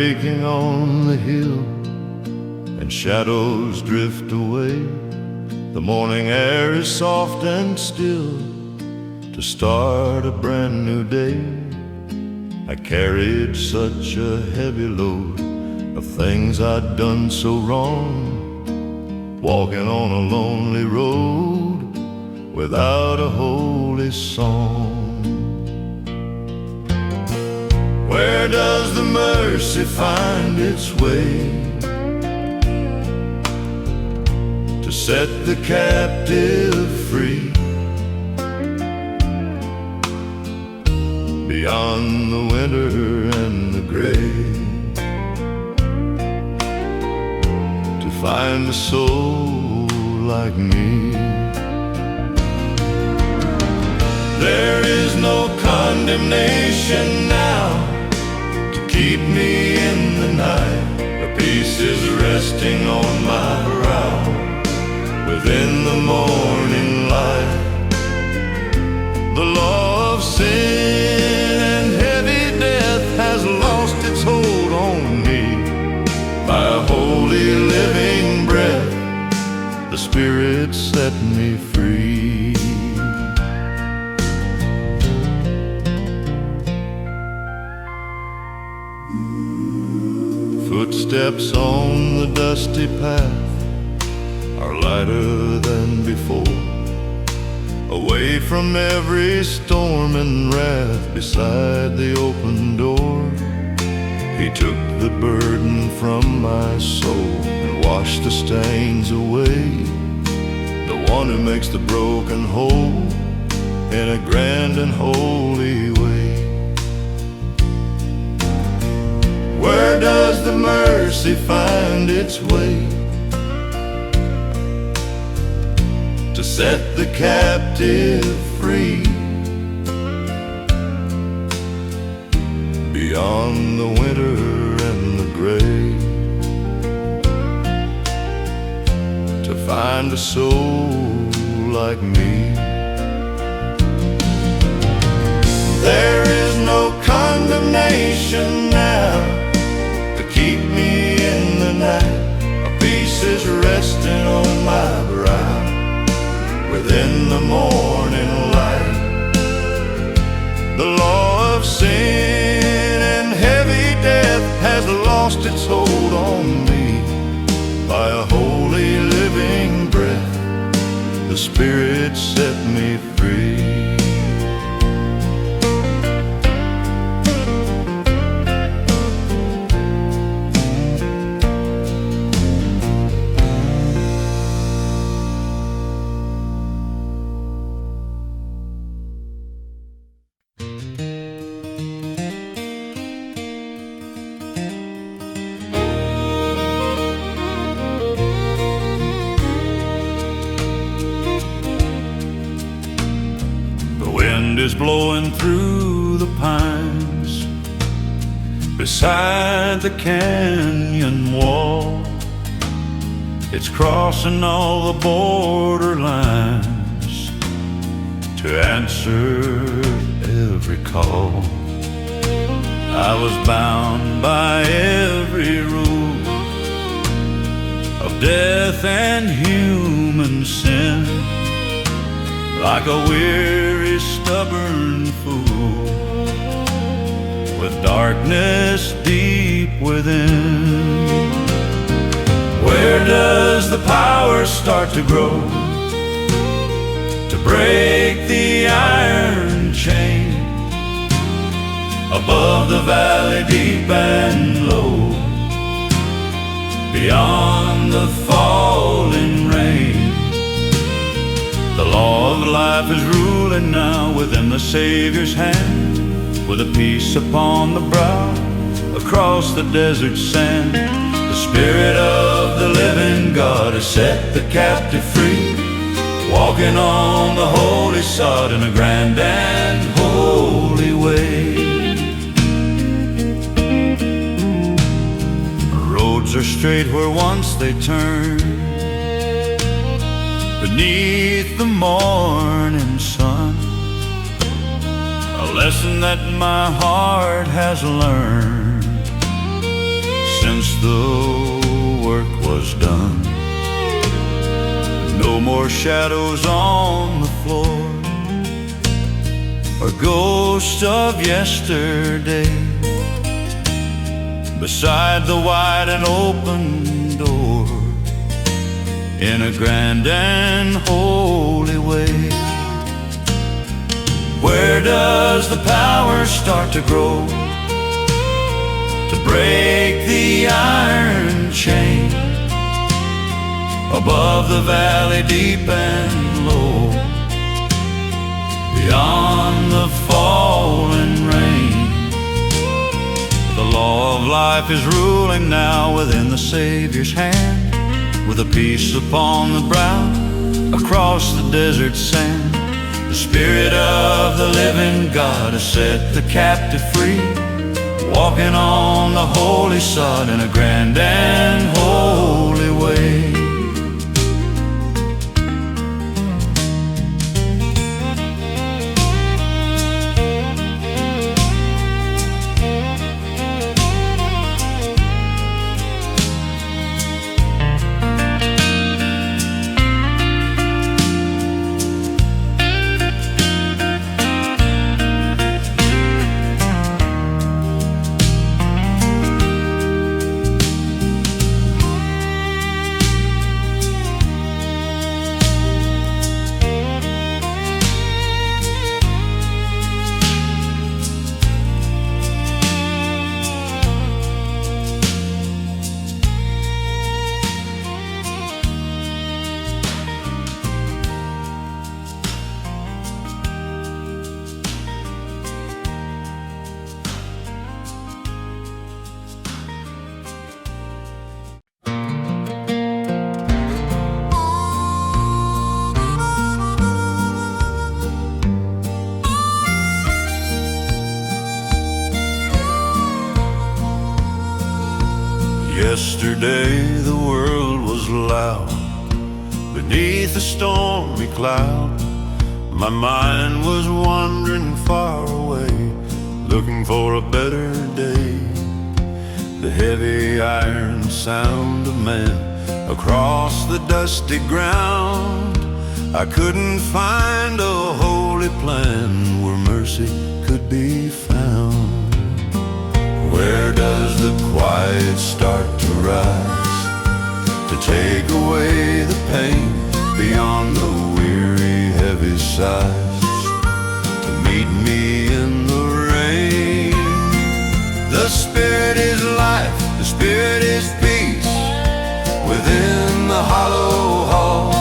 breaking on the hill and shadows drift away. The morning air is soft and still to start a brand new day. I carried such a heavy load of things I'd done so wrong, walking on a lonely road without a holy song. Where does the mercy find its way to set the captive free? Beyond the winter and the gray, to find a soul like me. There is no condemnation now to keep me in the night. A peace is resting on my brow within the morning light. The law of sin and heavy death has lost its hold on me. By a holy living breath, the Spirit set me free. Footsteps on the dusty path are lighter than before, away from every storm and wrath. Beside the open door, He took the burden from my soul and washed the stains away. The one who makes the broken whole in a grand and holy way. Where does the mercy find its way to set the captive free? Beyond the winter and the gray, to find a soul like me. There is no condemnation now to keep me in the night. A peace is resting on my brow within the morning light. The law of sin and heavy death has lost its hold on me. By a holy living breath, the Spirit set me free. Is blowing through the pines beside the canyon wall. It's crossing all the border lines to answer every call. I was bound by every rule of death and human sin, like a weary, stubborn fool, with darkness deep within. Where does the power start to grow to break the iron chain? Above the valley, deep and low, beyond the falling rain. The law of life is ruling now within the Savior's hand, with a peace upon the brow across the desert sand. The Spirit of the living God has set the captive free, walking on the holy sod in a grand and holy way. Roads are straight where once they turned, beneath the morning sun. A lesson that my heart has learned since the work was done. No more shadows on the floor, or ghosts of yesterday beside the wide and open door, in a grand and holy way. Where does the power start to grow, to break the iron chain? Above the valley, deep and low, beyond the falling rain. The law of life is ruling now within the Savior's hand, with a peace upon the brow across the desert sand. The Spirit of the living God has set the captive free, walking on the holy sod in a grand and holy way. Yesterday the world was loud beneath a stormy cloud. My mind was wandering far away, looking for a better day. The heavy iron sound of man across the dusty ground. I couldn't find a holy plan where mercy could be found. Where does the quiet start to rise, to take away the pain beyond the weary heavy sighs, to meet me in the rain? The Spirit is life, the Spirit is peace within the hollow hall,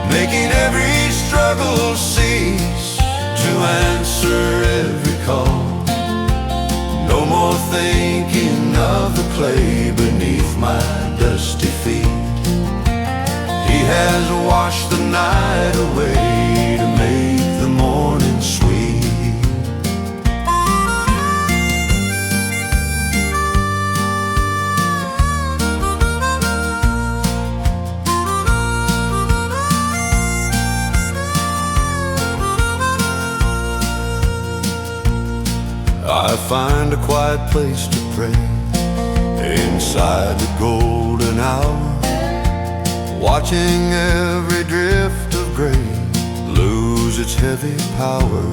making every struggle cease, to answer every call. No more thinking of the clay beneath my dusty feet. He has washed the night away to make the morning sweet. I find a quiet place to pray inside the golden hour, watching every drift of gray lose its heavy power,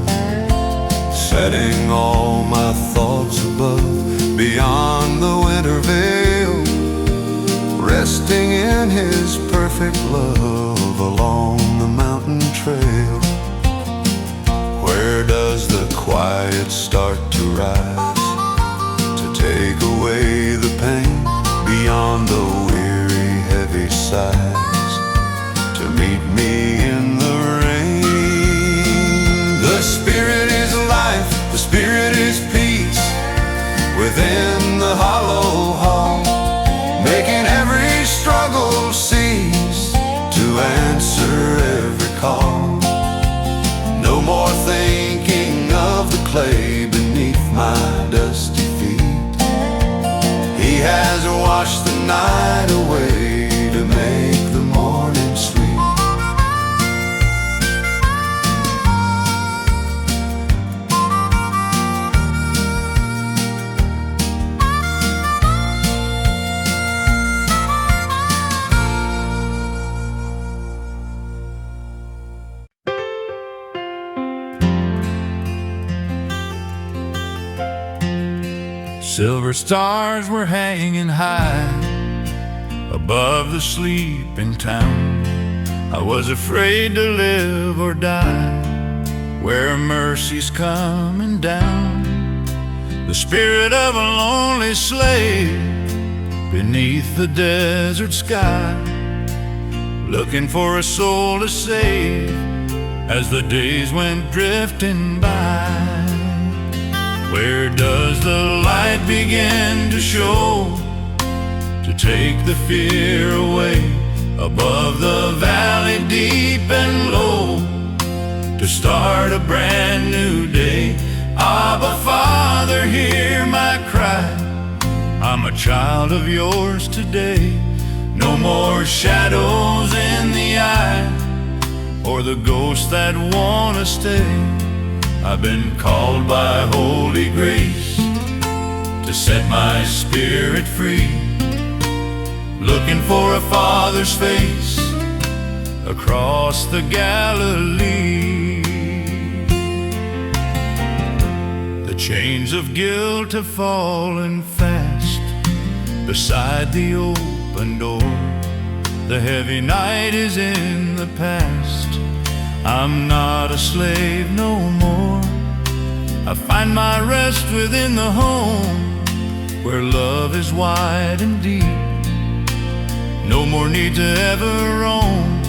setting all my thoughts above, beyond the winter veil, resting in His perfect love along the mountain trail. Where does the quiet start to rise, to take away the pain beyond the weary heavy sighs, to meet me in the rain? The Spirit is life, the Spirit is peace within the hollow hall, making every struggle cease, to answer every call. No more thinking of the clay beneath my dusty feet. He has washed the night away to make the Silver stars were hanging high above the sleeping town. I was afraid to live or die where mercy's coming down. The spirit of a lonely slave beneath the desert sky, looking for a soul to save as the days went drifting by. Where does the light begin to show, to take the fear away? Above the valley deep and low, to start a brand new day. Abba, Father, hear my cry. I'm a child of yours today. No more shadows in the eye, or the ghosts that wanna stay. I've been called by holy grace to set my spirit free, looking for a Father's face across the Galilee. The chains of guilt have fallen fast beside the open door. The heavy night is in the past. I'm not a slave no more. I find my rest within the home where love is wide and deep. No more need to ever roam,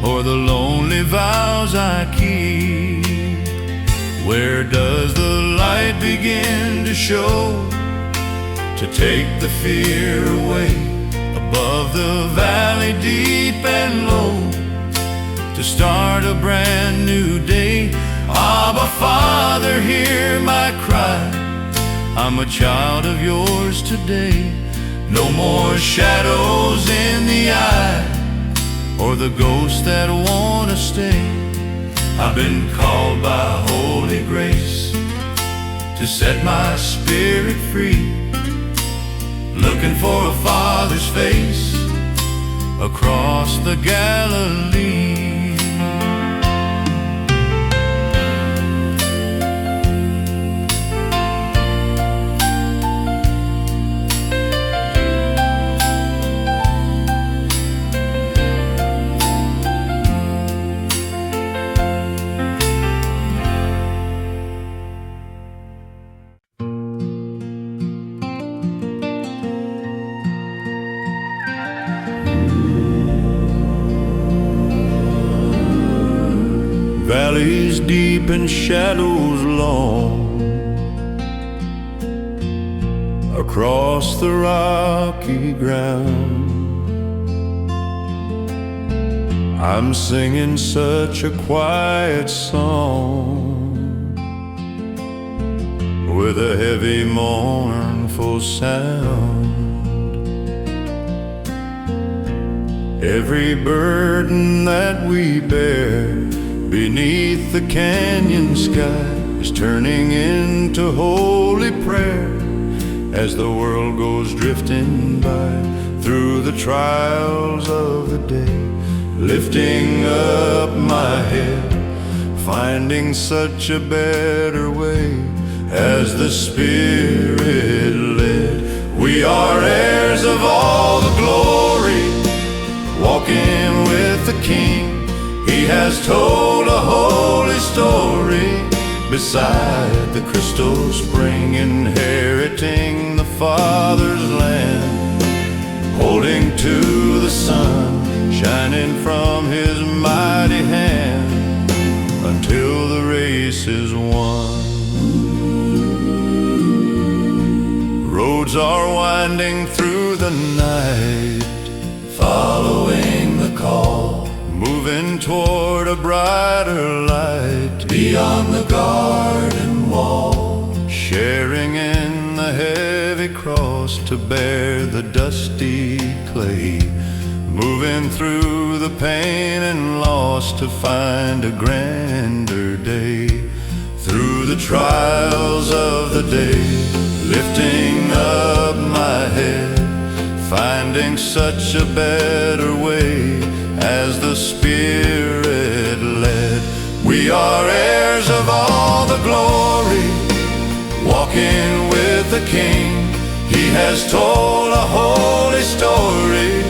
or the lonely vows I keep. Where does the light begin to show, to take the fear away? Above the valley deep and low, to start a brand new day. Abba, Father, hear my cry. I'm a child of yours today. No more shadows in the eye, or the ghosts that wanna stay. I've been called by holy grace to set my spirit free, looking for a Father's face across the Galilee. Valleys deep and shadows long, across the rocky ground, I'm singing such a quiet song, with a heavy mournful sound. Every burden that we bear beneath the canyon sky is turning into holy prayer, as the world goes drifting by through the trials of the day. Lifting up my head, finding such a better way, as the Spirit led. We are heirs of all the glory, walking with the King. He has told a holy story beside the crystal spring, inheriting the Father's land, holding to the sun, shining from His mighty hand, until the race is won. Roads are winding through the night, following the call, moving toward a brighter light beyond the garden wall, sharing in the heavy cross to bear the dusty clay, moving through the pain and loss to find a grander day. Through the trials of the day, lifting up my head, finding such a better way, as the Spirit led. We are heirs of all the glory, walking with the the King. He has told a holy story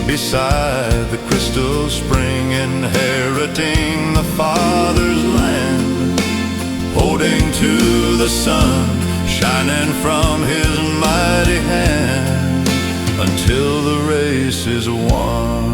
beside the crystal spring, inheriting the Father's land, holding to the sun, shining from His mighty hand, until the race is won.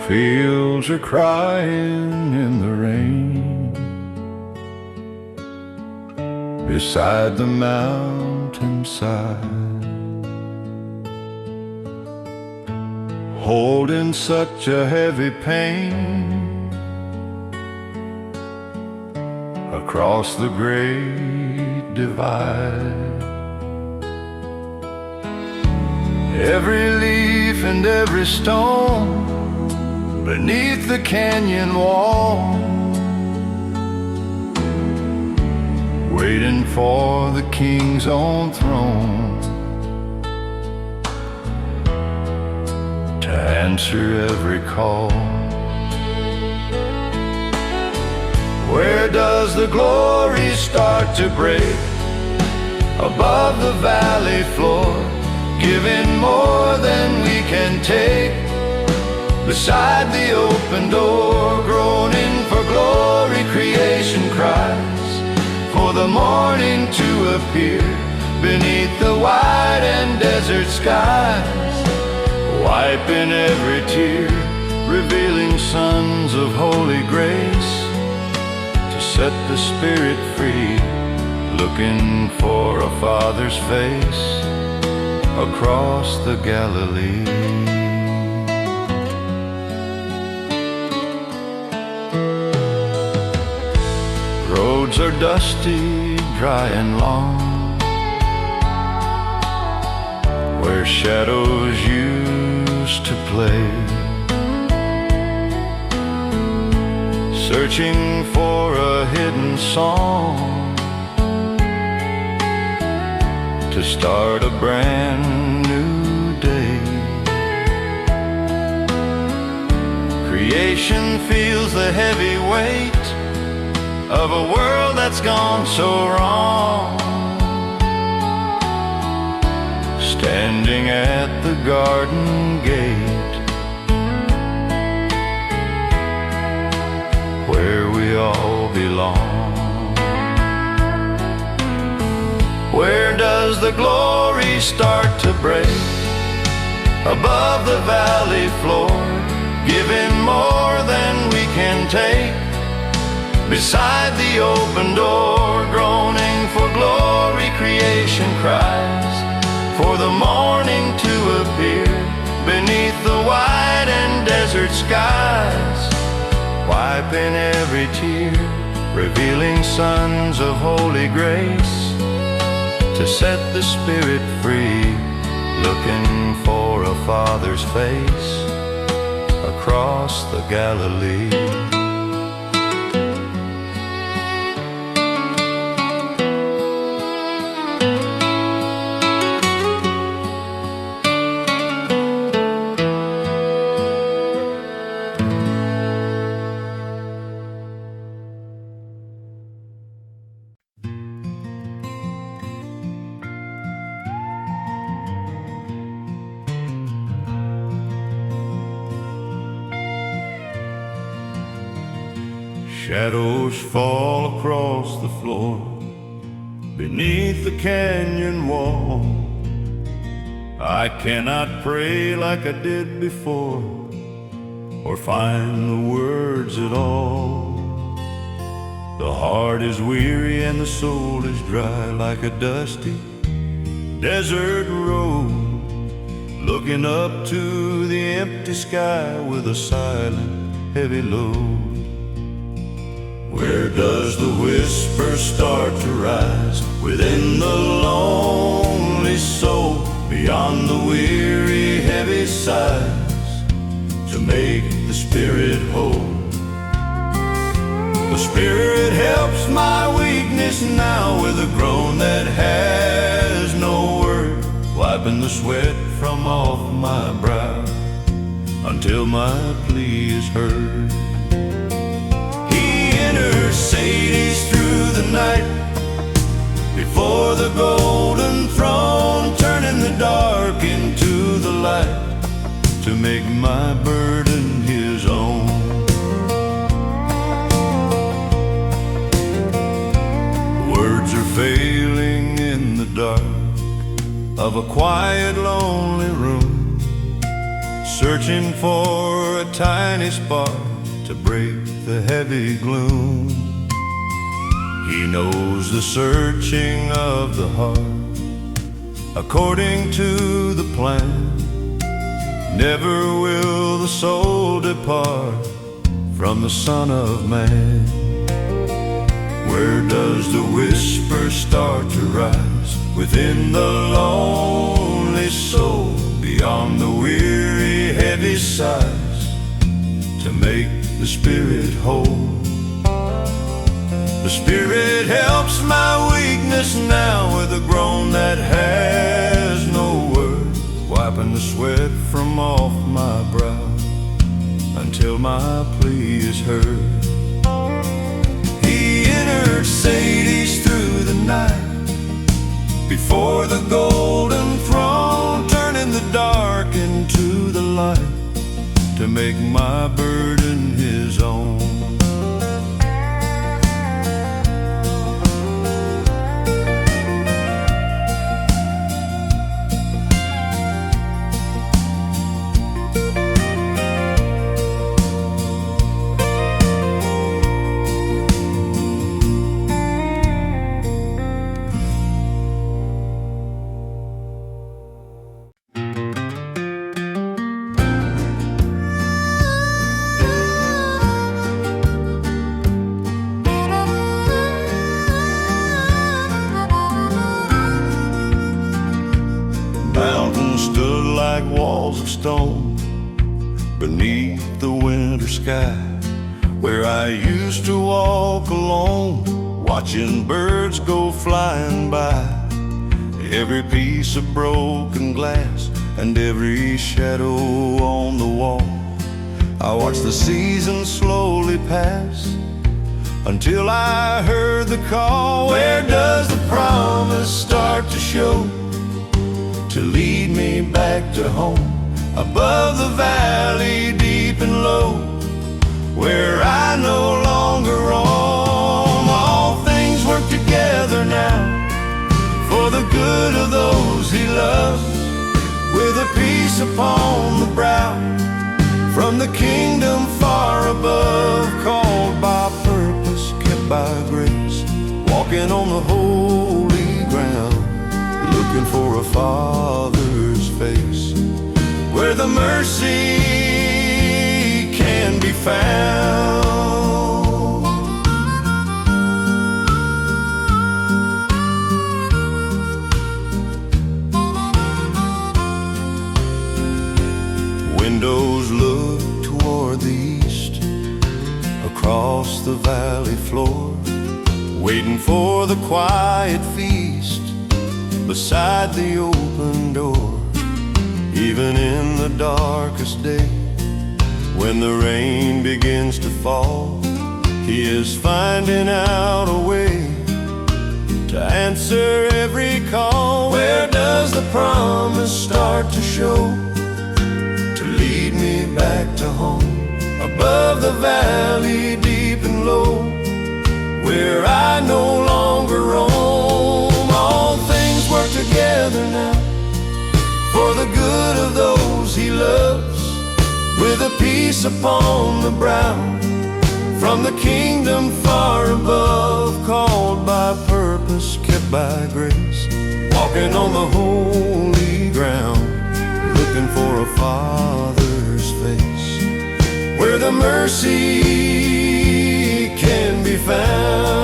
Fields are crying in the rain beside the mountainside, holding such a heavy pain across the great divide. Every leaf and every stone beneath the canyon wall, waiting for the King's own throne to answer every call. Where does the glory start to break? Above the valley floor, giving more than we can take. Beside the open door, groaning for glory, creation cries for the morning to appear beneath the wide and desert skies, wiping every tear, revealing sons of holy grace, to set the spirit free, looking for a Father's face across the Galilee. Roads are dusty, dry and long, where shadows used to play, searching for a hidden song to start a brand new day. Creation feels the heavy weight of a world that's gone so wrong, standing at the garden gate, where we all belong. Where does the glory start to break? Above the valley floor, giving more than we can take. Beside the open door, groaning for glory, creation cries for the morning to appear beneath the wide and desert skies, wiping every tear, revealing sons of holy grace, to set the spirit free, looking for a Father's face across the Galilee. Shadows fall across the floor beneath the canyon wall. I cannot pray like I did before, or find the words at all. The heart is weary and the soul is dry, like a dusty desert road, looking up to the empty sky with a silent, heavy load. Where does the whisper start to rise within the lonely soul, beyond the weary, heavy sighs, to make the spirit whole? The Spirit helps my weakness now with a groan that has no word, wiping the sweat from off my brow until my plea is heard. He intercedes through the night before the golden throne, turning the dark into the light to make my burden his own. Words are failing in the dark of a quiet, lonely room, searching for a tiny spark to break the heavy gloom. He knows the searching of the heart according to the plan. Never will the soul depart from the Son of Man. Where does the whisper start to rise within the lonely soul, beyond the weary, heavy sighs, to make the spirit whole? The Spirit helps my weakness now with a groan that has no word, wiping the sweat from off my brow until my plea is heard. He intercedes through the night before the golden throne, turning the dark into the light to make my burden his own. Mountains stood like walls of stone beneath the winter sky, where I used to walk alone, watching birds go flying by. Every piece of broken glass and every shadow on the wall, I watched the seasons slowly pass until I heard the call. Where does the promise start to show, to lead me back to home, above the valley, deep and low, where I no longer roam? All things work together now for the good of those he loves, with a peace upon the brow, from the kingdom far above, called by purpose, kept by grace, walking on the holy ground, looking for a Father's face, where the mercy can be found. Windows look toward the east, across the valley floor, waiting for the quiet feast beside the open door. Even in the darkest day, when the rain begins to fall, he is finding out a way to answer every call. Where does the promise start to show, to lead me back to home, above the valley, deep and low, where I no longer roam? All things work together now for the good of those he loves, with a peace upon the brow, from the kingdom far above, called by purpose, kept by grace, walking on the holy ground, looking for a Father's face, where the mercy can be found.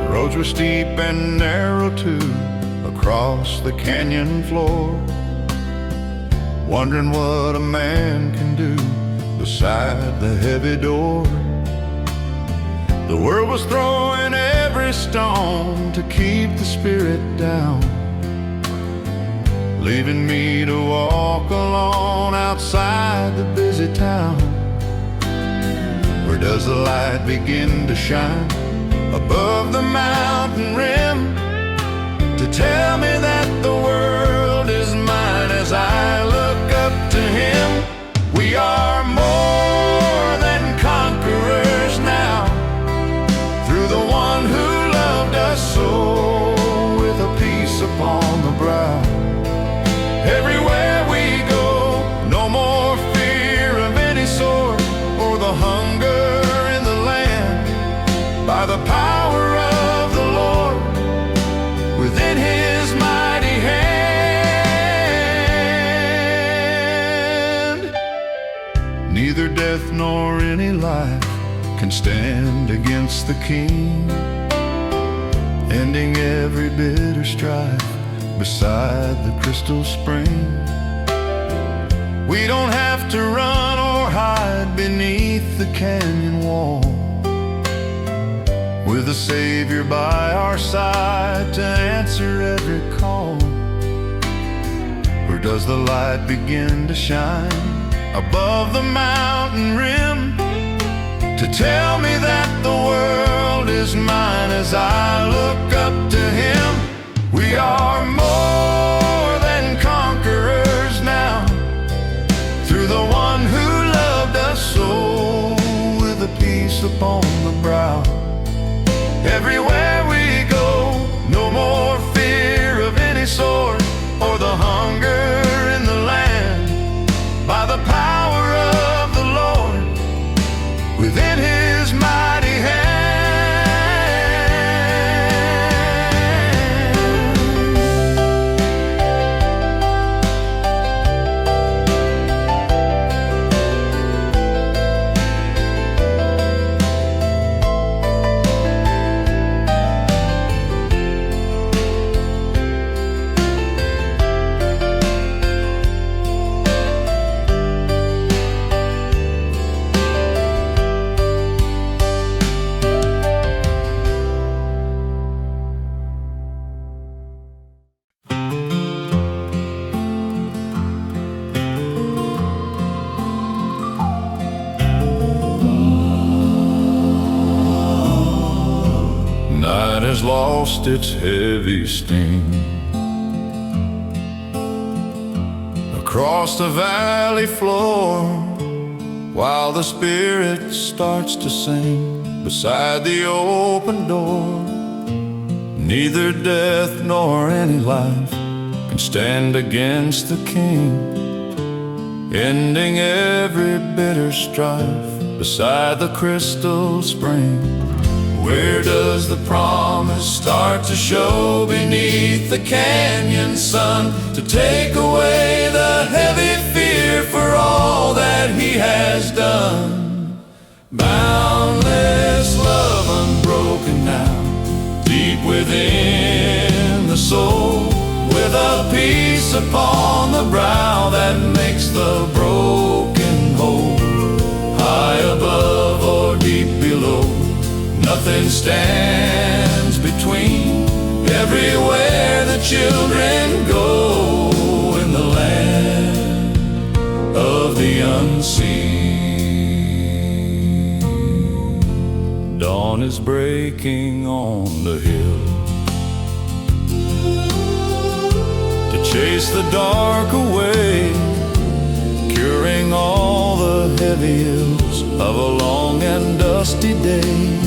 Roads were steep and narrow too, across the canyon floor, wondering what a man can do beside the heavy door. The world was throwing every stone to keep the spirit down, leaving me to walk alone outside the busy town. Where does the light begin to shine? Above the mountain rim, to tell me that the world is mine as I look up to Him. We are more than conquerors now, through the one who loved us so, with a peace upon the brow. Everywhere we go, no more fear of any sort, or the hunger in the land, by the power of the Lord, within His mighty hand. Neither death nor any life can stand against the King, ending every bitter strife beside the crystal spring. We don't have to run or hide beneath the canyon wall, with a Savior by our side to answer every call. Where does the light begin to shine? Above the mountain rim, to tell me that the world is mine as I look up to Him. We are more than conquerors now, through the one who loved us so, with a peace upon the brow. Everywhere we go, no more fear of any sort, or the hunger in the land, by the power of the Lord, within His mighty hand. Night has lost its heavy sting. Across the valley floor, while the Spirit starts to sing, beside the open door, neither death nor any life can stand against the King, ending every bitter strife beside the crystal spring. Where does the promise start to show? Beneath the canyon sun, to take away the heavy fear for all that He has done. Boundless love unbroken now, deep within the soul, with a peace upon the brow that makes the broken whole. High above or deep below, nothing stands unseen. Dawn is breaking on the hill to chase the dark away, curing all the heavy ills of a long and dusty day.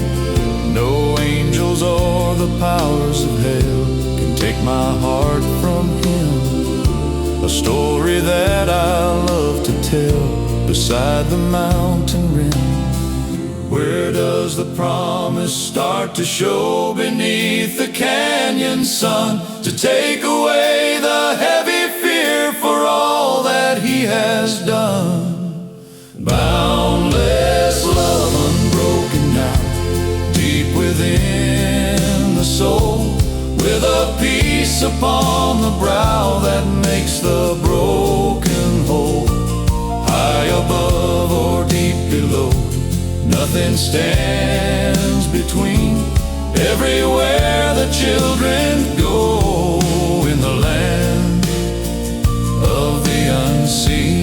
No angels or the powers of hell can take my heart from him. A story that I love to tell beside the mountain rim. Where does the promise start to show beneath the canyon sun, to take away the heavy fear for all that he has done? Boundless love unbroken now, deep within the soul, with a peace upon the brow that makes the broken whole. High above or deep below, nothing stands between. Everywhere the children go in the land of the unseen.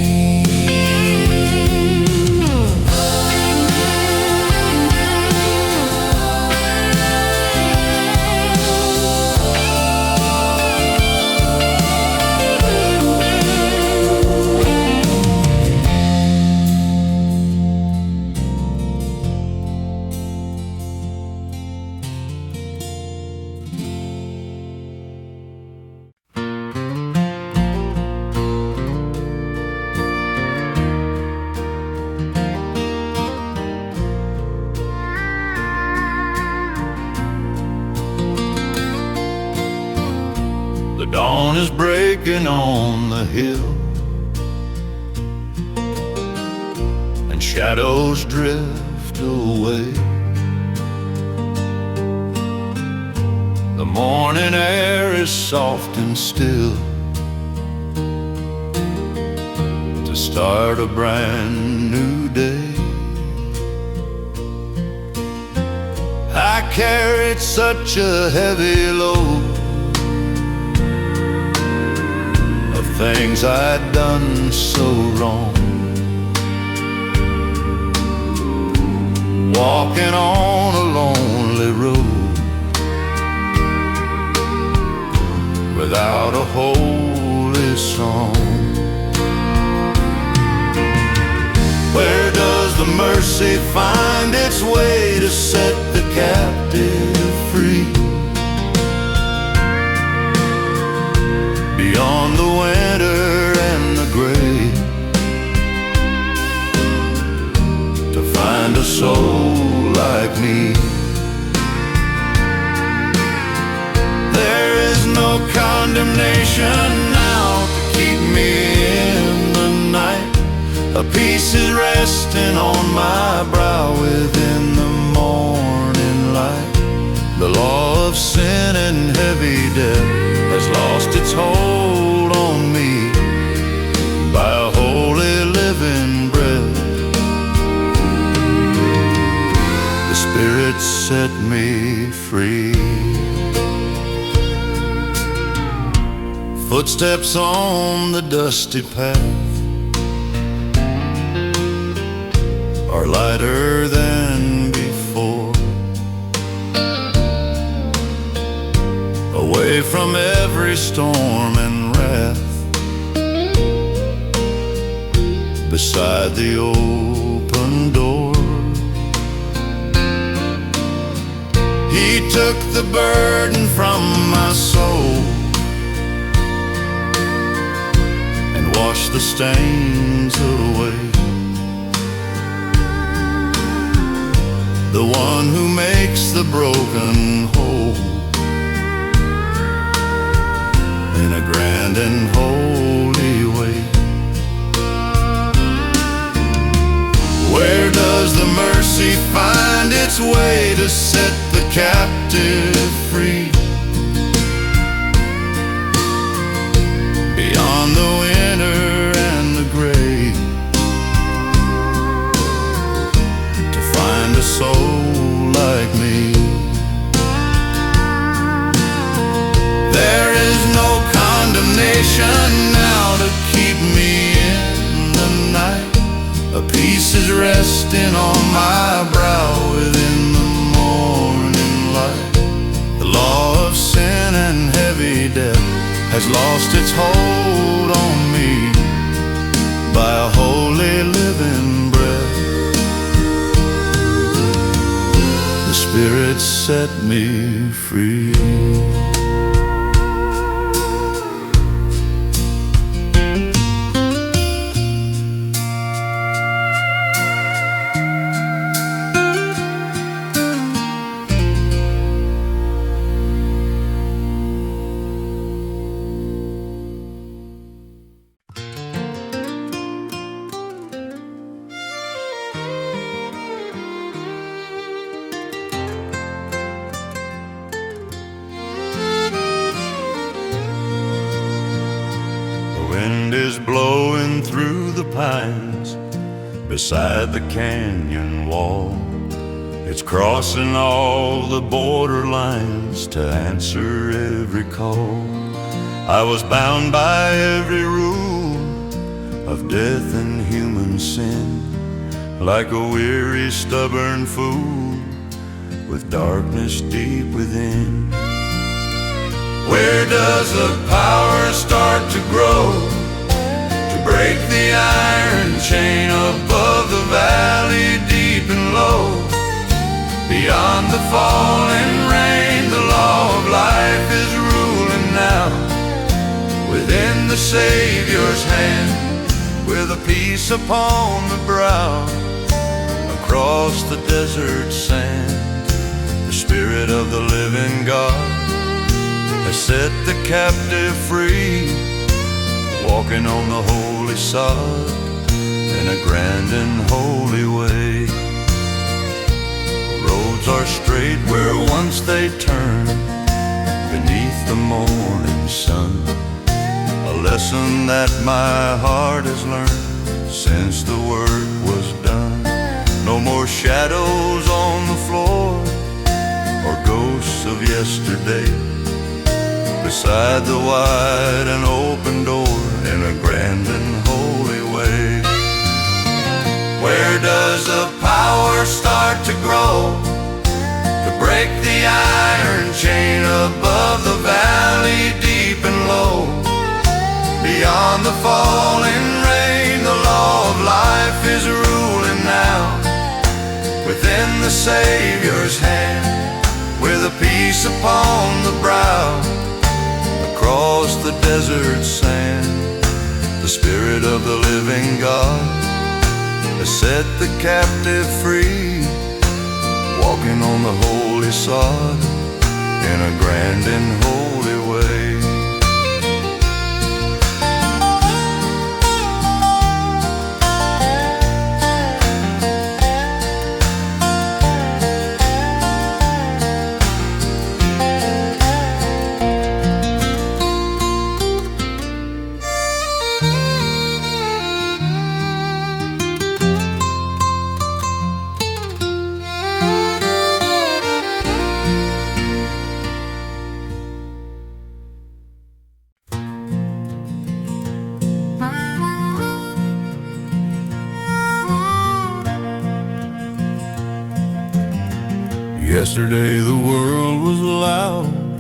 The dawn is breaking on the hill, and shadows drift away. The morning air is soft and still to start a brand new day. I carried such a heavy load, things I'd done so wrong, walking on a lonely road without a holy song. Where does the mercy find its way to set the captive free? Beyond the winter and the gray, to find a soul like me. There is no condemnation now to keep me in the night. A peace is resting on my brow within the morning light. The law of sin and heavy debt has lost its hold on me by a holy living breath. The Spirit set me free. Footsteps on the dusty path are lighter than before, away from every storm and wrath, beside the open door. He took the burden from my soul and washed the stains away. The one who makes the broken whole in a grand and holy way. Where does the mercy find its way to set the captive free? Beyond the winter and the grave, to find a soul like me. There is no condemnation now to keep me in the night. A peace is resting on my brow within the morning light. The law of sin and heavy debt has lost its hold on me by a holy living breath. The Spirit set me free. Wind is blowing through the pines beside the canyon wall. It's crossing all the borderlines to answer every call. I was bound by every rule of death and human sin, like a weary, stubborn fool with darkness deep within. Where does the power start to grow, to break the iron chain above the valley deep and low? Beyond the falling rain, the law of life is ruling now. Within the Savior's hand, with a peace upon the brow, across the desert sand, the Spirit of the living God has set the captive free, walking on the holy sod in a grand and holy way. Roads are straight where once they turned beneath the morning sun, a lesson that my heart has learned since the work was done. No more shadows on the floor or ghosts of yesterday, beside the wide and open door in a grand and holy way. Where does the power start to grow, to break the iron chain above the valley deep and low? Beyond the falling rain, the law of life is ruling now. Within the Savior's hand, with a peace upon the brow, across the desert sand, the Spirit of the living God has set the captive free, walking on the holy sod in a grand and holy way. Yesterday the world was loud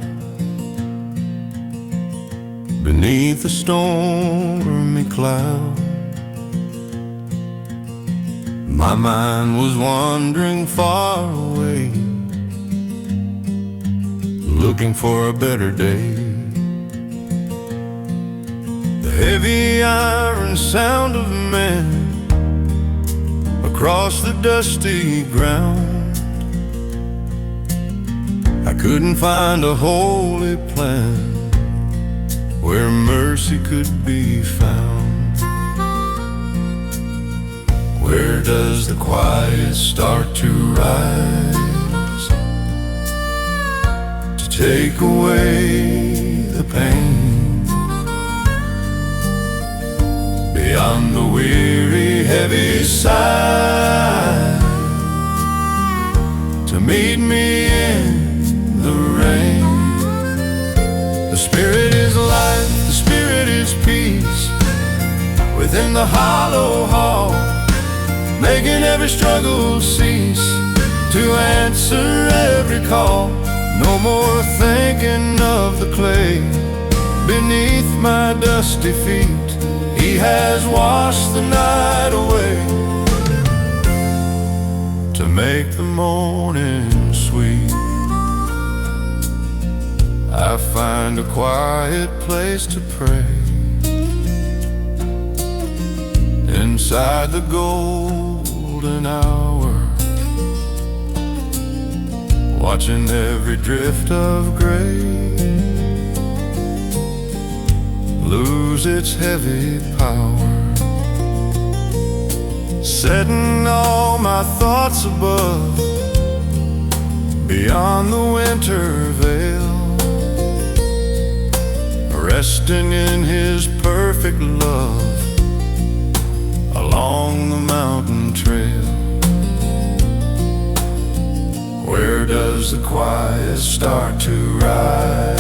beneath a stormy cloud. My mind was wandering far away, looking for a better day. The heavy iron sound of men across the dusty ground. I couldn't find a holy plan where mercy could be found. Where does the quiet start to rise, to take away the pain? Beyond the weary, heavy sigh, to meet me in the rain. The Spirit is life, the Spirit is peace, within the hollow hall, making every struggle cease, to answer every call. No more thinking of the clay beneath my dusty feet. He has washed the night away to make the morning sweet. I find a quiet place to pray inside the golden hour, watching every drift of gray lose its heavy power, setting all my thoughts above, beyond the winter veil, resting in His perfect love along the mountain trail. Where does the quiet start to rise,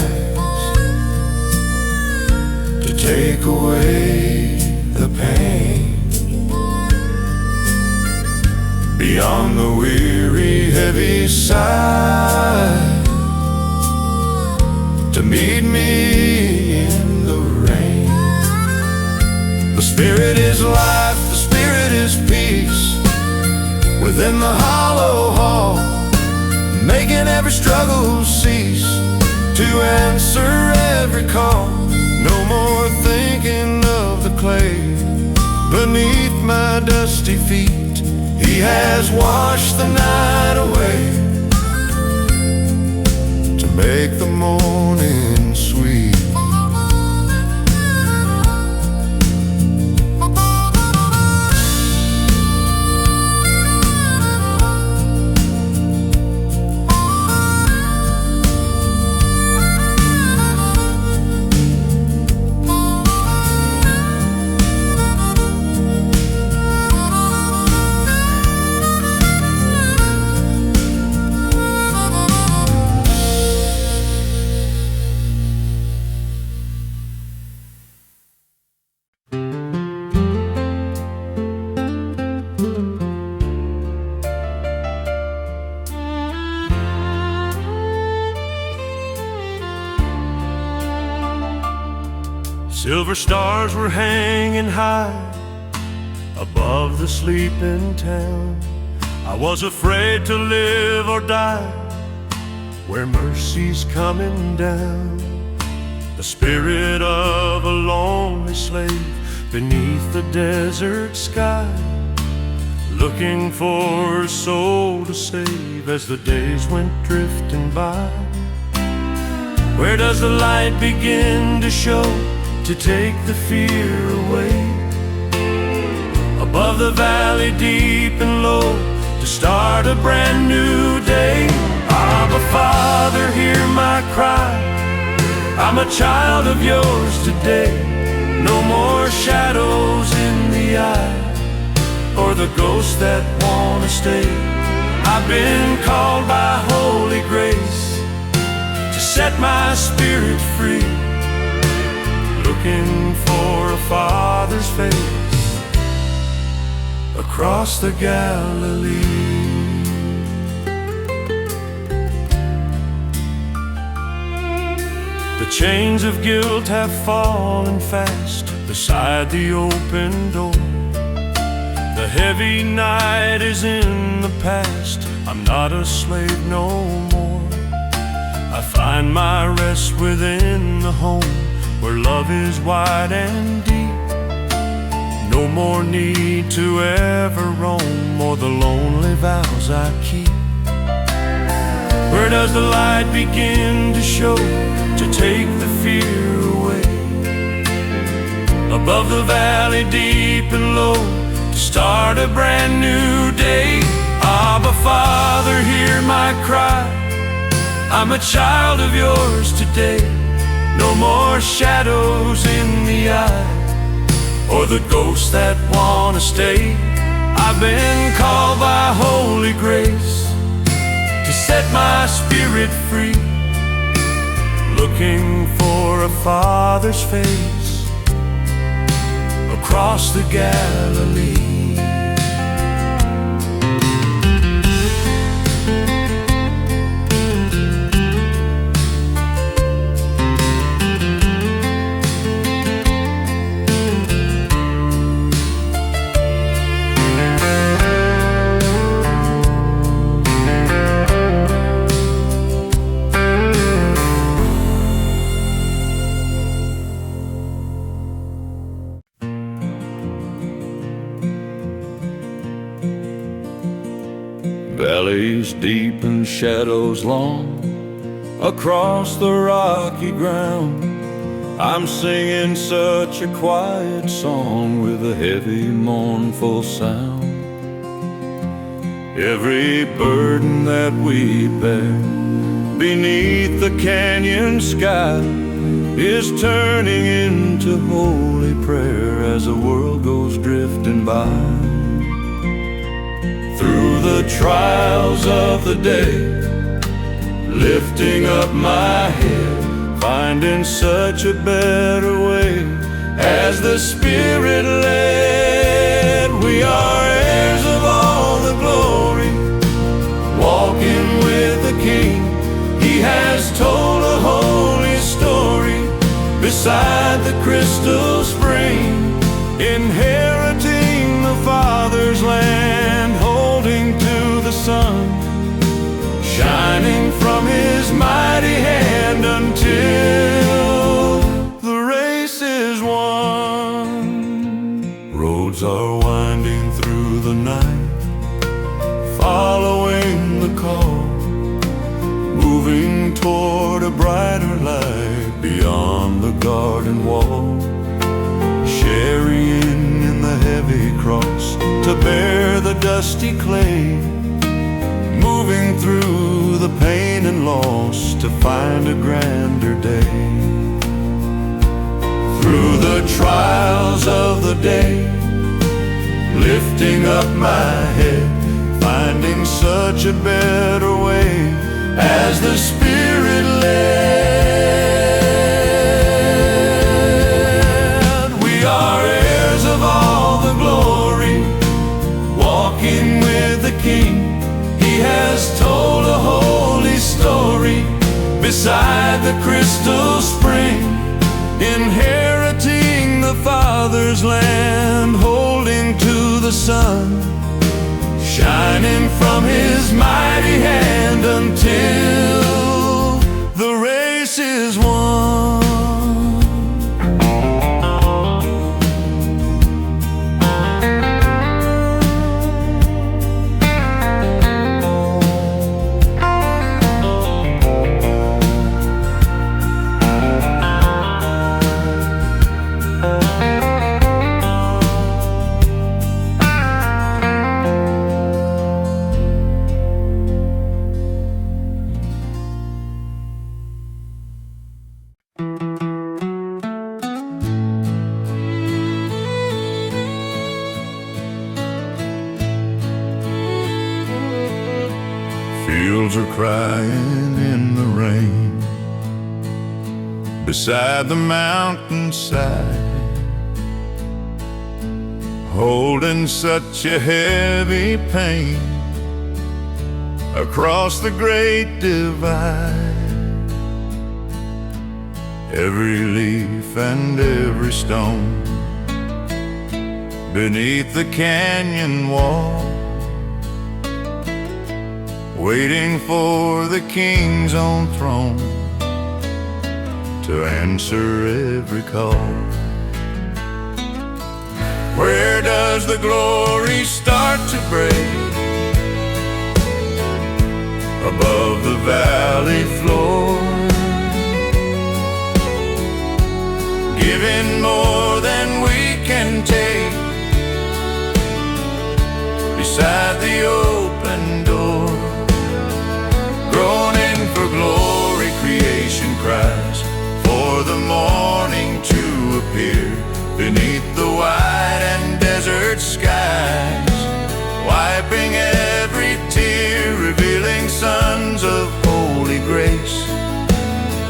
to take away the pain? Beyond the weary, heavy sigh, to meet me in the rain. The Spirit is life, the Spirit is peace, within the hollow hall, making every struggle cease, to answer every call. No more thinking of the clay beneath my dusty feet. He has washed the night away to make the morning sweet. Silver stars were hanging high above the sleeping town. I was afraid to live or die where mercy's coming down. The spirit of a lonely slave beneath the desert sky, looking for a soul to save as the days went drifting by. Where does the light begin to show, to take the fear away? Above the valley, deep and low, to start a brand new day. Abba, Father, hear my cry, I'm a child of yours today. No more shadows in the eye, or the ghosts that wanna stay. I've been called by holy grace to set my spirit free, looking for a Father's face across the Galilee. The chains of guilt have fallen fast beside the open door. The heavy night is in the past, I'm not a slave no more. I find my rest within the home, where love is wide and deep. No more need to ever roam, or the lonely vows I keep. Where does the light begin to show, to take the fear away? Above the valley, deep and low, to start a brand new day. Abba, Father, hear my cry, I'm a child of yours today. No more shadows in the eye, or the ghosts that wanna stay. I've been called by holy grace to set my spirit free, looking for a Father's face across the Galilee. valleys deep and shadows long. Across the rocky ground, I'm singing such a quiet song with a heavy, mournful sound. Every burden that we bear beneath the canyon sky is turning into holy prayer as the world goes drifting by. Through the trials of the day, lifting up my head, finding such a better way as the Spirit led. We are heirs of all the glory, walking with the King. He has told a holy story beside the crystal spring, inheriting the Father's land, holding to the sun, shining from His mighty hand until the race is won. Roads are winding through the night, following the call, moving toward a brighter light beyond the garden wall, sharing in the heavy cross to bear the dusty clay, moving through the pain and loss to find a grander day. Through the trials of the day, lifting up my head, finding such a better way as the Spirit led. We are heirs of all the glory, walking with the King. He has told a holy story beside the crystal spring, inheriting the Father's land, holding to the sun, shining from His mighty hand until the race is won. Fields are crying in the rain beside the mountainside, holding such a heavy pain across the great divide. Every leaf and every stone beneath the canyon wall, waiting for the King's own throne to answer every call. Where does the glory start to break? Above the valley floor, giving more than we can take, beside the open door. Groaning for glory, creation cries for the morning to appear beneath the white and desert skies, wiping every tear, revealing sons of holy grace,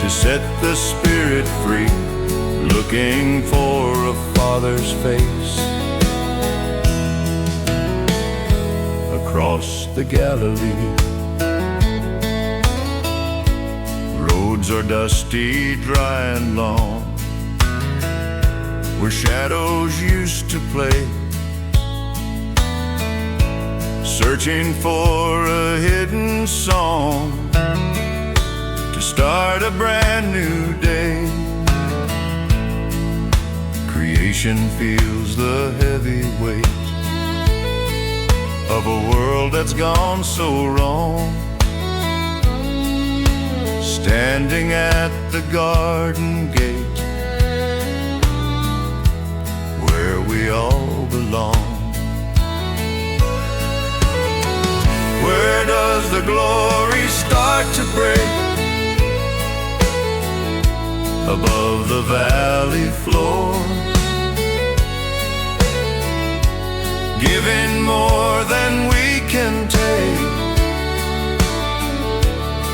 to set the spirit free, looking for a Father's face. Across the Galilee, roads are dusty, dry and long, where shadows used to play, searching for a hidden song to start a brand new day. Creation feels the heavy weight of a world world that's gone so wrong. Standing at the garden gate, where we all belong. Where does the glory start to break? Above the valley floor, giving more than we can take.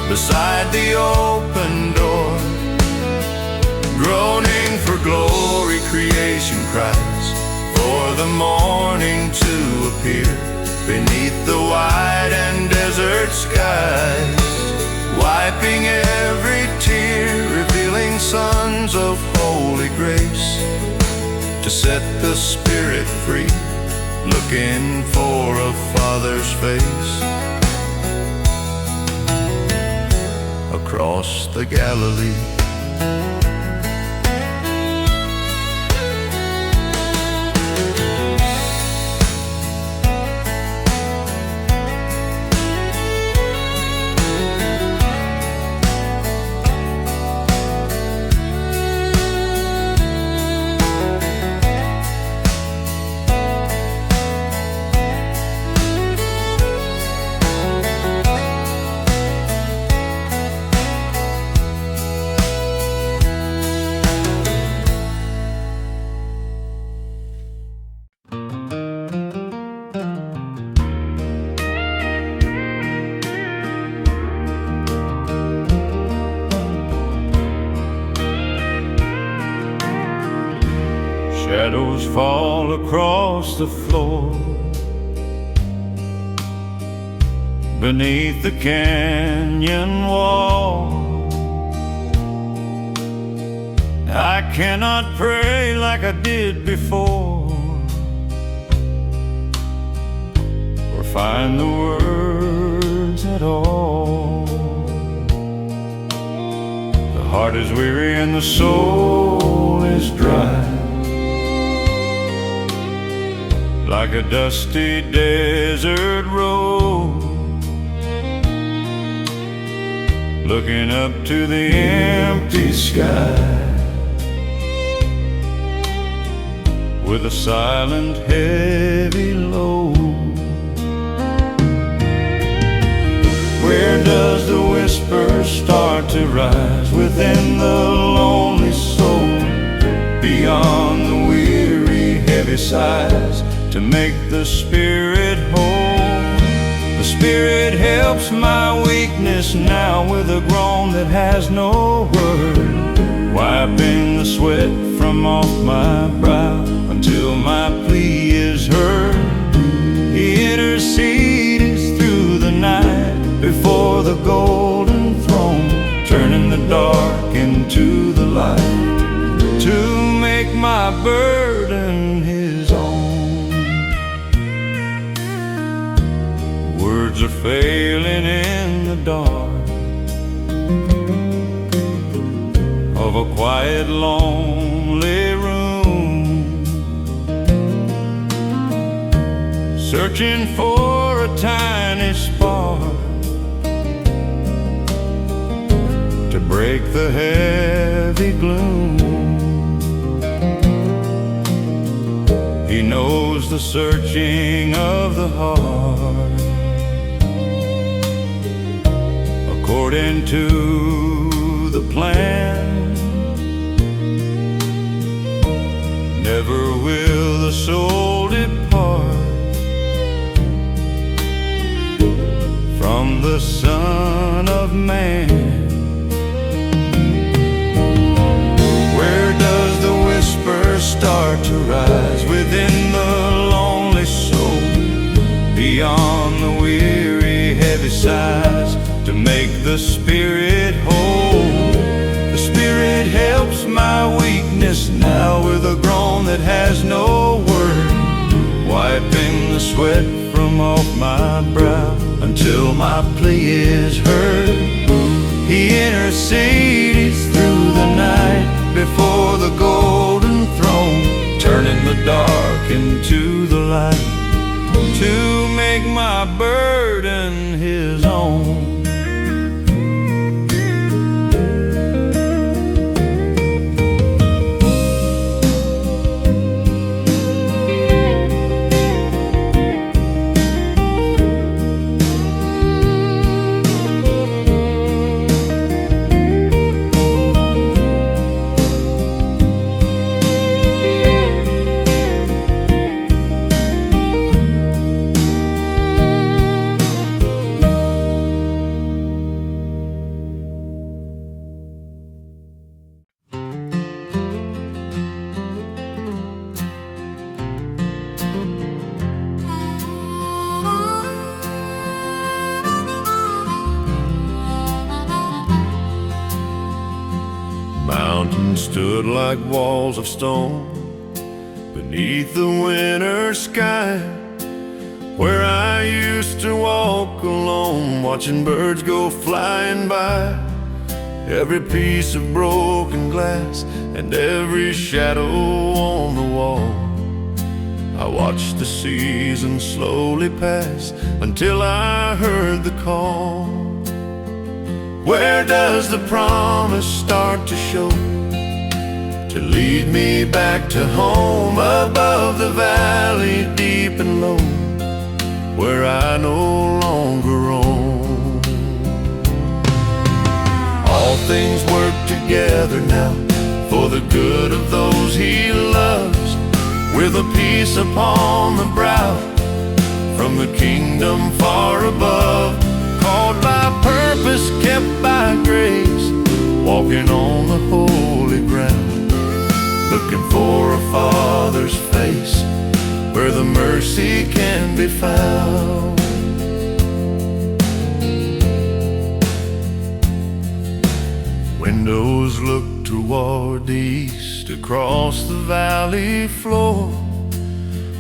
Beside the open door, groaning for glory, creation cries for the morning to appear. Beneath the wide and desert skies, wiping every tear, revealing sons of holy grace, to set the spirit free, looking for a Father's face. Across the Galilee, shadows fall across the floor, beneath the canyon wall. I cannot pray like I did before, or find the words at all. The heart is weary and the soul is dry, like a dusty desert road, looking up to the empty sky, with a silent heavy load. Where does the whisper start to rise within the lonely soul, beyond the weary heavy sighs, to make the spirit whole? The Spirit helps my weakness now with a groan that has no word, wiping the sweat from off my brow until my plea is heard. He intercedes through the night before the golden throne, turning the dark into the light, to make my burden His own. Words are failing in the dark of a quiet, lonely room, searching for a tiny spark to break the heavy gloom. He knows the searching of the heart, according to the plan. Never will the soul depart from the Son of Man. Where does the whisper start to rise within the lonely soul, beyond the weary heavy sighs, to make the spirit whole? The Spirit helps my weakness now with a groan that has no word, wiping the sweat from off my brow until my plea is heard. He intercedes through the night before the golden throne, turning the dark into the light, to make my burden his own. Mountains stood like walls of stone beneath the winter sky, where I used to walk alone, watching birds go flying by. Every piece of broken glass and every shadow on the wall, I watched the seasons slowly pass until I heard the call. Where does the promise start to show, to lead me back to home, above the valley, deep and low, where I no longer roam? All things work together now for the good of those he loves, with a peace upon the brow from the kingdom far above. Called by purpose, kept by grace, walking on the holy ground, looking for a Father's face where the mercy can be found. Windows look toward the east, across the valley floor,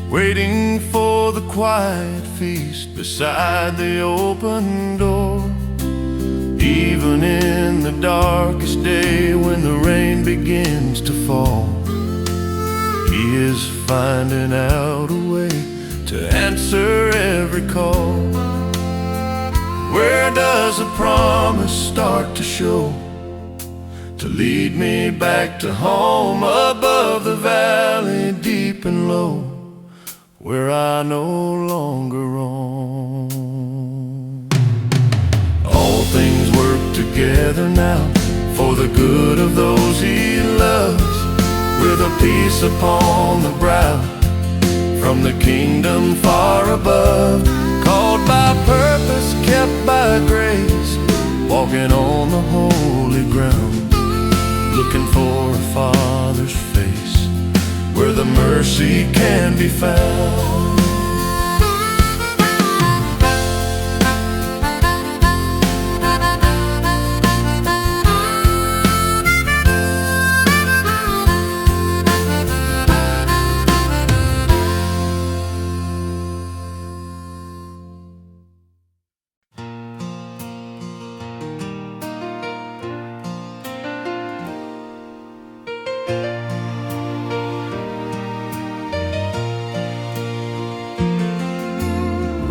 waiting for the quiet feast beside the open door. Even in the darkest day, when the rain begins to fall, he is finding out a way to answer every call. Where does a promise start to show, to lead me back to home, above the valley, deep and low, where I no longer roam? All things work together now for the good of those he loves, with a peace upon the brow from the kingdom far above. Called by purpose, kept by grace, walking on the holy ground, looking for a Father's face where the mercy can be found.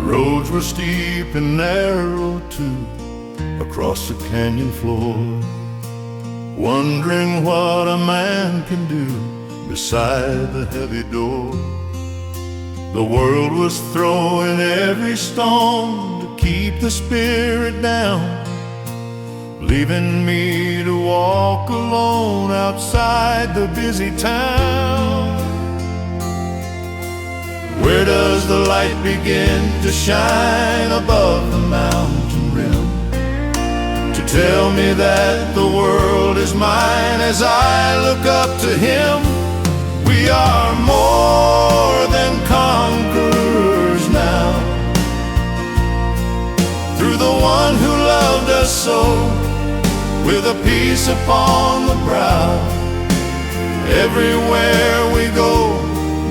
Roads were steep and narrow too, across the canyon floor, wondering what a man can do beside the heavy door. The world was throwing every stone to keep the spirit down, leaving me to walk alone outside the busy town. Where does the light begin to shine above the mountain rim, to tell me that the world is mine as I look up to him? We are more than conquerors now, through the one who loved us so, with a peace upon the brow. Everywhere we go,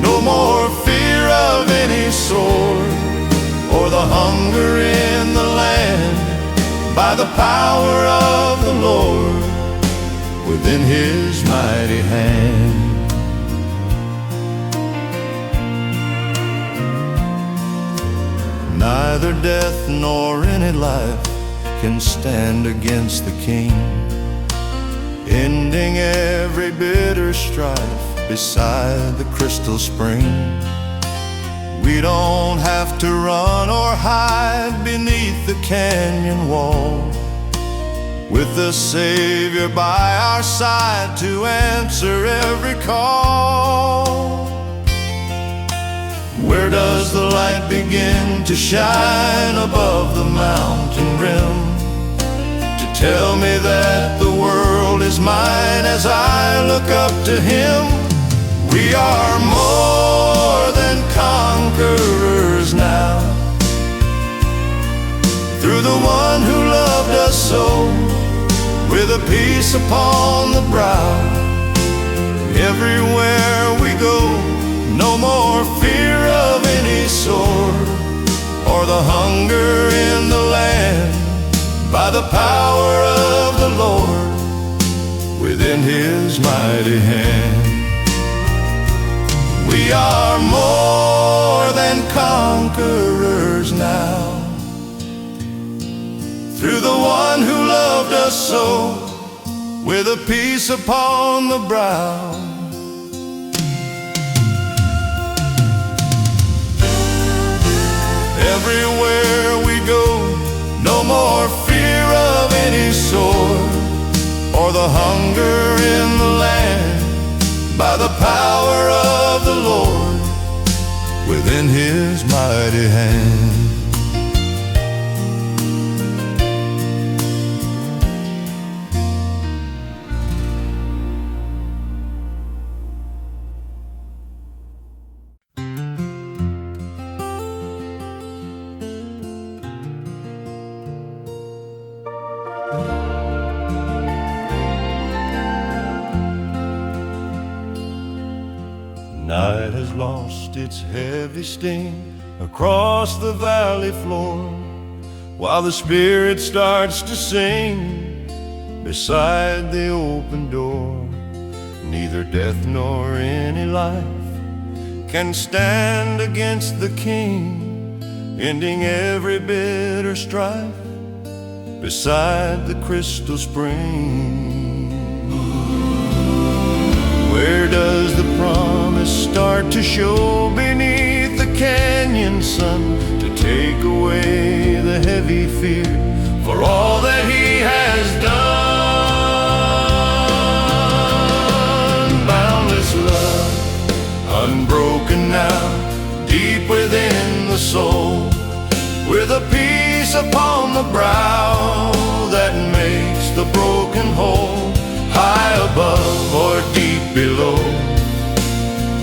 no more fear of any sword, or the hunger in the land, by the power of the Lord within his mighty hand. Neither death nor any life can stand against the King, ending every bitter strife beside the crystal spring. We don't have to run or hide beneath the canyon wall, with the Savior by our side to answer every call. Where does the light begin to shine above the mountain rim, to tell me that the world is mine as I look up to Him? We are more than conquerors now, through the one who loved us so, with a peace upon the brow. Everywhere we go, no more fear of any sword, or the hunger in the land, by the power of the Lord, within His mighty hand. We are more than conquerors now, through the one who loved us so, with a peace upon the brow. Everywhere we go, no more fear of any sword, or the hunger in the land, by the power of the Lord, within His mighty hand. Night has lost its heavy sting across the valley floor, while the Spirit starts to sing beside the open door. Neither death nor any life can stand against the King, ending every bitter strife beside the crystal spring. Where does the promise start to show beneath the canyon sun, to take away the heavy fear for all that He has done? Boundless love, unbroken now, deep within the soul, with a peace upon the brow that makes the broken whole, high above or deep below.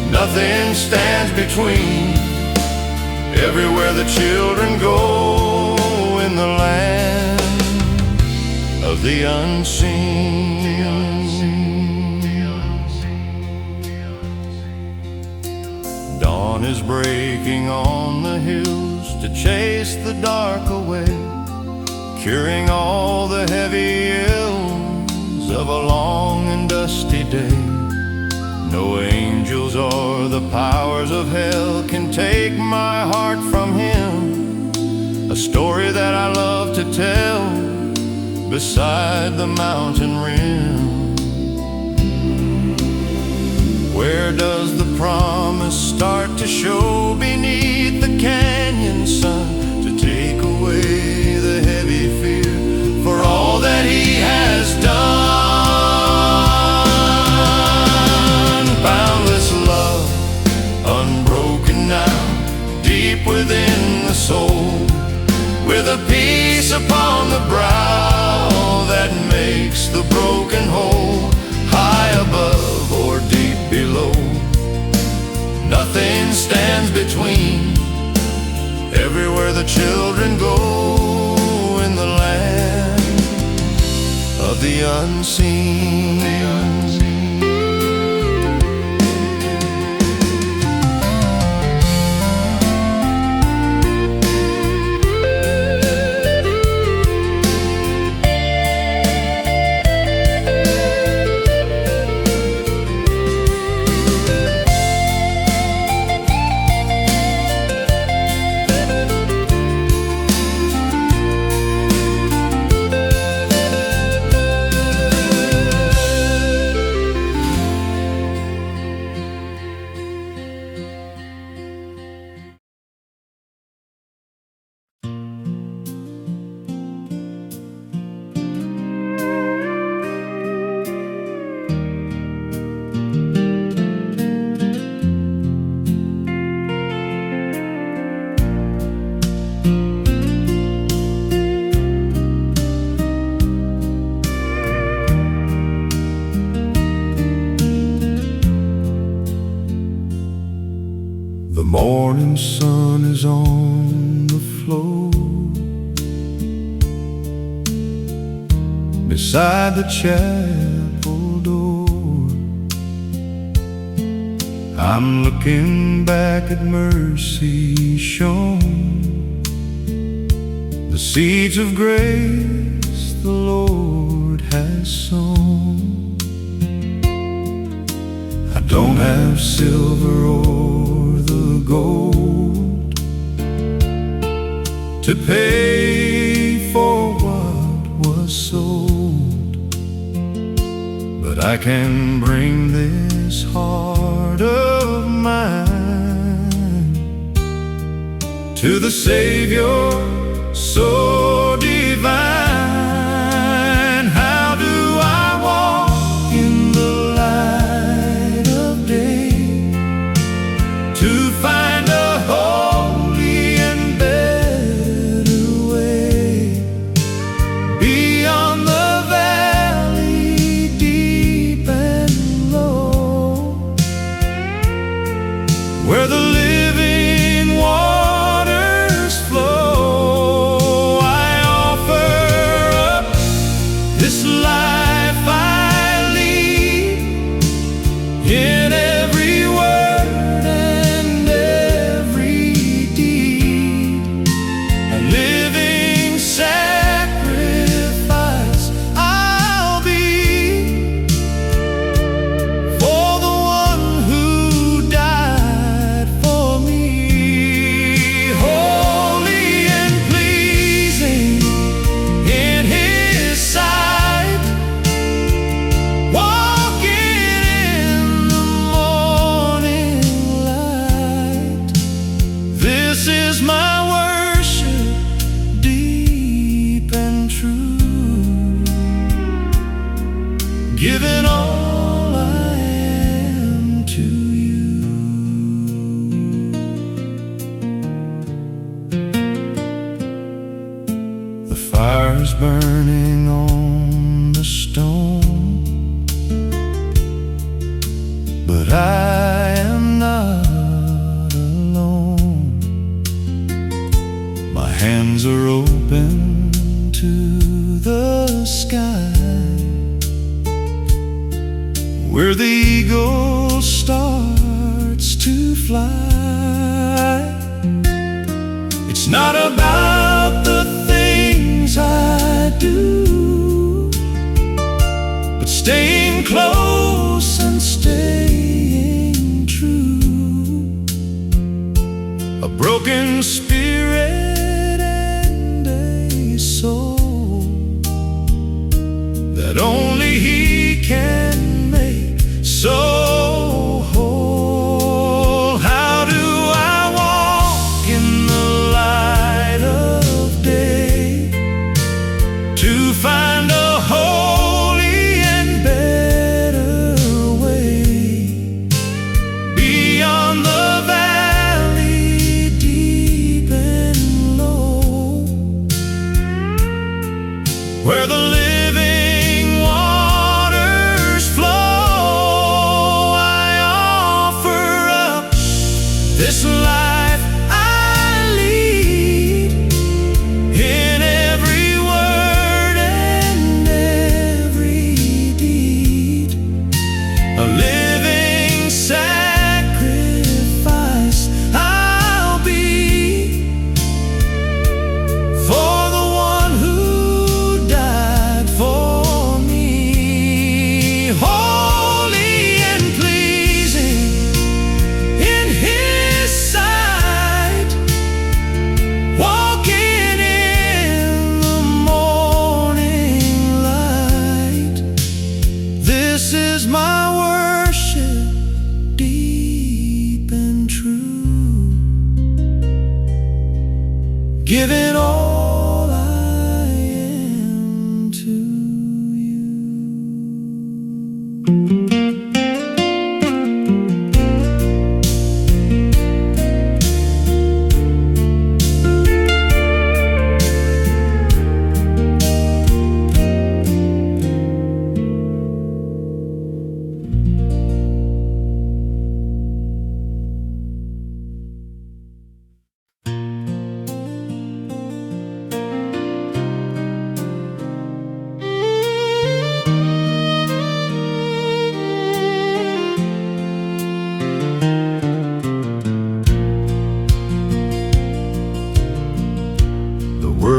Nothing stands between, everywhere the children go in the land of the unseen. Dawn is breaking on the hills to chase the dark away, curing all the heavy ills of a long and dusty day. No angels or the powers of hell can take my heart from Him, a story that I love to tell beside the mountain rim. Where does the promise start to show beneath the canyon sun, to take away the heavy fear for all that He has done? Boundless love, unbroken now, deep within the soul, with a peace upon the brow that makes the broken whole, high above or deep below. Nothing stands between, everywhere the children go in the land of the unseen. morning sun is on the floor beside the chapel door. I'm looking back at mercy shown, the seeds of grace the Lord has sown. I don't have silver or the gold to pay for what was sold, but I can bring this heart of mine to the Savior so divine. How do I walk in the light of day to find a holy and better way beyond the valley deep and low, where the living waters flow? I offer up this life I lead, in every word and every deed, a living sacrifice I'll be for the one who died for me. Holy and pleasing in His sight, walking in the morning light. This is my worship, deep and true, giving all I am to you. The fire's burning on the stone, but I am not alone. My hands are open to the sky, where the eagle starts to fly. It's not about the things I do, but staying close and staying true. A broken spirit and a soul that only He can make so whole. How do I walk in the light of day to find a holy and better way beyond the valley deep and low, where the living waters flow? I offer up this life I lead, in every word and every deed, a living sacrifice I'll be for the one who died for me. Holy and pleasing in His sight, walking in the morning light. This is my worship, deep and true, giving all I am to you.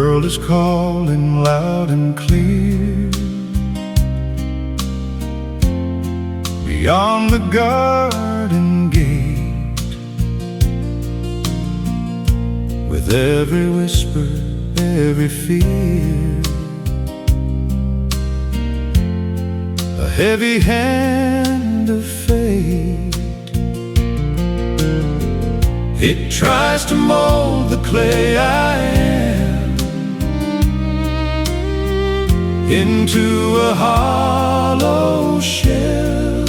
world is calling loud and clear. Beyond the garden gate, with every whisper, every fear, a heavy hand of fate, it tries to mold the clay I am into a hollow shell,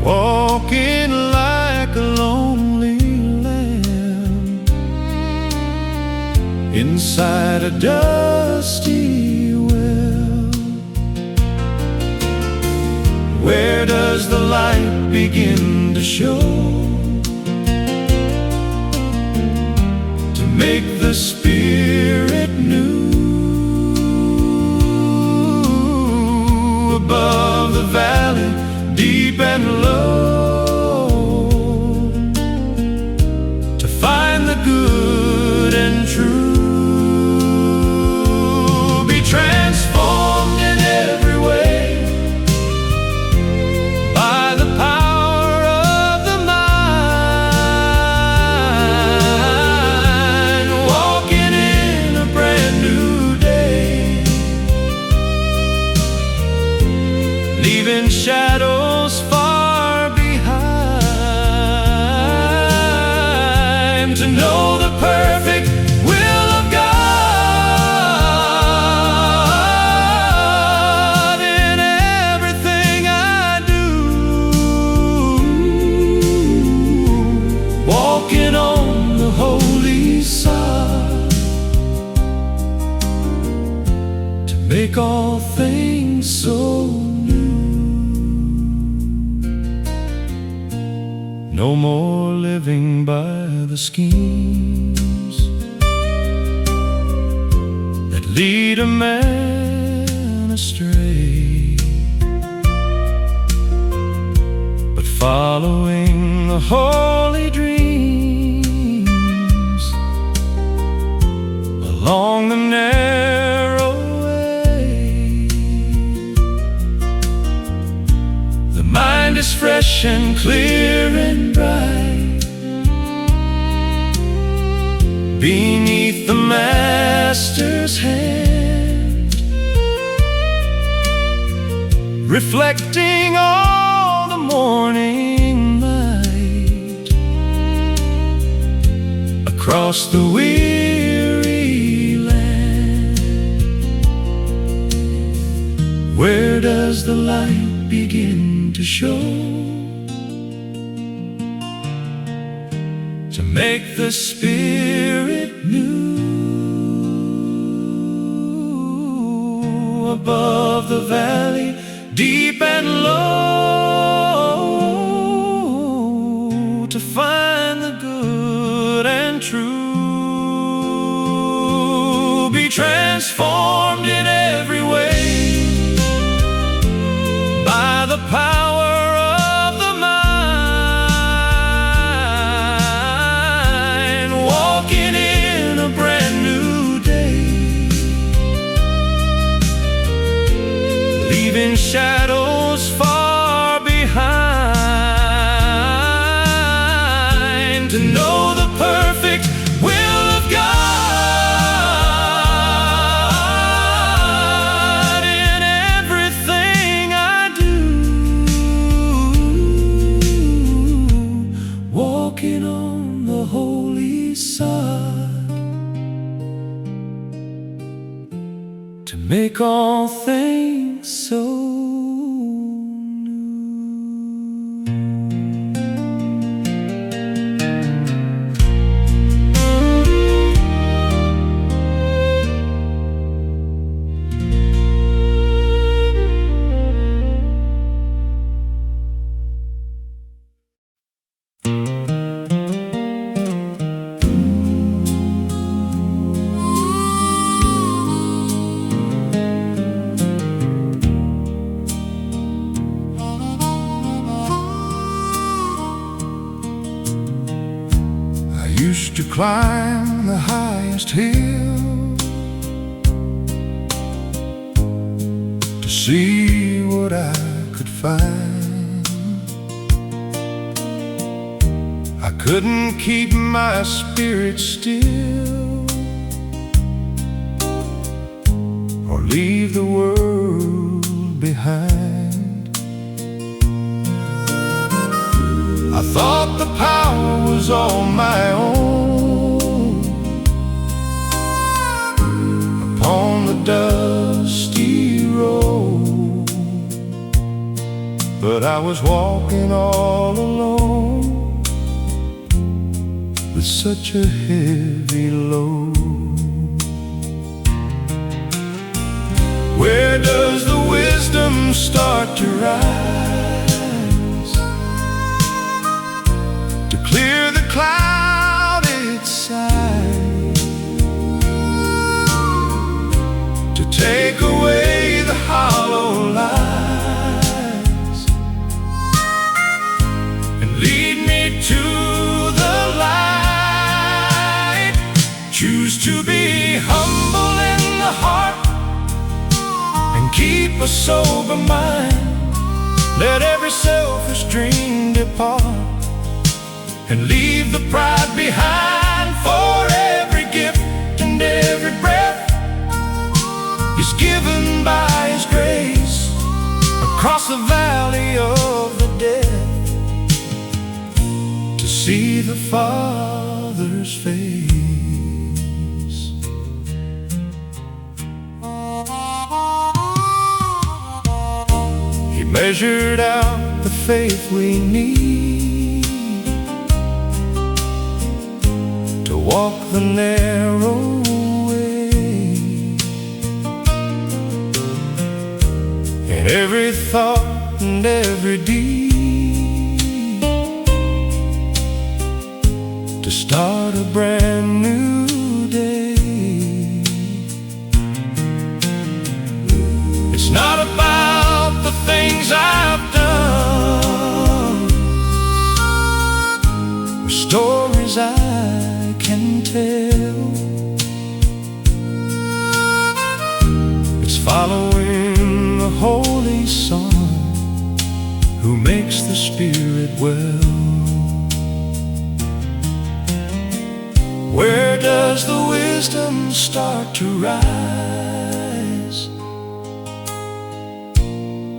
walking like a lonely lamb inside a dusty well. Where does the light begin to show, to make the spirit new? Above the valley, deep and low, to find the good and true. Be transformed in every way by the power of the mind, walking in a brand new day, leaving shadows far behind, to know the perfect will of God in everything I do, walking on the holy side, to make all things so new. No more living by the schemes that lead a man astray, but following the holy dreams along the narrow way. The mind is fresh and clear and bright beneath the Master's hand, reflecting all the morning light across the weary land. Where does the light begin to show, to make the spirit new? Above the valley, deep and low, to find the good and true. Be transformed in every way by the power of the mind, walking in a brand new day, leaving shadows far behind, to know the perfect will of God in everything I do, walking on the holy side, to make all things so new. Used to climb the high last hill to see what I could find. I couldn't keep my spirit still or leave the world behind. I thought the power was all my own upon the dusty road, but I was walking all alone with such a heavy load. Where does the wisdom start to rise to clear the clouded side, to take away the hollow lies and lead me to the light? Choose to be humble in the heart and keep a sober mind. Let every selfish dream depart and leave the pride behind. For every gift and every breath is given by His grace. Across the valley of the dead to see the Father's face. He measured out the faith we need to walk the narrow way. In every thought and every deed, to start a brand new day. It's not about the things I've done or stories I can tell. It's following the Holy Son who makes the Spirit well. Where does the wisdom start to rise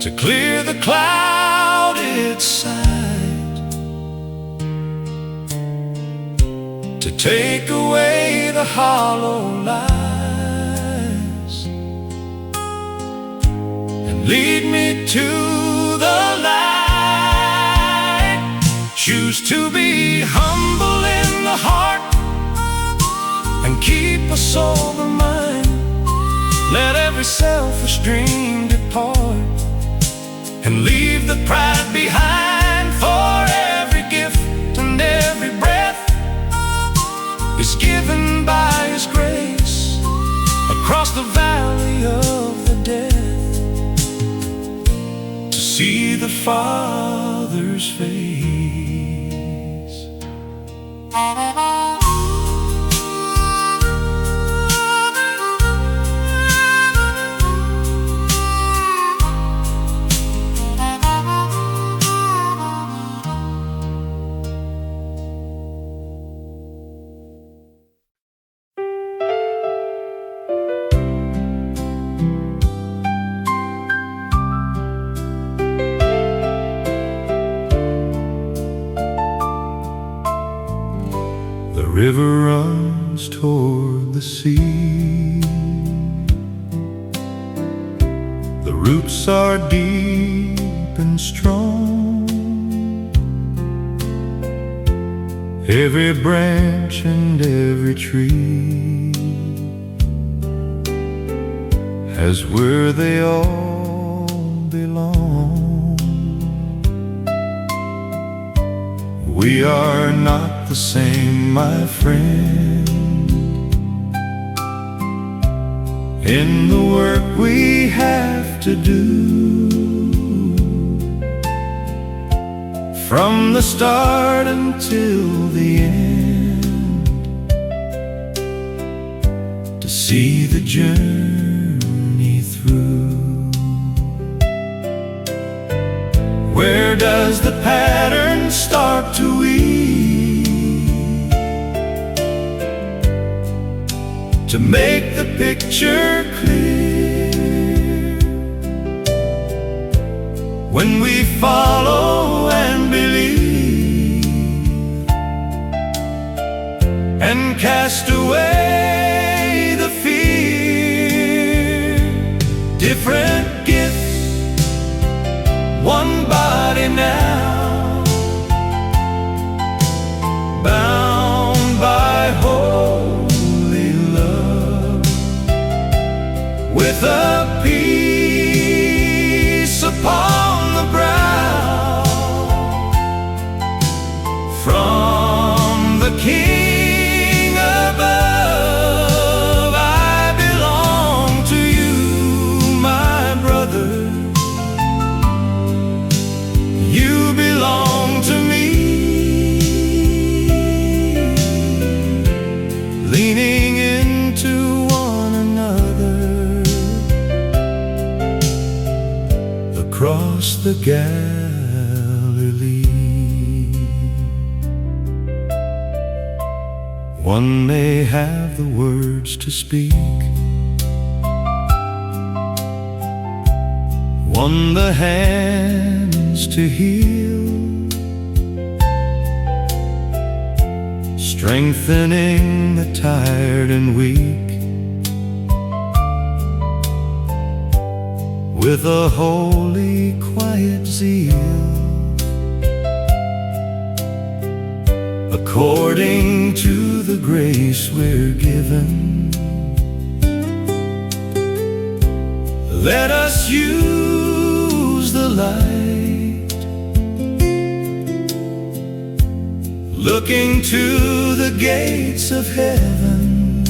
to clear the clouded side, to take away the hollow lies and lead me to the light? Choose to be humble in the heart and keep a sober mind. Let every selfish dream depart and leave the pride behind. For every gift and every breath is given by His grace. Across the valley of the dead to see the Father's face. The river runs toward the sea. The roots are deep and strong. Every branch and every tree has where they all belong. We are not the same, my friend, in the work we have to do. From the start until the end, to see the journey through. Where does the pattern start to weave to make the picture clear? When we follow and believe and cast away the fear, different gifts, one body now, bound by holy love, with a peace upon the brow from the King above. I belong to you, my brother. You belong to me. Leaning into one another across the Galilee. One may have the words to speak, one the hands to heal, strengthening the tired and weak with a holy quiet zeal, according to the grace we're given. Let us use the light, looking to the gates of heaven,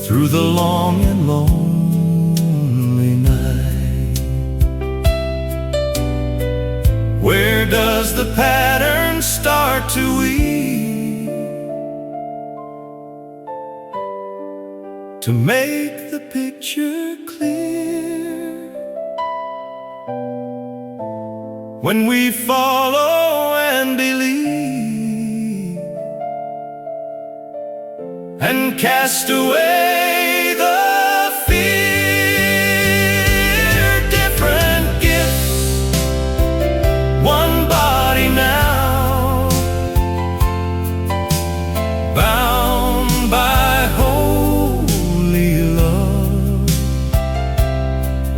through the long and lonely night. Where does the pattern start to weave to make the picture clear? When we follow and believe and cast away the fear, different gifts, one body now, bound by holy love,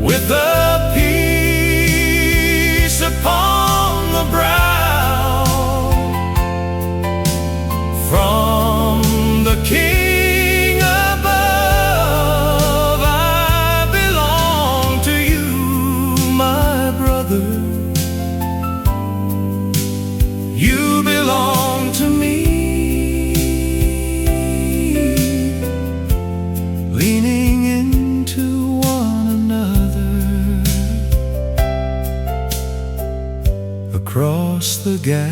with a peace upon the brow from the King above. I belong to you, my brother. You belong to me. Leaning into one another across the Galilee.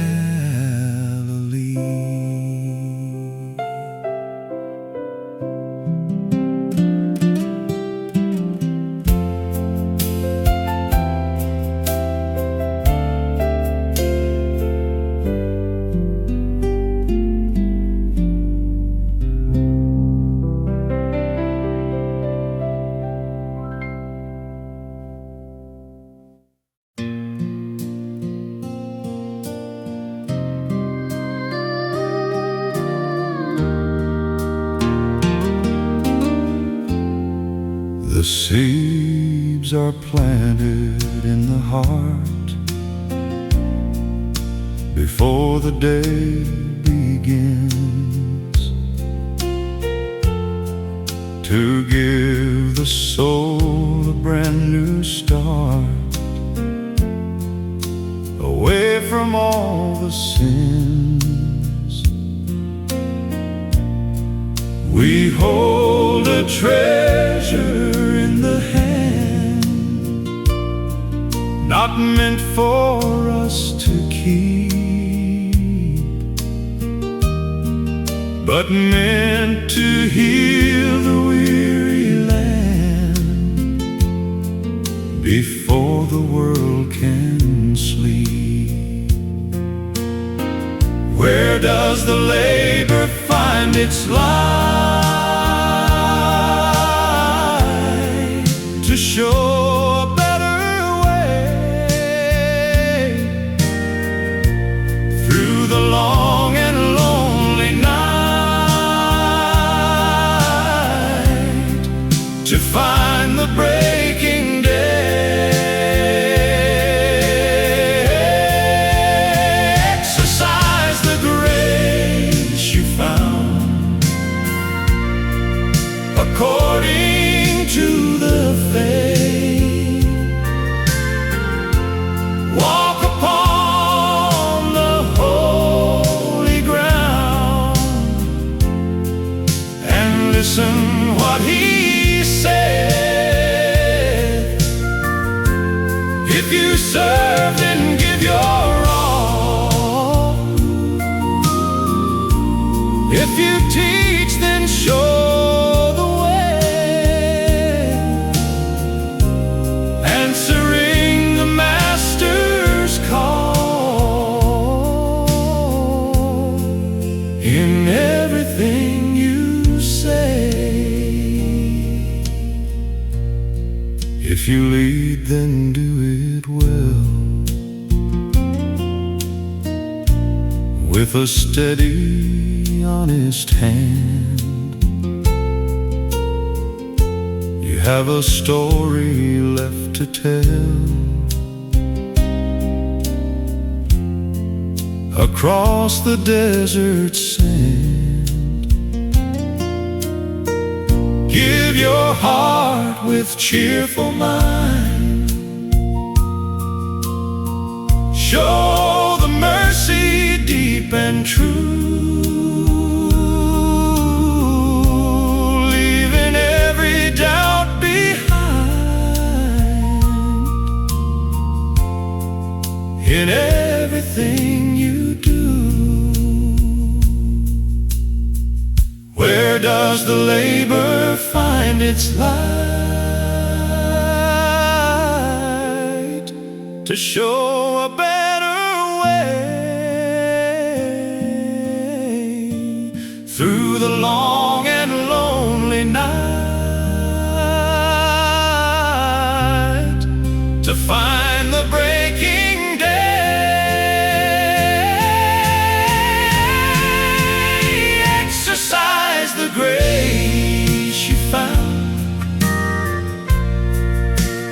The seeds are planted in the heart before the day begins, to give the soul a brand new start, away from all the sins. We hold a treasure in the hand, not meant for us to keep, but meant to heal the weary land before the world can sleep. Where does the labor find its light to show a better way through the long and lonely night to find the breaking day? Exercise the grace you found according to the faith. Walk upon the holy ground and listen what he said. If you serve, then give your all. If you teach, then show the way, answering the Master's call in everything you say. If you lead, then do it well, with a steady, honest hand. You have a story left to tell across the desert sand. Give your heart with cheerful mind. Show the mercy deep and true, leaving every doubt behind. In everything you do, where does the labor find its light to show a better way through the long and lonely night to find the breaking day? Exercise the grace you found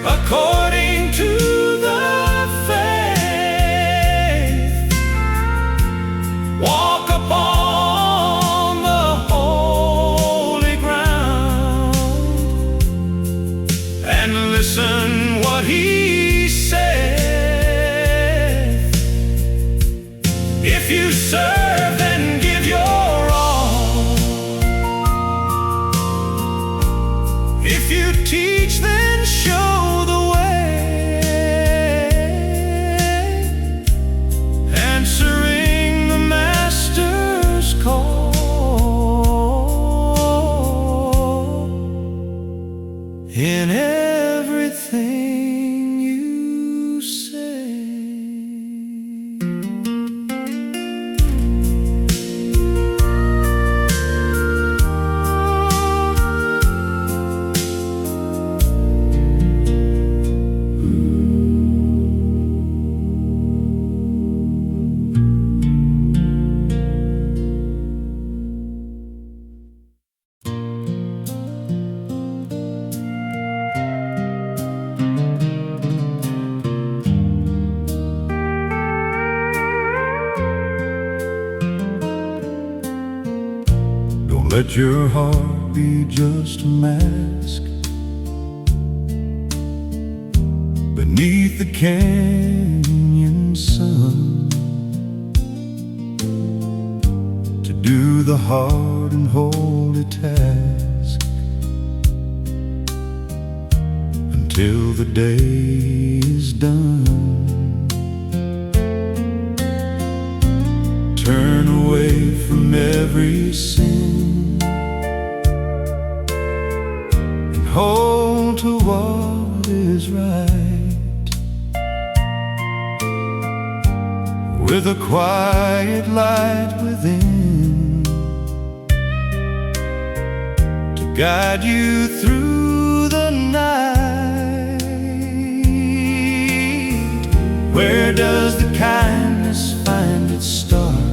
according to the faith. Walk upon the holy ground and listen what he said. If you serve, then give your all. If you teach, then show the way, answering the Master's call in everything you say. Let your heart be just a mask beneath the canyon sun, to do the hard and holy task until the day is done. Turn away away from every sin and hold to what is right, with a quiet light within to guide you through the night. Where does the kindness find its start?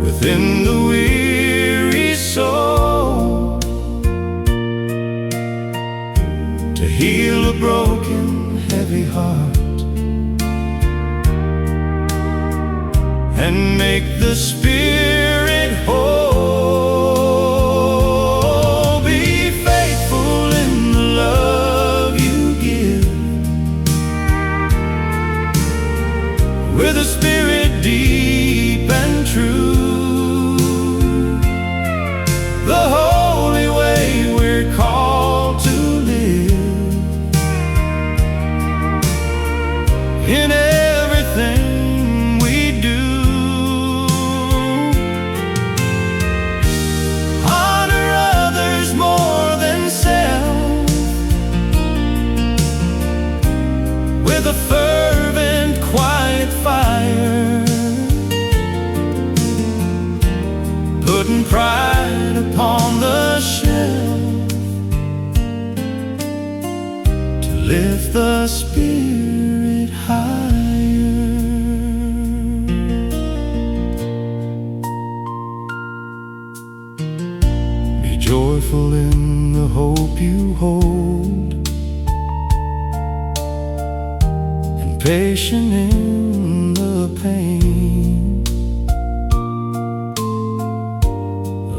Within the weary soul, to heal a broken, heavy heart and make the spirit whole. Be faithful in the love you give, with a spirit deep and true, the holy way we're called to live. In everything we do, honor others more than self, with a fervent, quiet fire, putting pride upon the shelf, to lift the spirit higher. Be joyful in the hope you hold, and patient in the pain,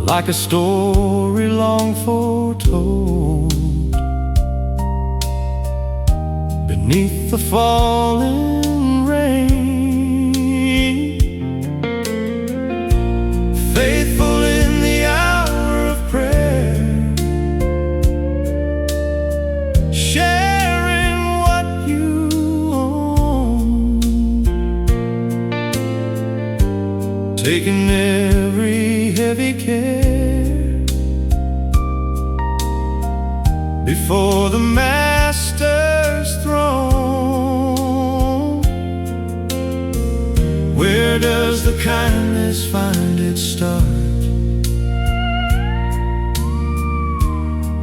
like a story long foretold, beneath the falling rain. Faithful in the hour of prayer, sharing what you own, taking every heavy care before the Master's throne. Where does the kindness find its start?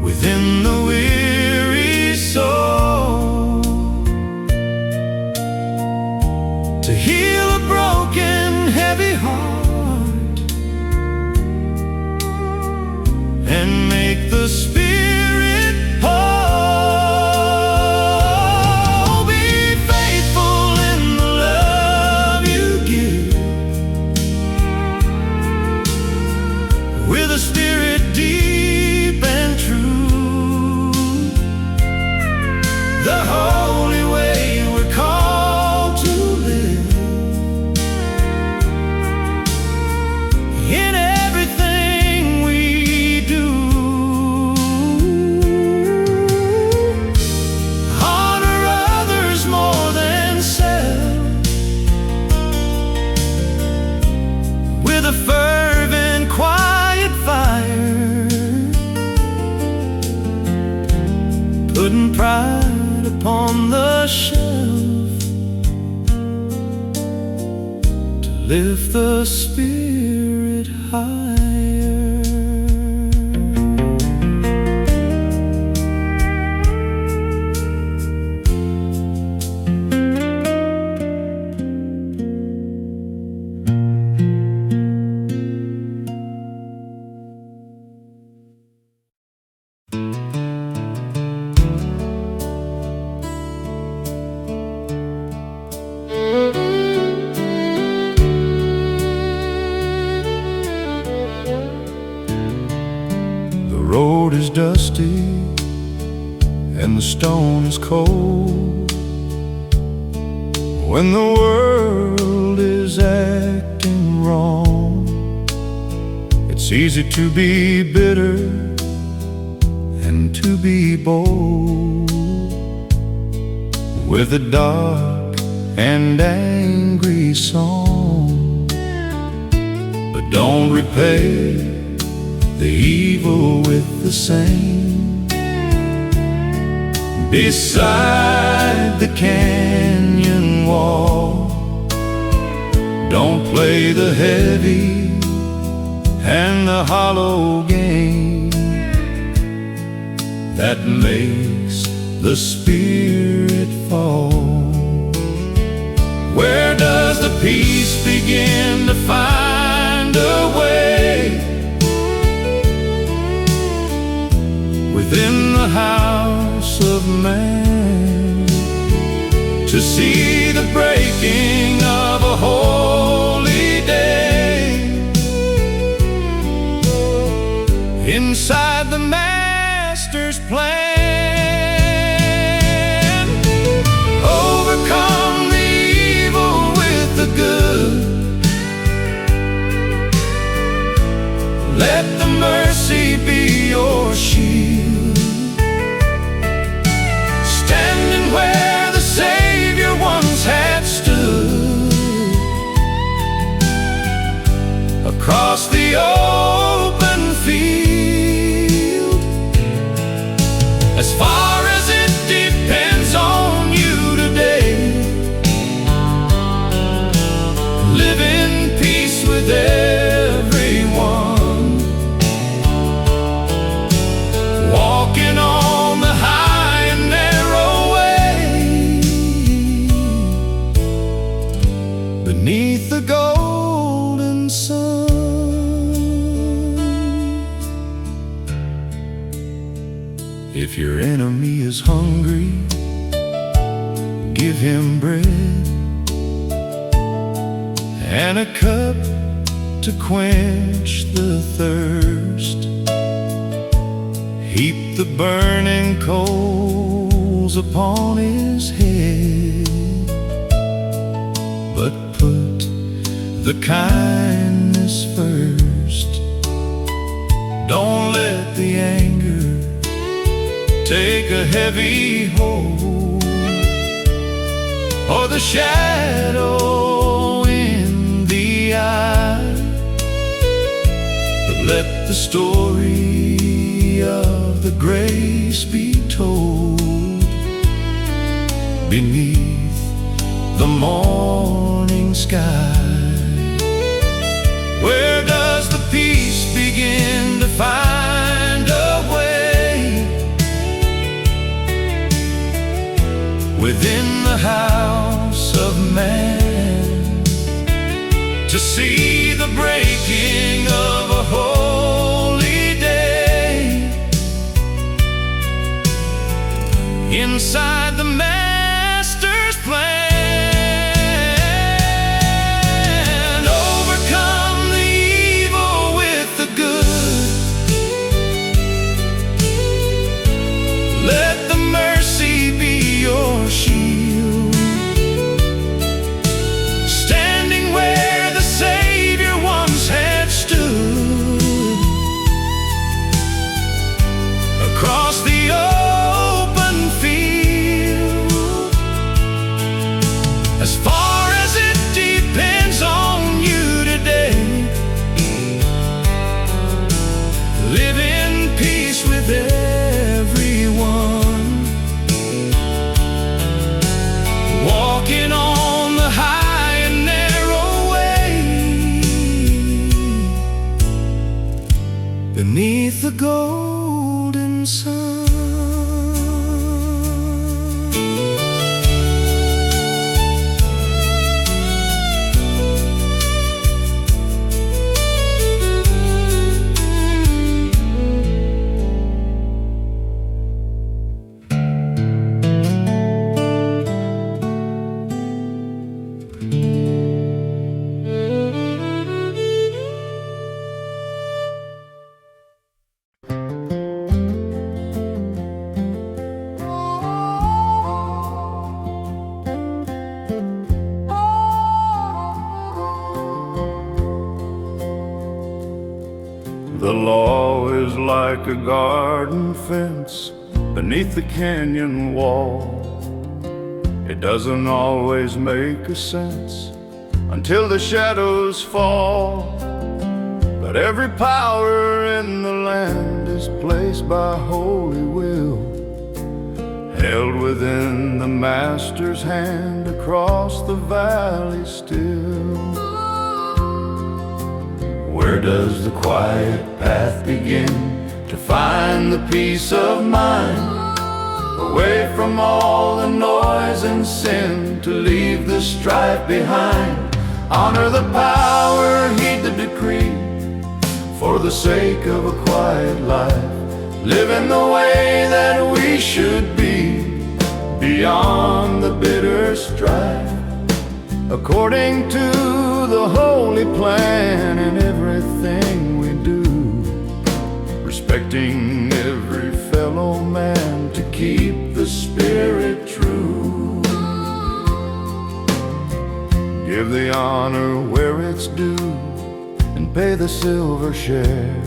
Within the weary soul, to heal a broken, heavy heart and make the spirit whole. Be faithful in the love you give, with a spirit deep and true, the holy way we're called to live. In everything we do, honor others more than self, with a fervent, quiet fire, putting pride upon the shelf, to lift the spirit higher. The road is dusty and the stone is cold, when the world is acting wrong. It's easy to be bitter and to be bold, with a dark and angry song, but don't repay the evil with the same. Beside the canyon wall, don't play the heavy and the hollow game that makes the spirit fall. Where does the peace begin to find a way? Within the house of man, to see the breaking of a holy day inside the Master's plan. Overcome the evil with the good. Let the mercy be your shield. Standing where the Savior once had stood, across the open field. As far as it depends on you today, live in peace with everyone, walking on the high and narrow way, beneath the golden sun. If your enemy is hungry, give him bread and a cup to quench the thirst. Heap the burning coals upon his head, but put the kindness first. Don't let the anger take a heavy hold, or the shadow in the eye, but let the story of the grace be told beneath the morning sky. Where does the peace begin to find a way? Within the house of man, to see the breaking of a holy day inside the Master's plan. Overcome the evil with the good. Let the mercy be your shield. Standing where the Savior once had stood, across the open field. As far as it depends on you today, live in peace with everyone, walking on the high and narrow way, beneath the golden sun. The law is like a garden fence beneath the canyon wall. It doesn't always make a sense until the shadows fall. But every power in the land is placed by holy will, held within the Master's hand across the valley still. Where does the quiet path begin to find the peace of mind? Away from all the noise and sin, to leave the strife behind. Honor the power, heed the decree, for the sake of a quiet life. Live in the way that we should be, beyond the bitter strife. According to the holy plan in everything we do, respecting every fellow man to keep the spirit true. Give the honor where it's due and pay the silver share.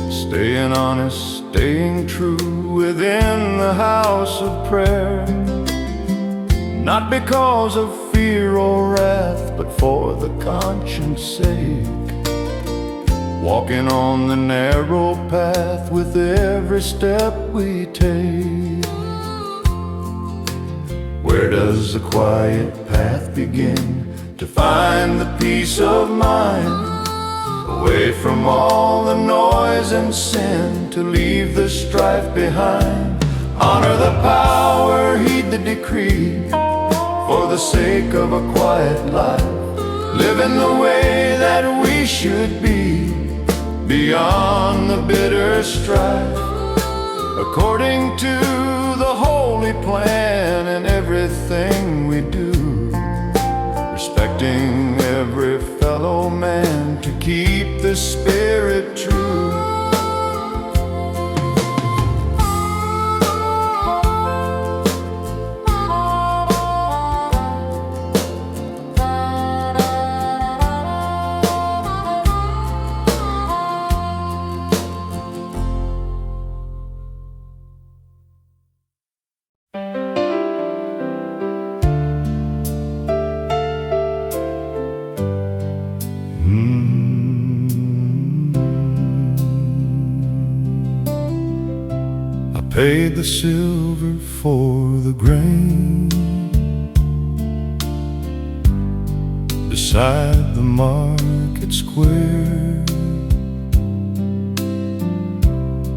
Staying honest, staying true within the house of prayer. Not because of fear or wrath, but for the conscience sake. Walking on the narrow path with every step we take. Where does the quiet path begin to find the peace of mind? Away from all the noise and sin, to leave the strife behind. Honor the power, heed the decree, for the sake of a quiet life. Live in the way that we should be, beyond the bitter strife. According to the holy plan in everything we do, respecting every fellow man to keep the spirit true. Paid the silver for the grain beside the market square.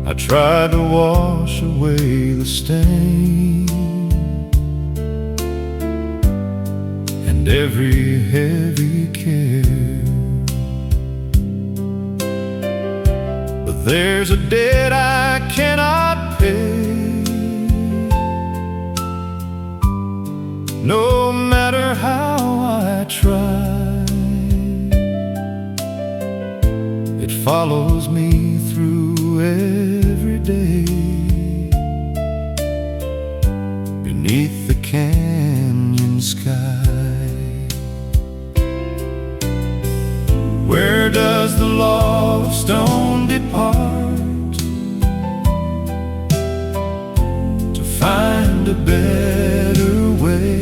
I tried to wash away the stain and every heavy care. But there's a debt I cannot pay. No matter how I try, it follows me through every day. Beneath the canyon sky, where does the law of stone depart to find a better way?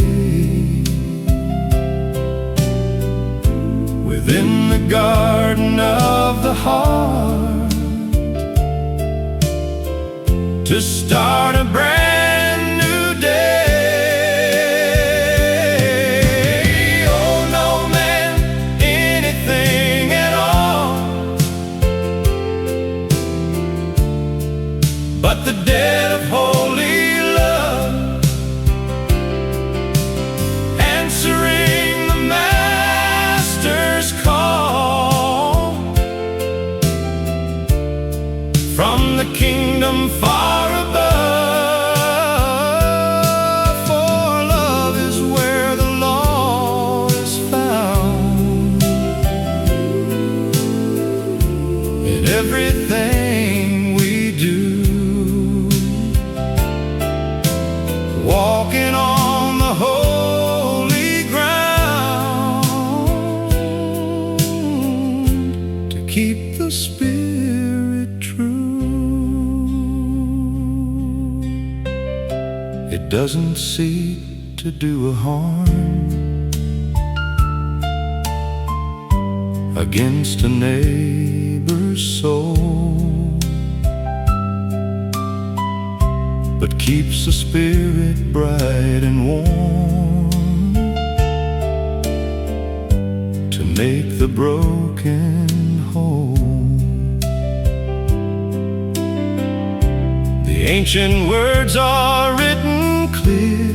Within the garden of the heart, to start a brand new day. Oh, no man, anything at all, but the debt of holy love, answering the Master's call from the kingdom far above. For love is where the law is found. In everything we do, walking on the holy ground, to keep the spirit true. It doesn't seek to do a harm against a neighbor's soul, but keeps the spirit bright and warm to make the broken whole. The ancient words are written clear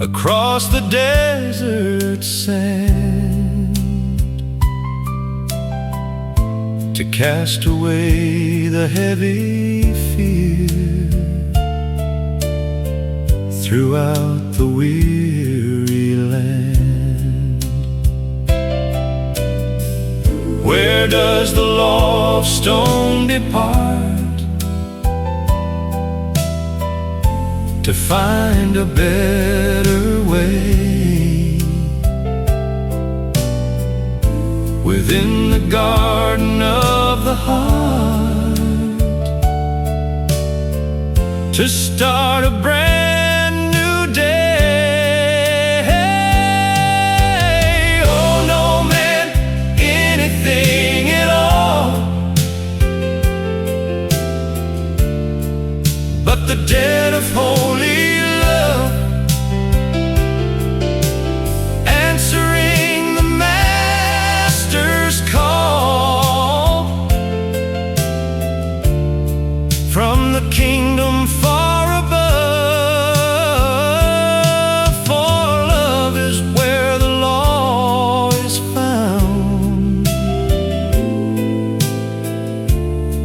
across the desert sand to cast away the heavy fear throughout the weary land. Where does the law of stone depart to find a better way? Within the garden of the heart, to start a brand new day. Oh, no man, anything at all, but the debt of holy love, answering the Master's call from the kingdom far above. For love is where the law is found,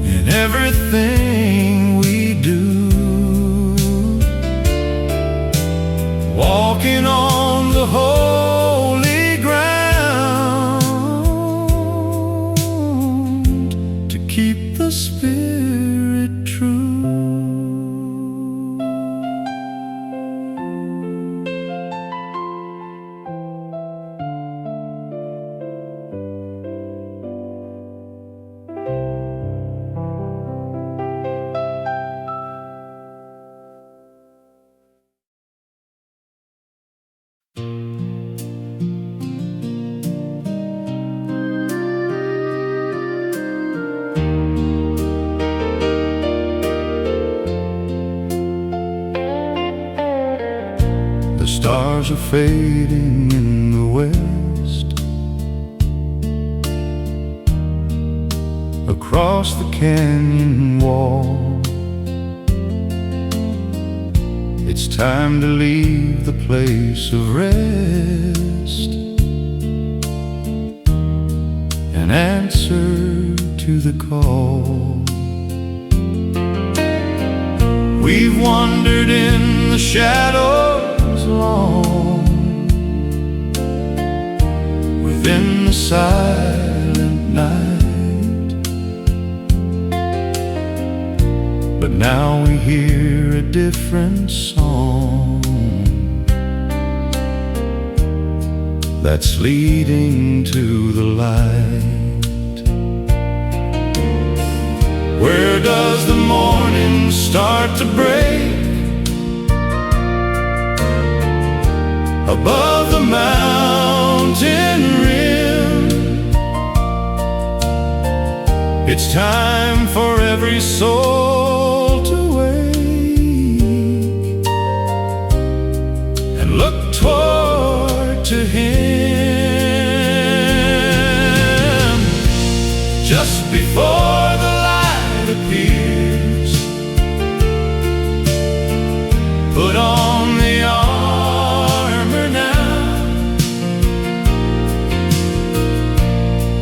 in everything we do, walking on the holy ground to keep the spirit true. The stars are fading in the west, across the canyon wall. It's time to leave the place of rest and answer to the call. We've wandered in the shadows long, within the silent night, but now we hear a different song that's leading to the light. Where does the morning start to break? Above the mountain rim. It's time for every soul to wake and look toward to Him. Just before the light appears, put on the armor now,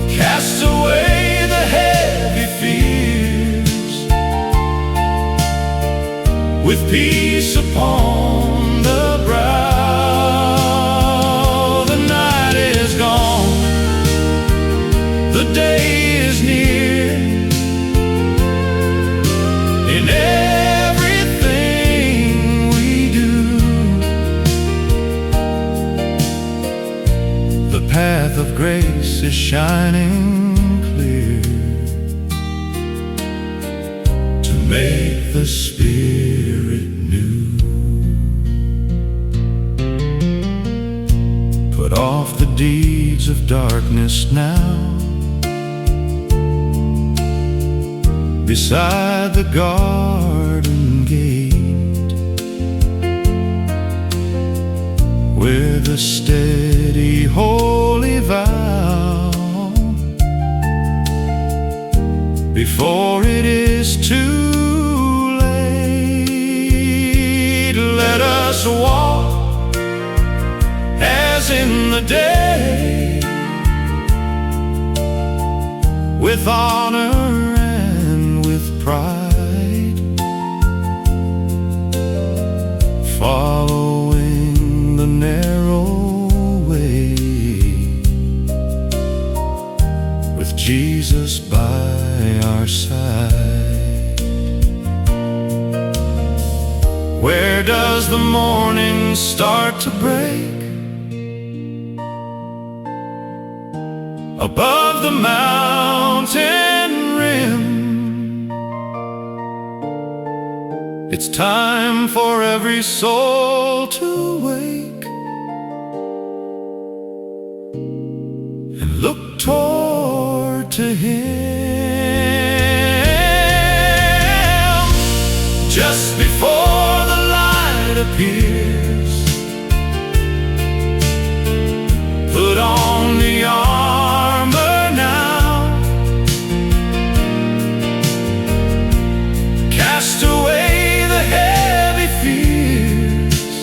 cast away the heavy fears, with peace upon the brow. The night is gone, the day is near. In everything we do, the path of grace is shining clear to make the spirit new. deeds of darkness now. Beside the garden gate, with a steady holy vow, before it is too late, let us walk as in the day, with honor and with pride, following the narrow way, with Jesus by our side. Where does the morning start to break? Above the mountain rim. It's time for every soul to wake and look toward to Him. Just before the light appears, put on the armor now, cast away the heavy fears,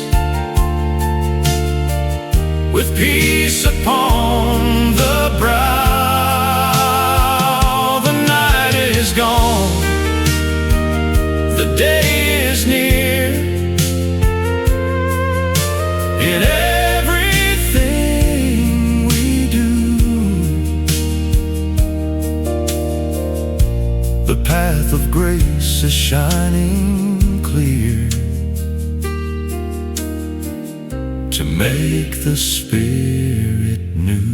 with peace upon the brow. The night is gone, the day is near. In everything we do, the path of grace is shining clear to make the Spirit new.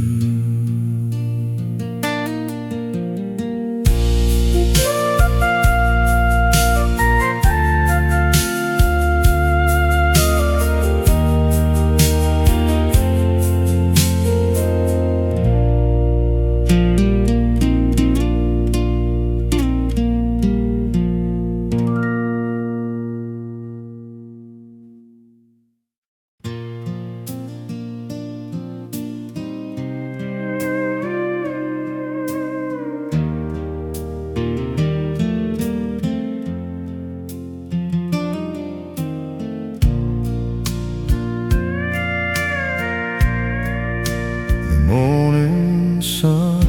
The morning sun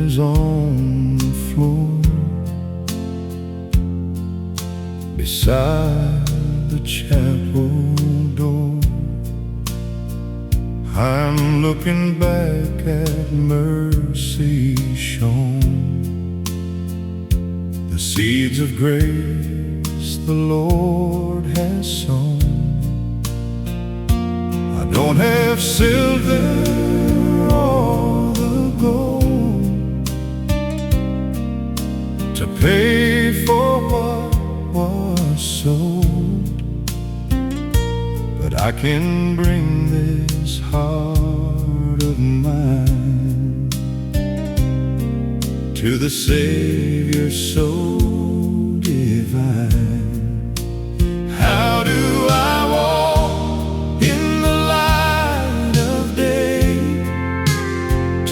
is on the floor beside the chapel door. I'm looking back at mercy shown, the seeds of grace the Lord has sown. I don't have silver or the gold to pay for what was sold, but I can bring this heart of mine to the Savior so divine. How do I walk in the light of day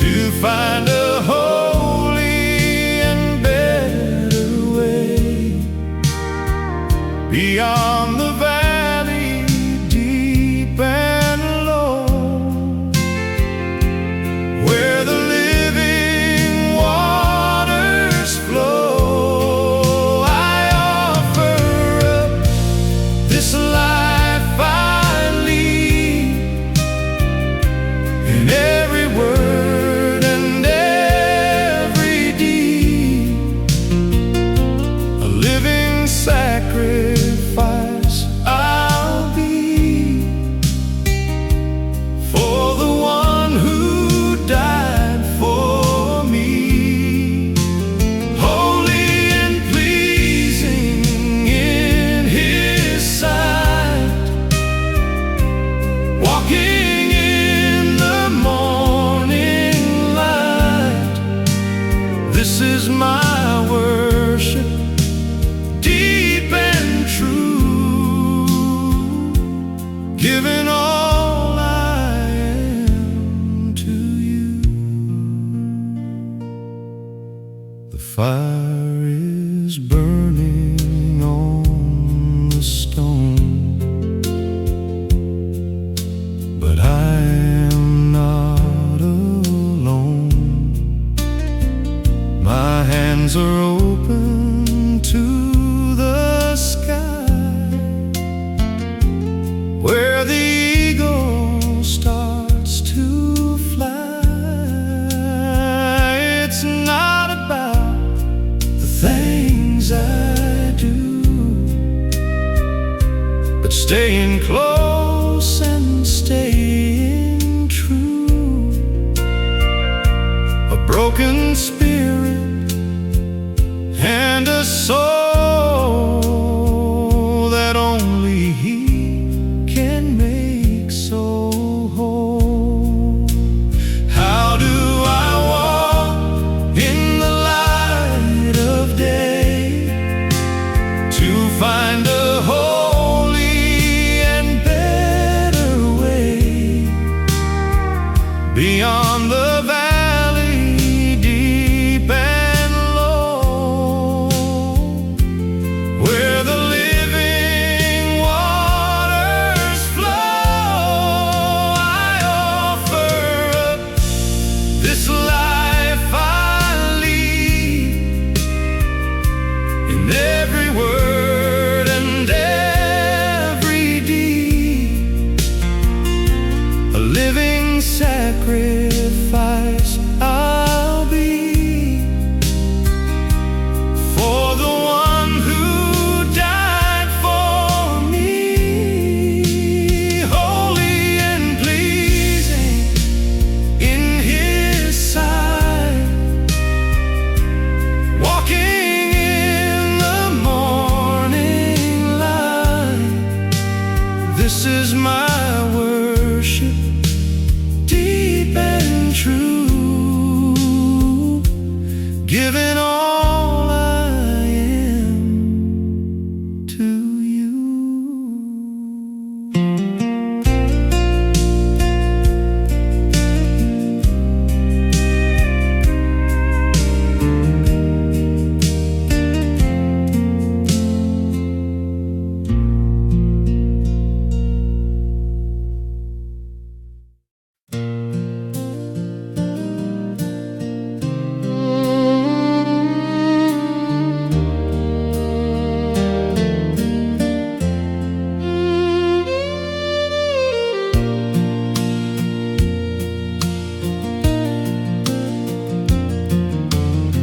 to find a holy and better way beyond the valley deep and low, where the living waters flow? I offer fire is burning on the stone, but I am not alone. My hands are open to the sky, where the eagle starts to fly. It's not about the things I do, but staying close and staying true. A broken spirit and a soul that only He can make so whole. How do I walk in the light of day to find a holy and better way beyond the valley deep and low, where the living waters flow? I offer up this life I lead, in every word and every deed, a living sacrifice I'll be, for the one who died for me. Holy and pleasing in His sight, walking in the morning light. This is my worship, deep and true, giving all I am to you.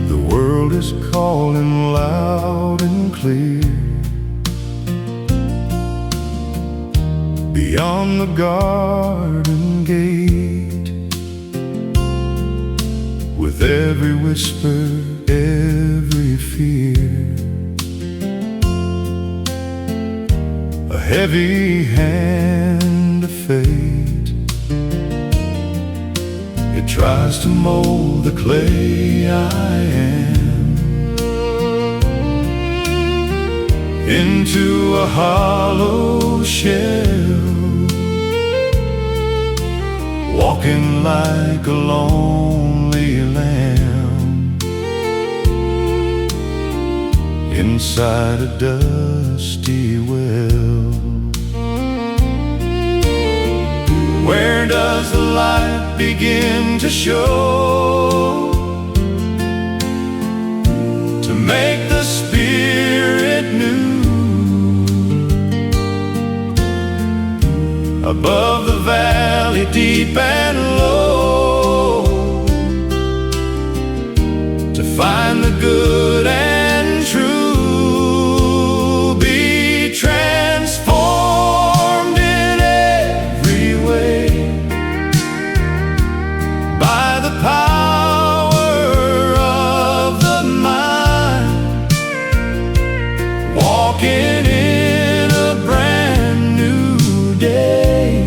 The world is calling loud and clear, beyond the garden gate, with every whisper, every fear, a heavy hand of fate. It tries to mold the clay I am into a hollow shell, walking like a lonely lamb inside a dusty well. Where does the light begin to show, to make the spirit new? Above the valley deep and low, to find the good and true, be transformed in every way by the power of the mind, walking in a brand new day,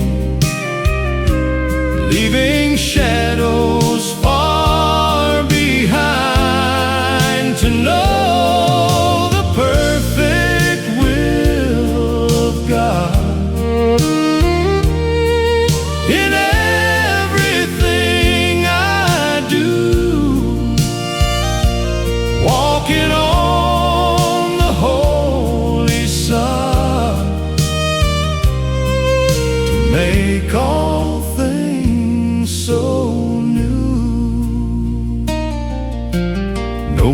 leaving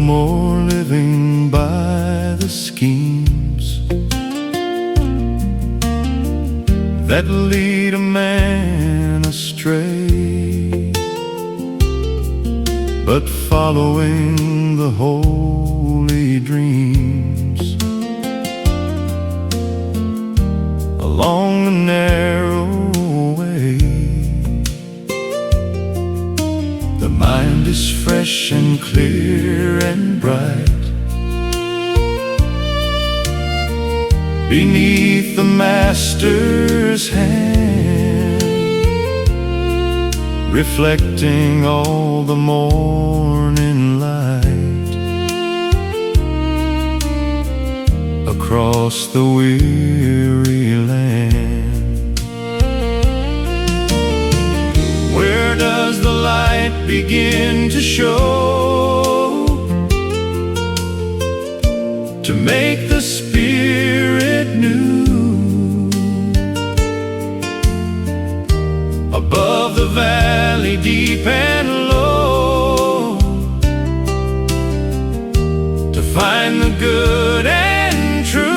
more living by the schemes that lead a man astray, but following the holy dreams along the narrow way. The mind is fresh and clear and bright beneath the Master's hand, reflecting all the morning light across the weary land. Where does the light begin to show, to make the spirit new? Above the valley, deep and low, to find the good and true.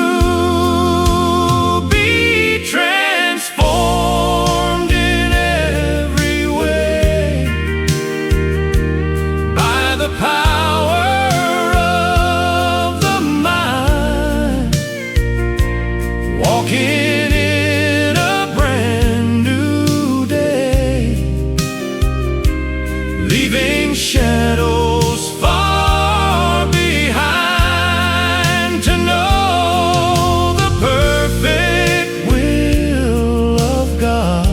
Be transformed in every way by the power of the mind, walking in a brand new day, leaving shadows far behind, to know the perfect will of God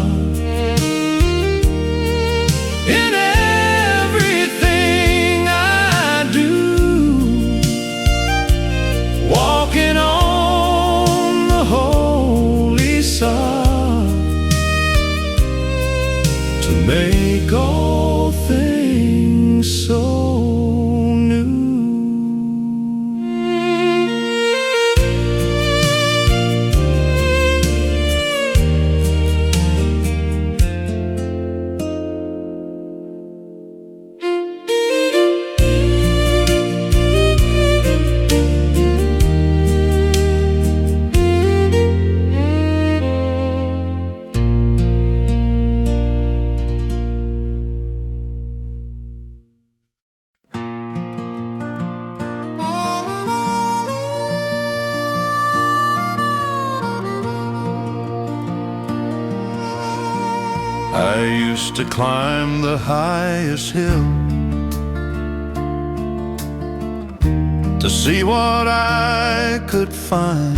in everything I do, walking on the holy sod, to make all things so new. I used to climb the highest hill to see what I could find.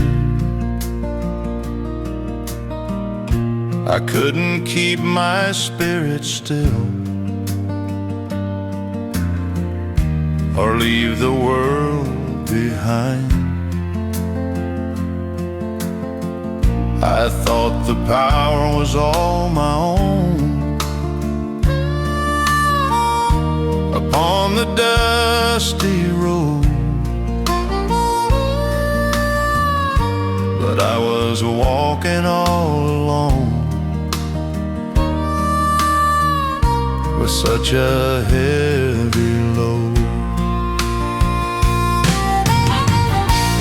I couldn't keep my spirit still or leave the world behind. I thought the power was all my own upon the dusty road, but I was walking all alone with such a heavy load.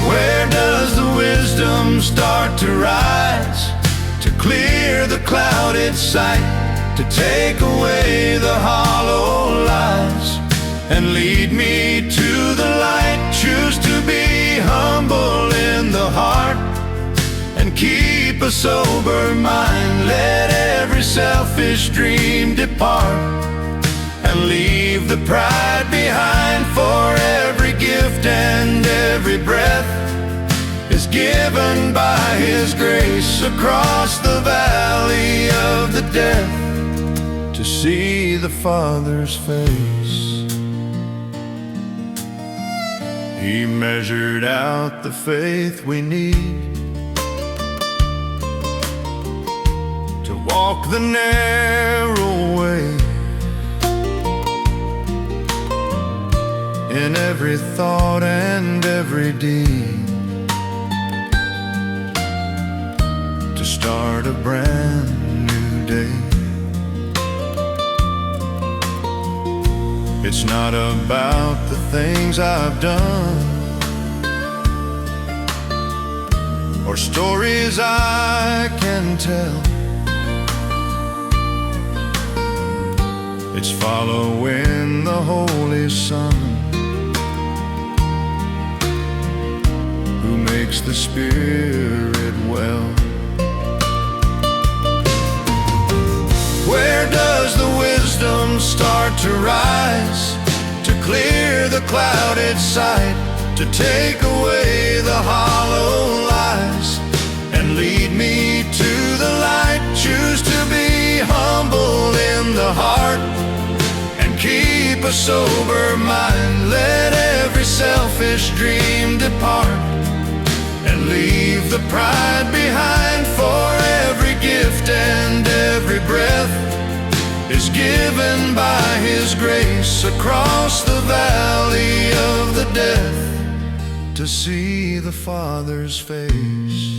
Where does the wisdom start to rise, to clear the clouded sight, to take away the hollow lies and lead me to the light? Choose to be humble in the heart and keep a sober mind. Let every selfish dream depart and leave the pride behind. For every gift and every breath is given by His grace across the valley of the death, to see the Father's face. He measured out the faith we need to walk the narrow way, in every thought and every deed, to start a brand new day. It It's not about the things I've done or stories I can tell. It's following the Holy Son, who makes the Spirit well. Where does the wisdom start to rise, to clear the clouded sight, to take away the hollow lies and lead me to the light? Choose to be humble in the heart and keep a sober mind. Let every selfish dream depart and leave the pride behind. For every gift and every breath is given by His grace, across the valley of the death to see the Father's face.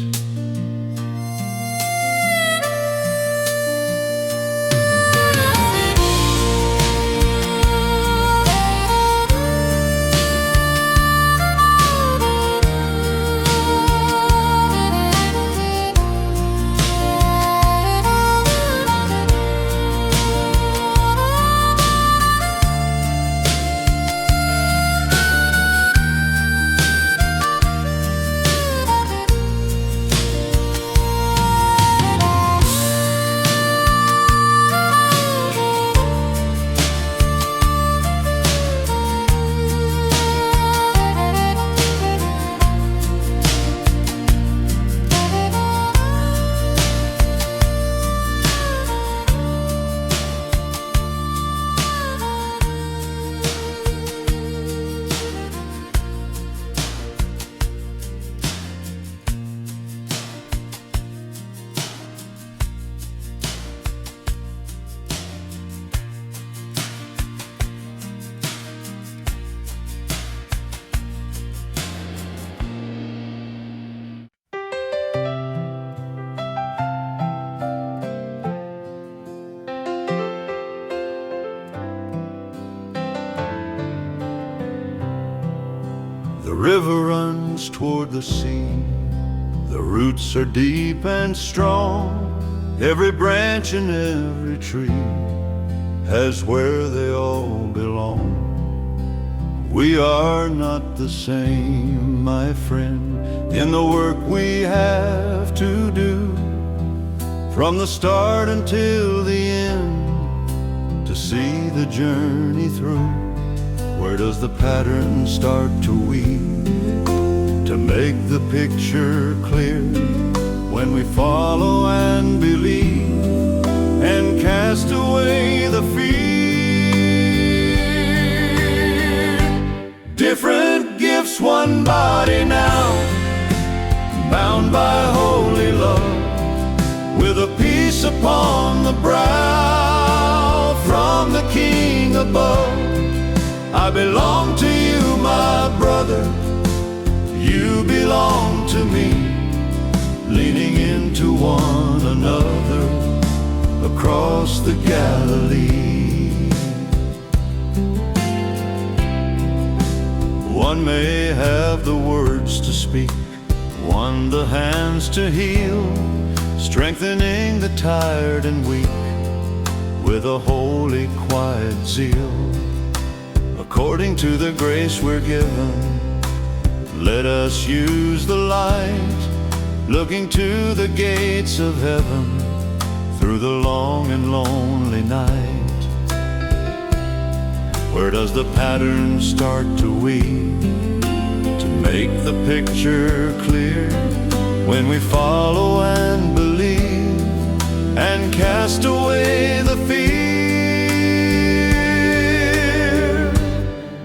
The river runs toward the sea, the roots are deep and strong. Every branch and every tree has where they all belong. We are not the same, my friend, in the work we have to do, from the start until the end, to see the journey through. Where does the pattern start to weave, to make the picture clear? When we follow and believe and cast away the fear. Different gifts, one body now, bound by holy love, with a peace upon the brow from the King above. I belong to you, my brother, you belong to me, leaning into one another across the Galilee. One may have the words to speak, one the hands to heal, strengthening the tired and weak with a holy, quiet zeal. According to the grace we're given, let us use the light, looking to the gates of heaven through the long and lonely night. Where does the pattern start to weave, to make the picture clear? When we follow and believe and cast away the fear.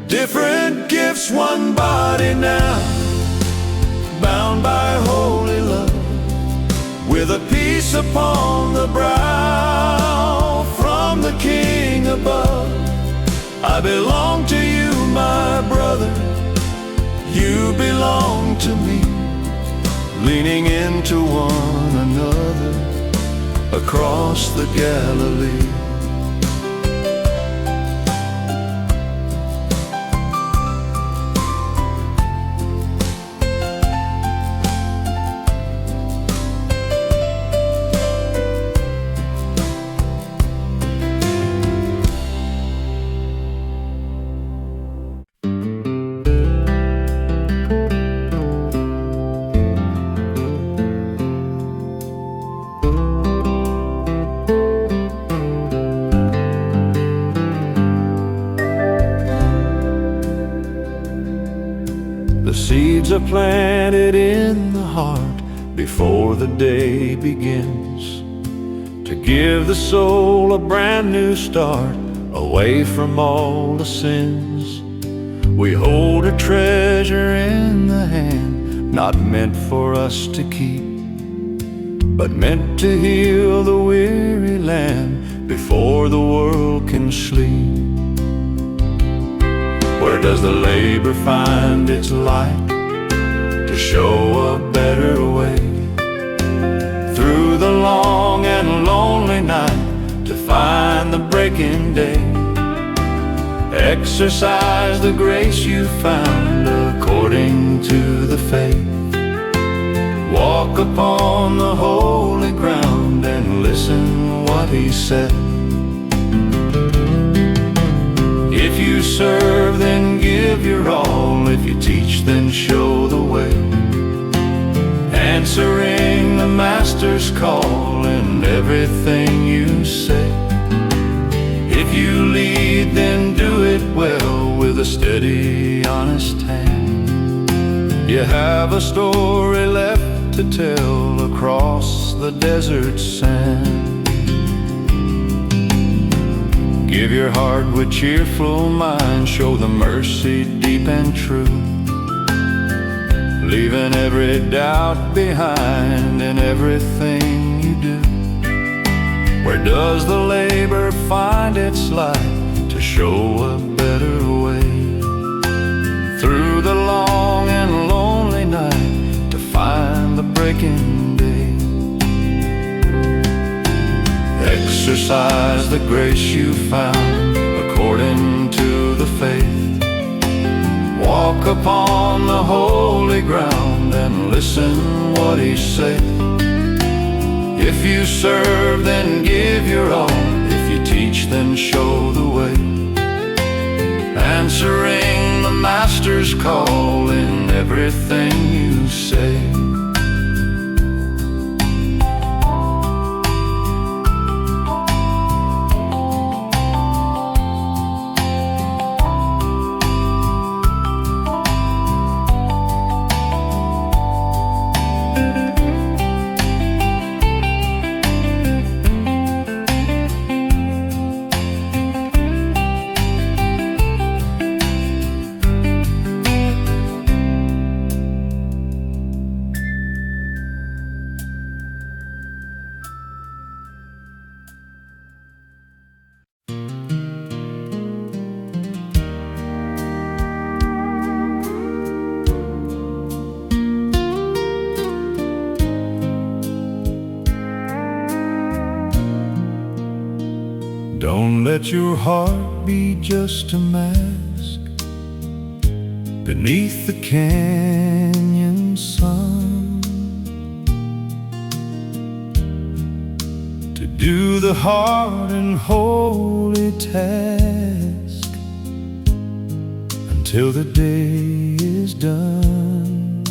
Different gifts, one body now, bound by holy love, with a peace upon the brow from the King above. I belong to you, my brother, you belong to me, leaning into one another across the Galilee. seeds are planted in the heart before the day begins, to give the soul a brand new start, away from all the sins. We hold a treasure in the hand, not meant for us to keep, but meant to heal the weary land before the world can sleep. Where does the labor find its light to show a better way? Through the long and lonely night to find the breaking day. Exercise the grace you found according to the faith. Walk upon the holy ground and listen what he said. If you serve, then give your all. If you teach, then show the way. Answering the Master's call in everything you say. If you lead, then do it well with a steady, honest hand. You have a story left to tell across the desert sand. Give your heart with cheerful mind, show the mercy deep and true, leaving every doubt behind in everything you do. Where does the labor find its light to show a better way? Through the long and lonely night to find the breaking day. Exercise the grace you found according to the faith. Walk upon the holy ground and listen what he said. If you serve, then give your all. If you teach, then show the way. Answering the Master's call in everything you say. Don't let your heart be just a mask beneath the canyon sun, to do the hard and holy task until the day is done.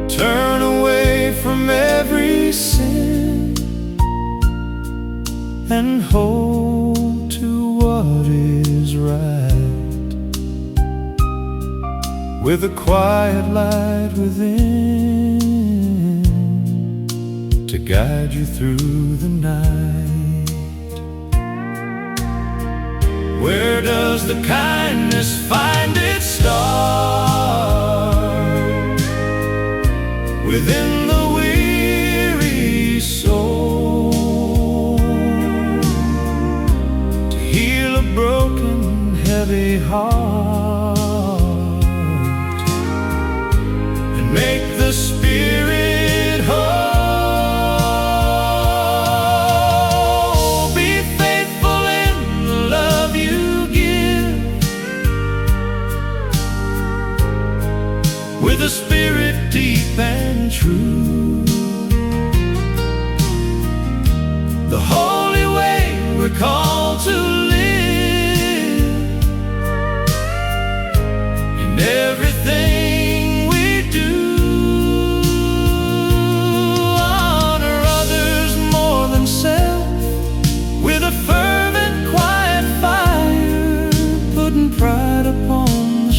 Turn away from every sin and hold to what is right, with a quiet light within to guide you through the night. Where does the kindness find its start? Within the weary soul, to heal a broken, heavy heart and make the spirit whole. Be faithful in the love you give, with a spirit deep and true. The holy way we're called to live, in everything we do. Honor others more than self, with a fervent, quiet fire, putting pride upon the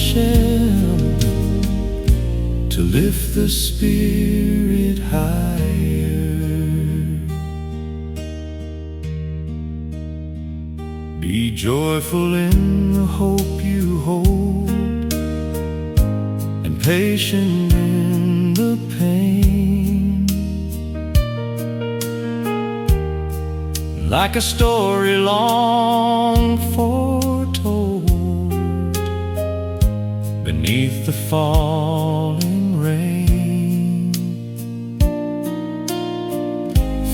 the spirit higher. Be joyful in the hope you hold, and patient in the pain. Like a story long foretold beneath the falling rain.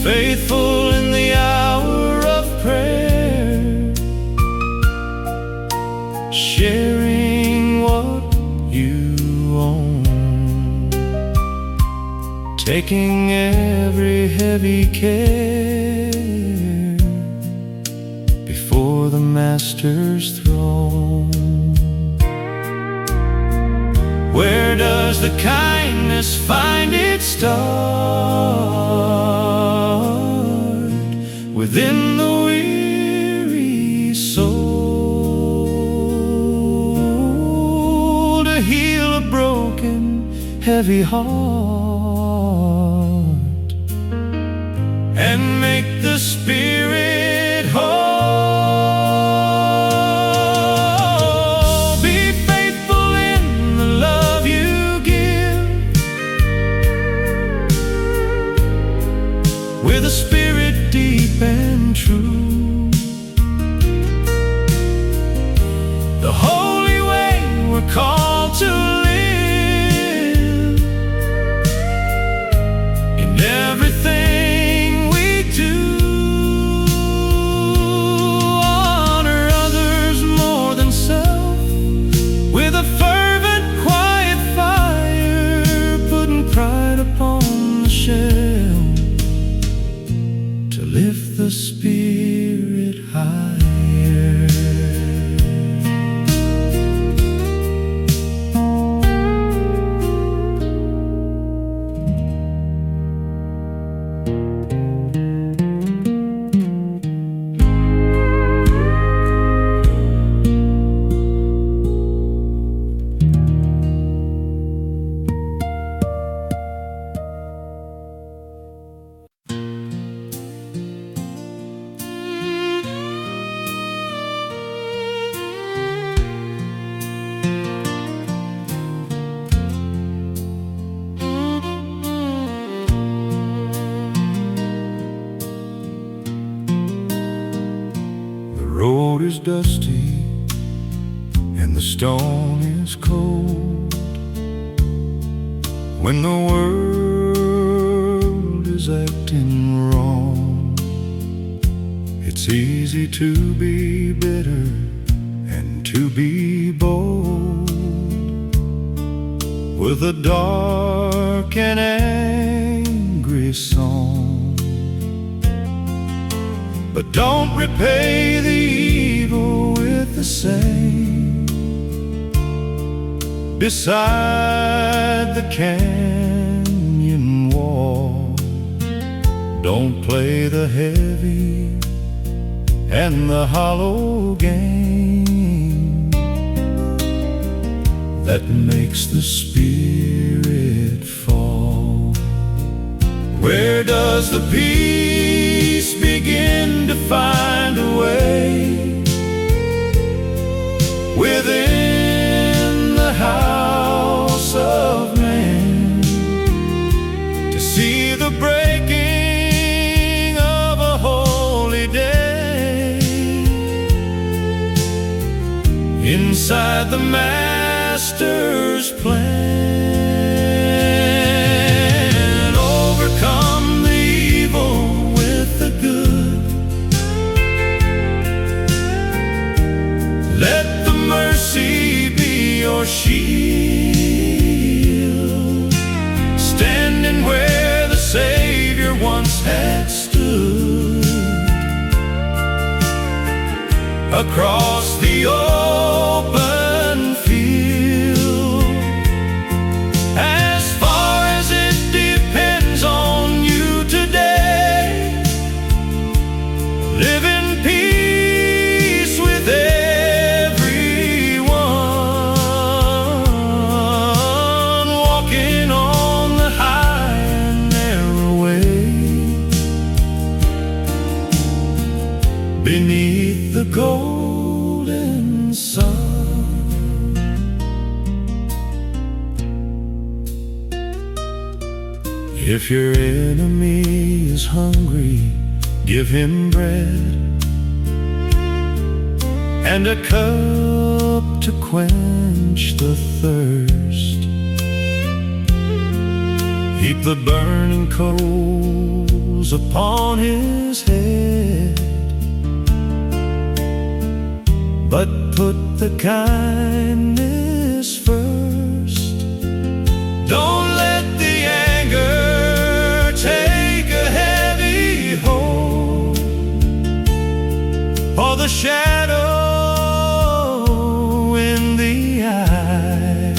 Faithful in the hour of prayer, sharing what you own, taking every heavy care before the Master's throne. Where does the kindness find its start? Within the weary soul, to heal a broken, heavy heart, and make the spirit whole. With a spirit deep and true, the holy way we're called to live. In everything we do, honor others more than self, with a fervent, quiet fire, putting pride upon the shelf. Lift the spirit higher. The road is dusty and the stone is cold. When the world is acting wrong, it's easy to be bitter and to be bold, with a dark and angry song. But don't repay the evil with the same. Beside the canyon wall, don't play the heavy and the hollow game that makes the spirit fall. Where does the peace begin to find a way? Within the house of man, to see the breaking of a holy day inside the Master's plan. Overcome the evil with the good. Let the mercy be your shield, standing where the Savior once had stood, across the open field. As far as it depends on you today, live in peace with everyone, walking on beneath the golden sun. If your enemy is hungry, give him bread and a cup to quench the thirst. Heap the burning coals upon his head, but put the kindness first. Don't let the anger take a heavy hold, or the shadow in the eye,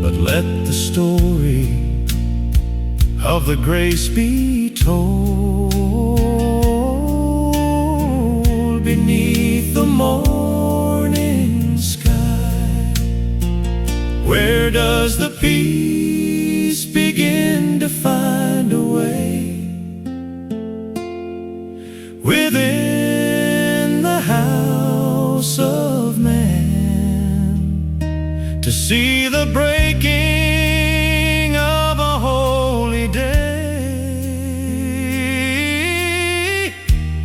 but let the story of the grace be told beneath the morning sky. Where does the peace begin to find a way? Within the house of man, to see the breaking of a holy day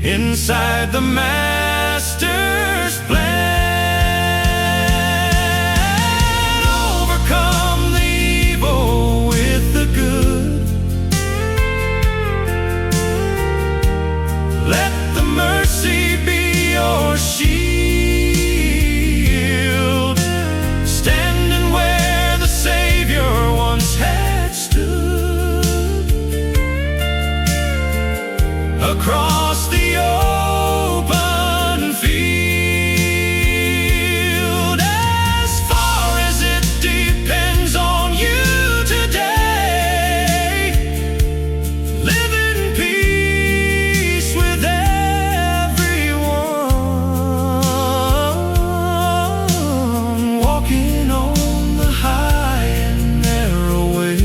inside the Master's plan. Overcome the evil with the good. Let the mercy be your shield, standing where the Savior once had stood. Across the open field, as far as it depends on you today, live in peace with everyone, walking on the high and narrow way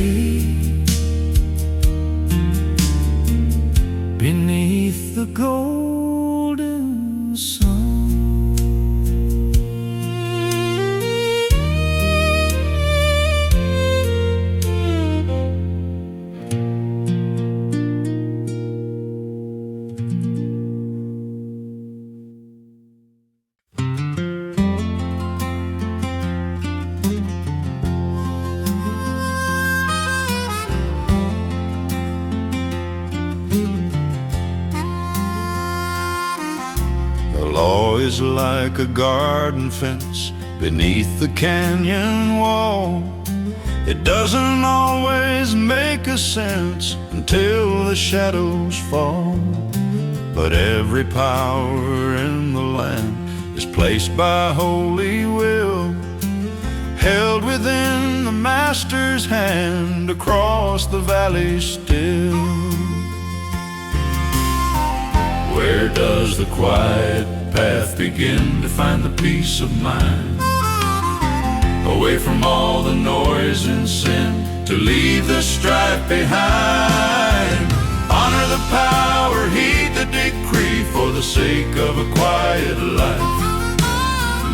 beneath the golden sun. The law is like a garden fence beneath the canyon wall. It doesn't always make a sense until the shadows fall. But every power in the land is placed by holy will, held within the Master's hand across the valley still. Where does the quiet path begin to find the peace of mind? Away from all the noise and sin, to leave the strife behind. Honor the power, heed the decree, for the sake of a quiet life.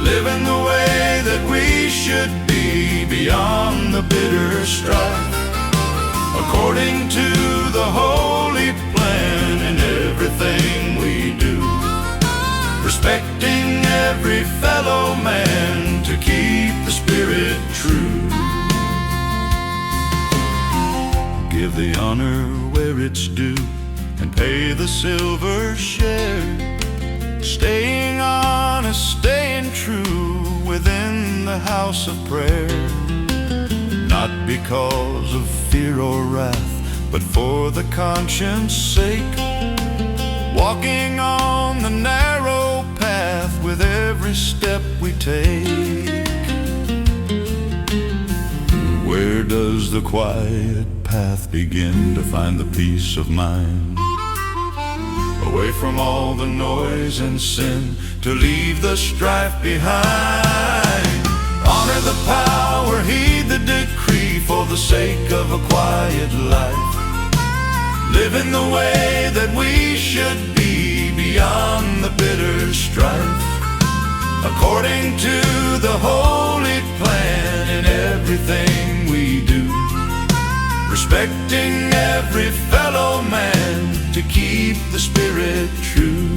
Live in the way that we should be, beyond the bitter strife, according to the holy plan in everything we do, respecting every fellow man to keep the spirit true. Give the honor where it's due and pay the silver share, staying honest, staying true within the house of prayer. Not because of fear or wrath, but for the conscience sake, walking on the narrow path with every step we take. Where does the quiet path begin to find the peace of mind? Away from all the noise and sin, to leave the strife behind. Honor the power, heed the decree, for the sake of a quiet life. Live in the way that we should be, beyond according to the holy plan in everything we do, respecting every fellow man to keep the spirit true.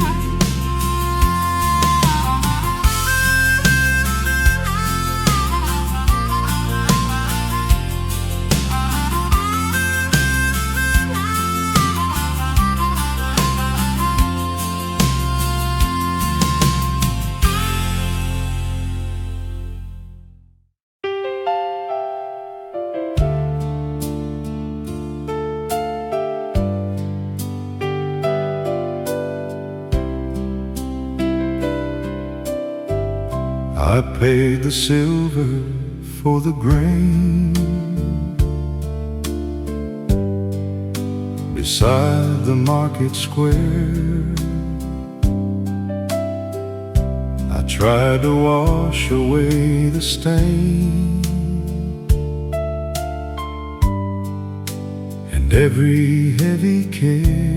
I paid the silver for the grain beside the market square. I tried to wash away the stain and every heavy care.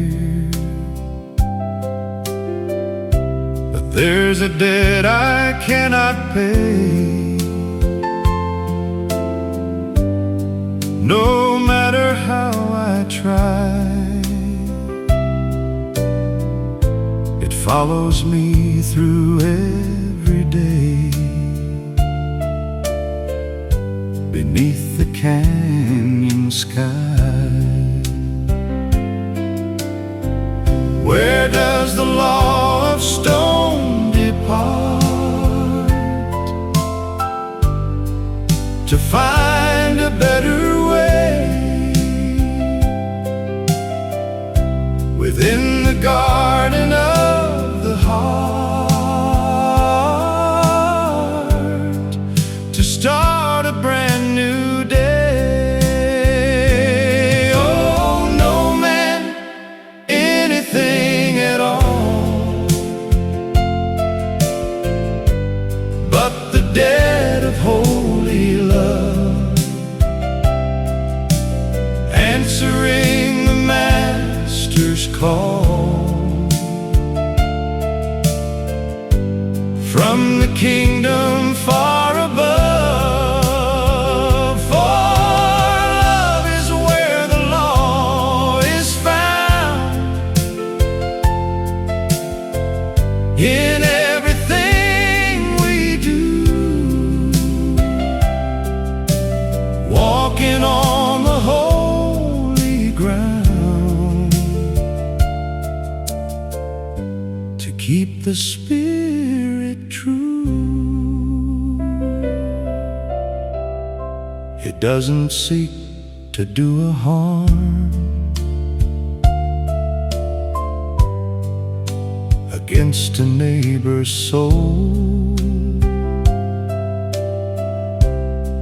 There's a debt I cannot pay, no matter how I try. It follows me through every day, beneath the canyon sky. Where does the law of stone depart to find a better way? Within the garden of the heart, to start a brand new day. Oh, no man, anything at all, but the debt of holy love, answering the Master's call from the kingdom far above. For love is where the law is found, in everything we do, walking on the holy ground, to keep the spirit true. It doesn't seek to do a harm against a neighbor's soul,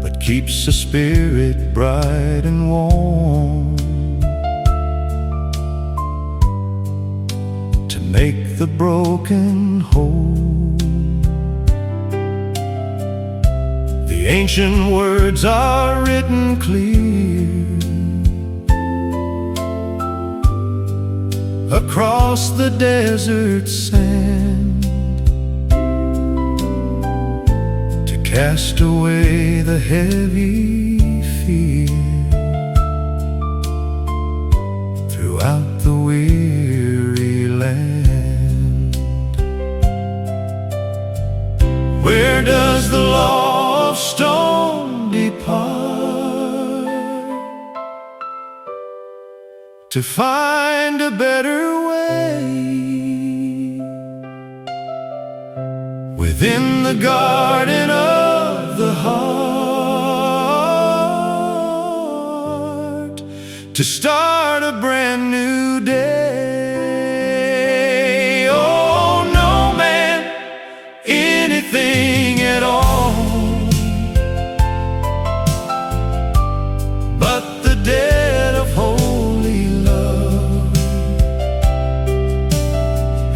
but keeps the spirit bright and warm, to make the broken whole. The ancient words are written clear across the desert sand, to cast away the heavy fear throughout the weary land. Where does the law of stone depart to find a better way? Within the garden of the heart, to start a brand new day. Oh, no man, anything at all, but the debt of holy love,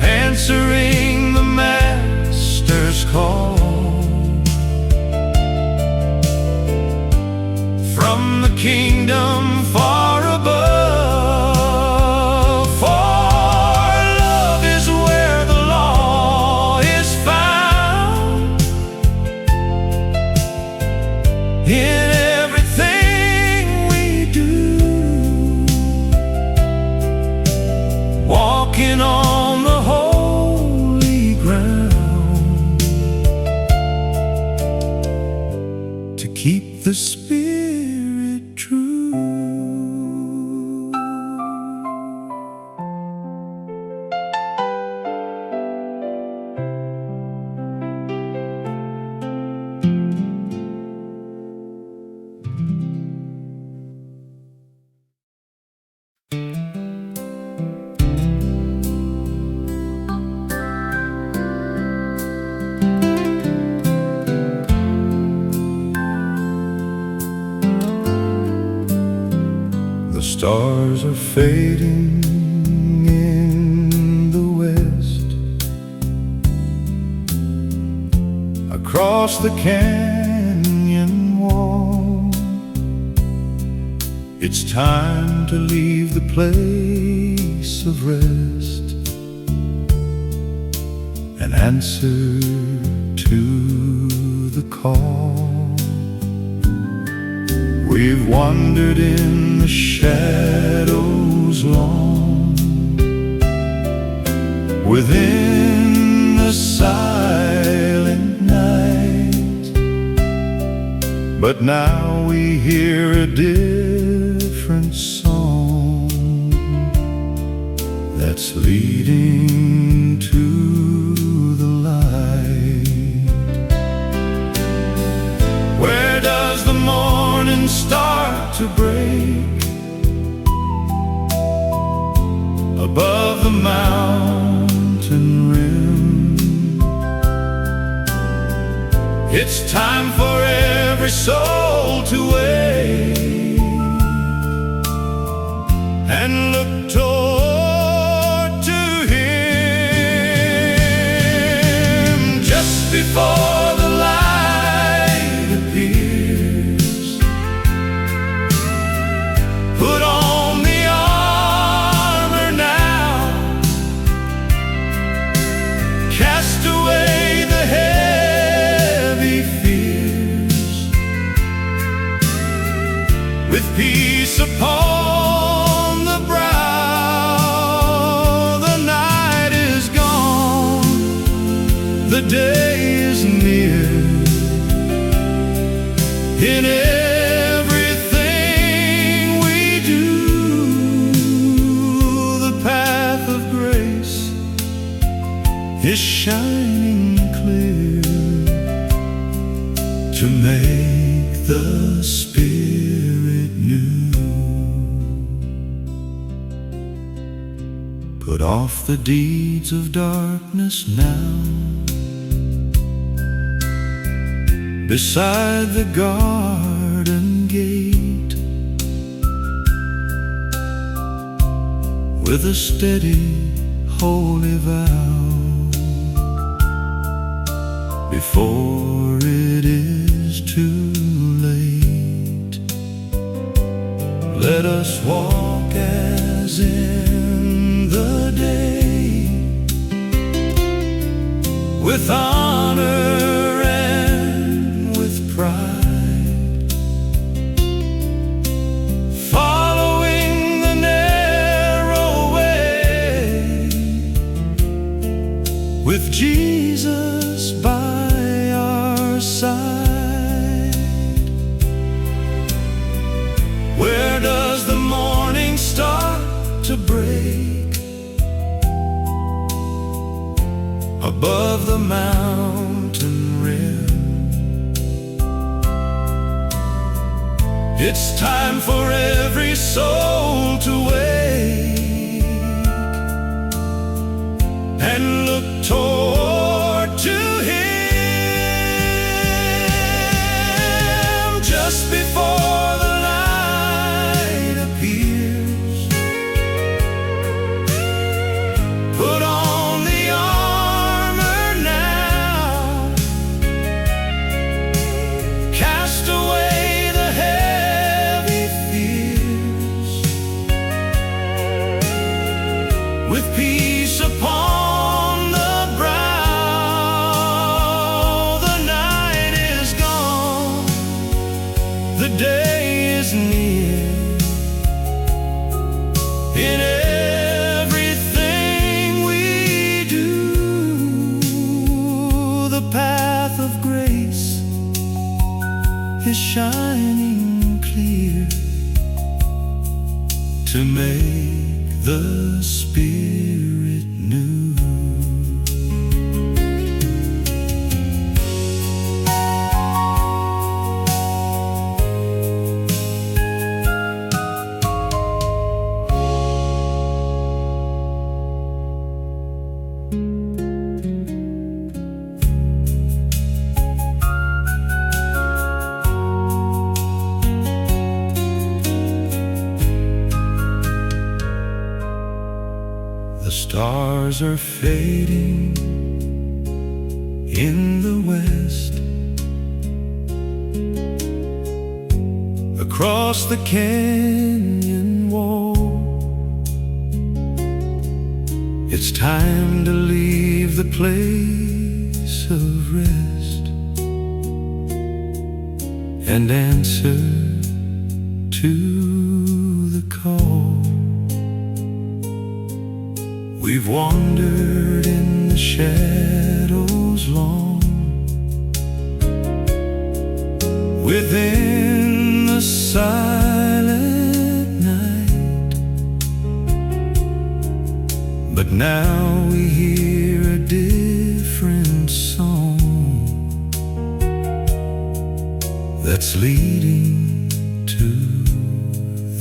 answering the Master's call from the kingdom far above. the Spirit true. The stars are fading in the west. Across the canyon wall, it's time to leave the place of rest and answer to the call. We've wandered in the shadows long, within the silent night, but now we hear a different song that's leading to the light. Where does the morning start to break? Above the mountain rim. It's time for every soul to wake and look toward to Him. Just before the light appears, put on the armor now, cast away the heavy fears, with peace upon the brow. The night is gone, the day is near. In everything we do, the path of grace is shining clear to make the Spirit new. Put off the deeds of darkness now, beside the garden gate, with a steady, holy vow, before it is too late. Let us walk as in the day, with honor and with pride, following the narrow way, with Jesus by our side. Where does the morning start to break? Above the mountain rim. It's time for every soul to wake and look toward to Him. Just before the light appears, put on the armor now, cast away the heavy fears, with peace upon the brow. The night is gone, the day is near. In everything we do, the path of grace is shining stars are fading in the west. Across the canyon wall, it's time to leave the place of rest and answer to the call. We've wandered in the shadows long, within the silent night, but now we hear a different song that's leading to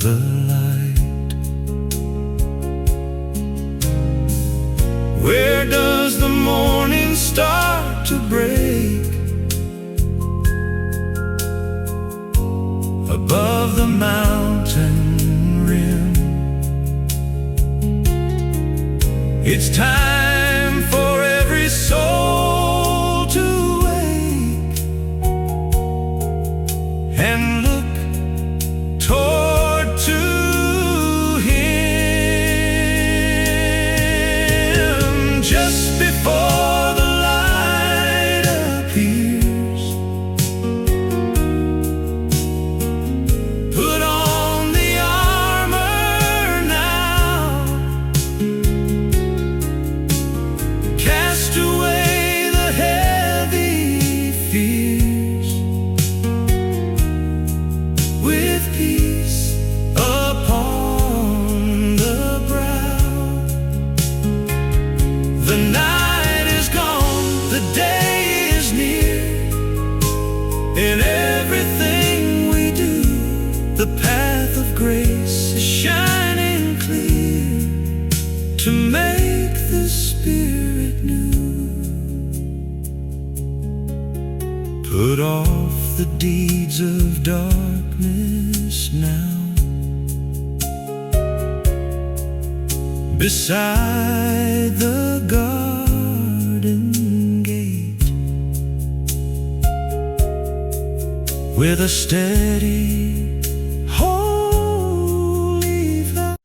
the light. Where does the morning start to break? Above the mountain rim. It's time for every soul to wake and look toward to Him. Just before the light appears, put on the armor now, cast away the heavy fears, with peace upon the brow. The night is gone, the day is near. In everything we do, the path of grace is shining clear to make the Spirit new. Put off the deeds of darkness now, beside the garden gate, with a steady, holy vow.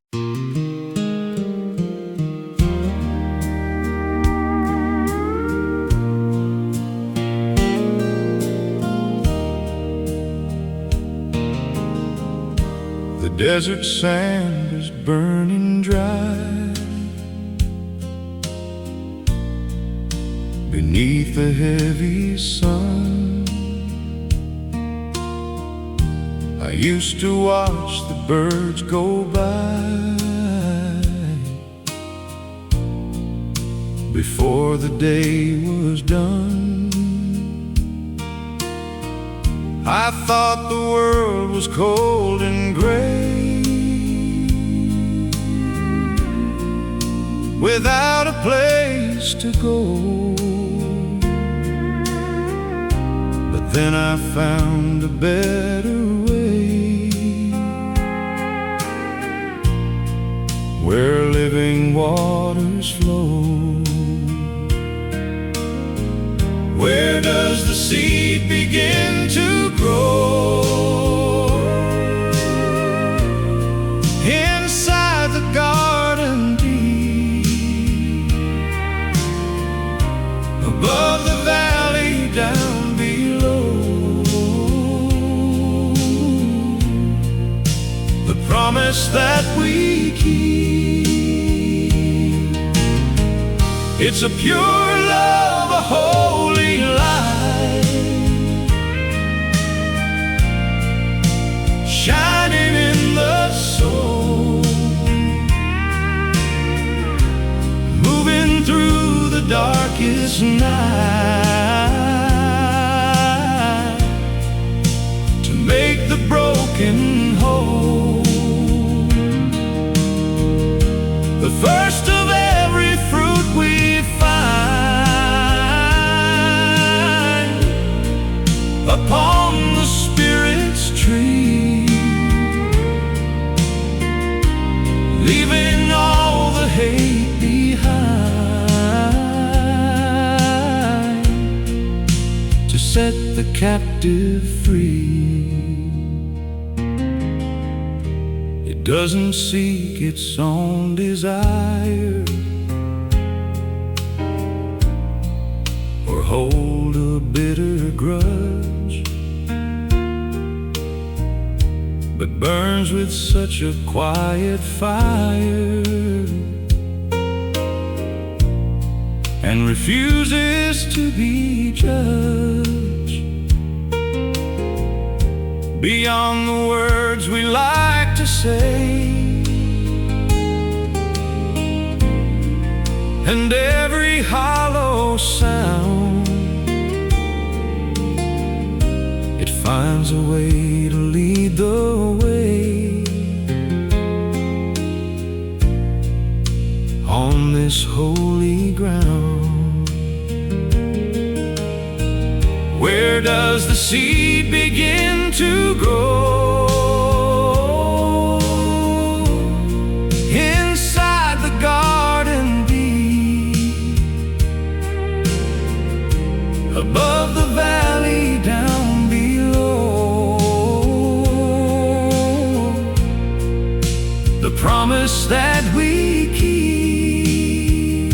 The desert sand is burning dry beneath the heavy sun. I used to watch the birds go by before the day was done. I thought the world was cold and gray, without a place to go. But then I found a better way, where living waters flow. Where does the seed begin to grow? Inside the garden deep, above the valley down below. The promise that we keep, it's a pure love, a holy light, shining in the soul, moving through the darkest night, to make the broken whole. The first of every fruit we find upon the Spirit's tree, leaving all the hate behind. set the captive free. It doesn't seek its own desire or hold a bitter grudge, but burns with such a quiet fire and refuses to be judged beyond the words we like to say. And every hollow sound, it finds a way to lead the way on this holy ground. Where does the seed begin to grow? Inside the garden bee, above the valley down below. The promise that we keep,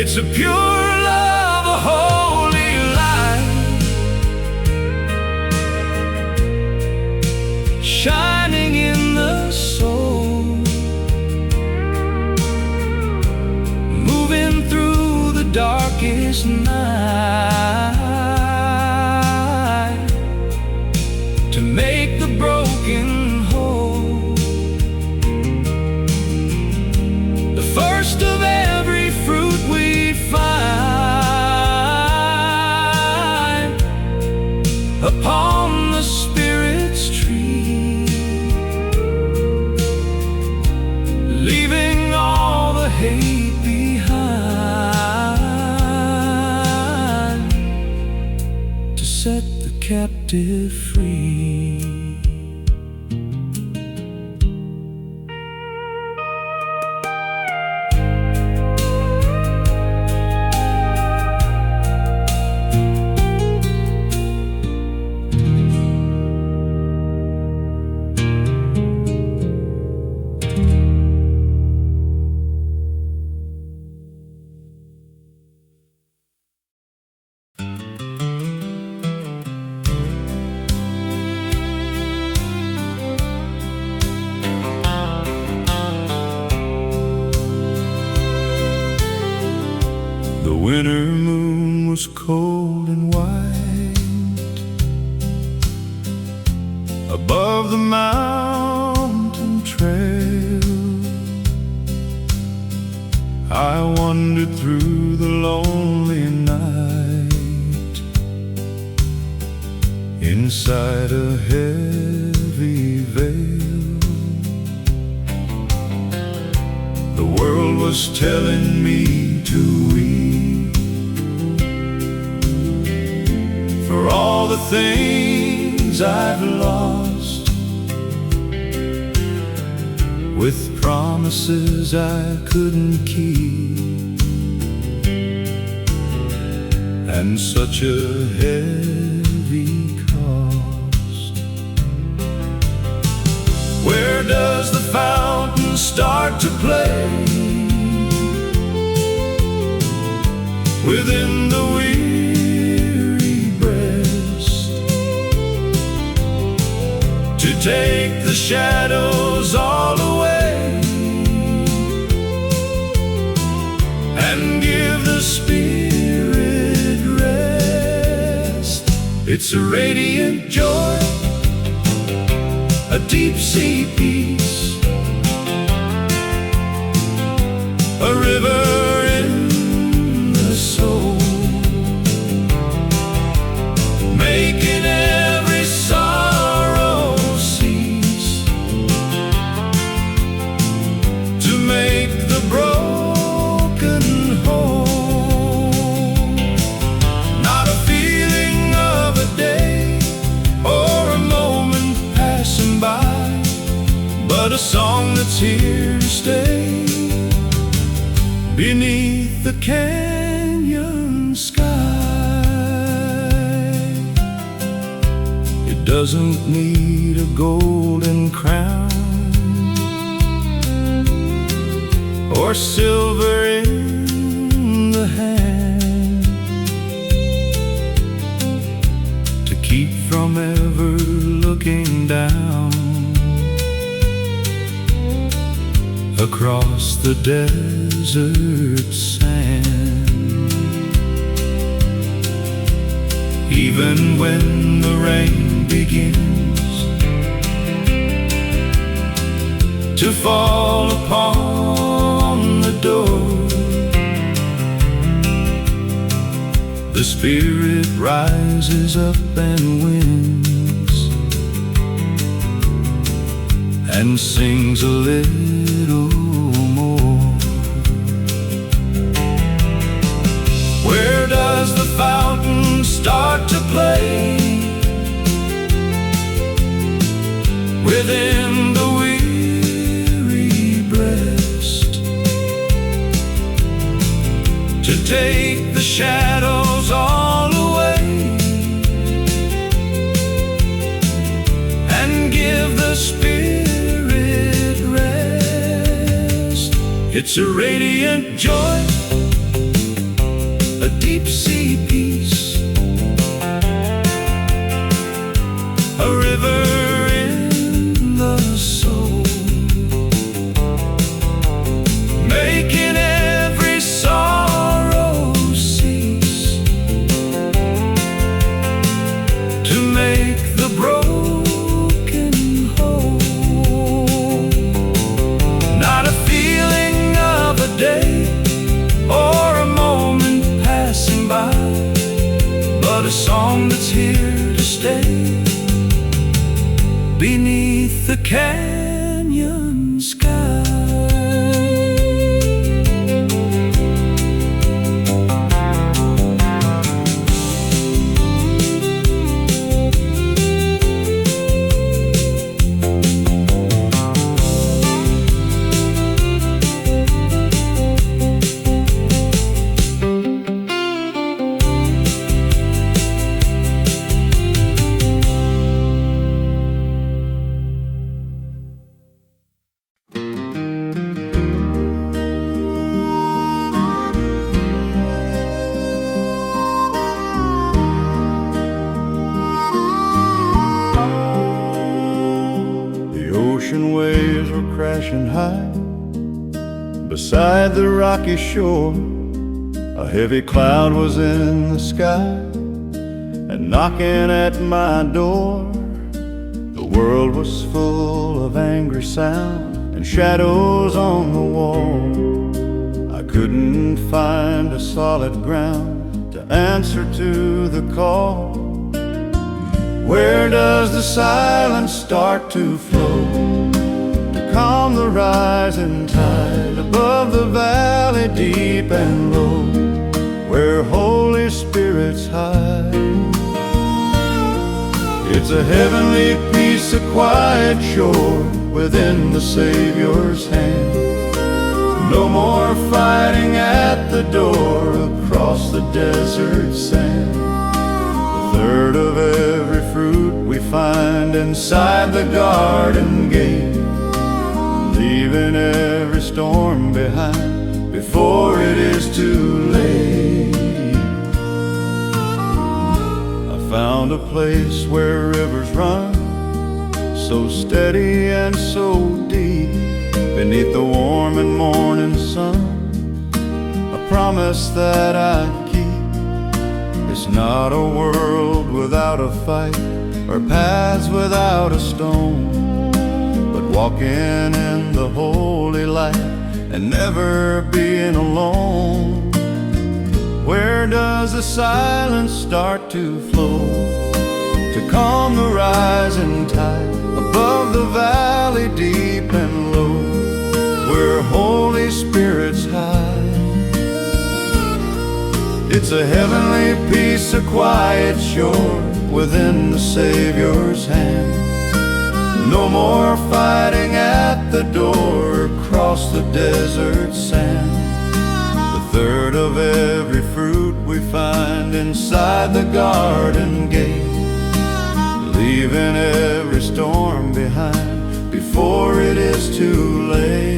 it's a pure love, a holy light, shining in the soul, moving through the darkest night to make the broken whole. The first of every fruit we find upon the Spirit's tree, leaving all the hate behind to set the captive free. The winter moon was cold and white above the mountain trail. I wandered through the lonely night inside a heavy veil. The world was telling me to weep for all the things I've lost, with promises I couldn't keep, and such a heavy cost. Where does the fountain start to play? Within the weary breast, to take the shadows all away and give the Spirit rest. It's a radiant joy, a deep-sea peace, a river in the soul, making every sorrow cease, to make the broken whole. Not a feeling of a day or a moment passing by, but a song that's here to stay beneath the canyon sky. doesn't need a golden crown or silver in the hand to keep from ever looking down across the desert sand. Even when the rain begins to fall upon the door, the Spirit rises up and wins and sings a little more. Where does the fountain start to play? Within the weary breast, to take the shadows all away and give the Spirit rest. It's a radiant joy, a deep sea peace, a river in the soul, making every sorrow cease, to make the broken whole. Not a feeling of a day or a moment passing by, but a song that's here to stay beneath the canyon sky. Ocean waves were crashing high beside the rocky shore. A heavy cloud was in the sky and knocking at my door. The world was full of angry sound and shadows on the wall. I couldn't find a solid ground to answer to the call. Where does the silence start to flow to calm the rising tide above the valley deep and low, where Holy Spirit's hide? It's a heavenly peace, a quiet shore within the Savior's hand. No more fighting at the door across the desert sand. The third of every fruit we find inside the garden gate, leaving every storm behind before it is too late. I found a place where rivers run so steady and so deep, beneath the warm and morning sun, a promise that I keep. It's not a world without a fight or paths without a stone, but walking in the holy light and never being alone. Where does the silence start to flow to calm the rising tide above the valley deep and low, where Holy Spirit's hide? It's a heavenly peace, a quiet shore within the Savior's hand. No more fighting at the door across the desert sand. The third of every fruit we find inside the garden gate, leaving leaving every storm behind before it is too late.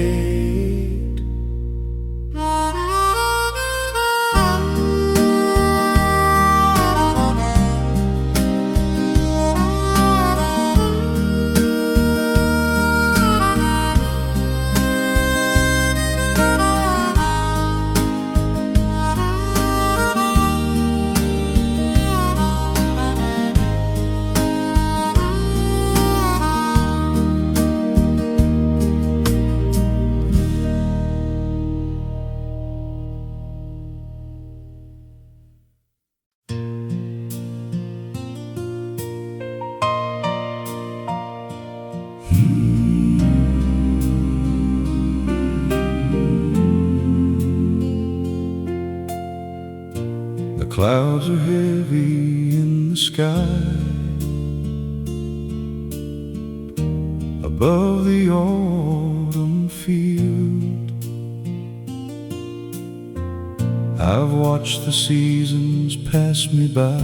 The clouds are heavy in the sky above the autumn field. I've watched the seasons pass me by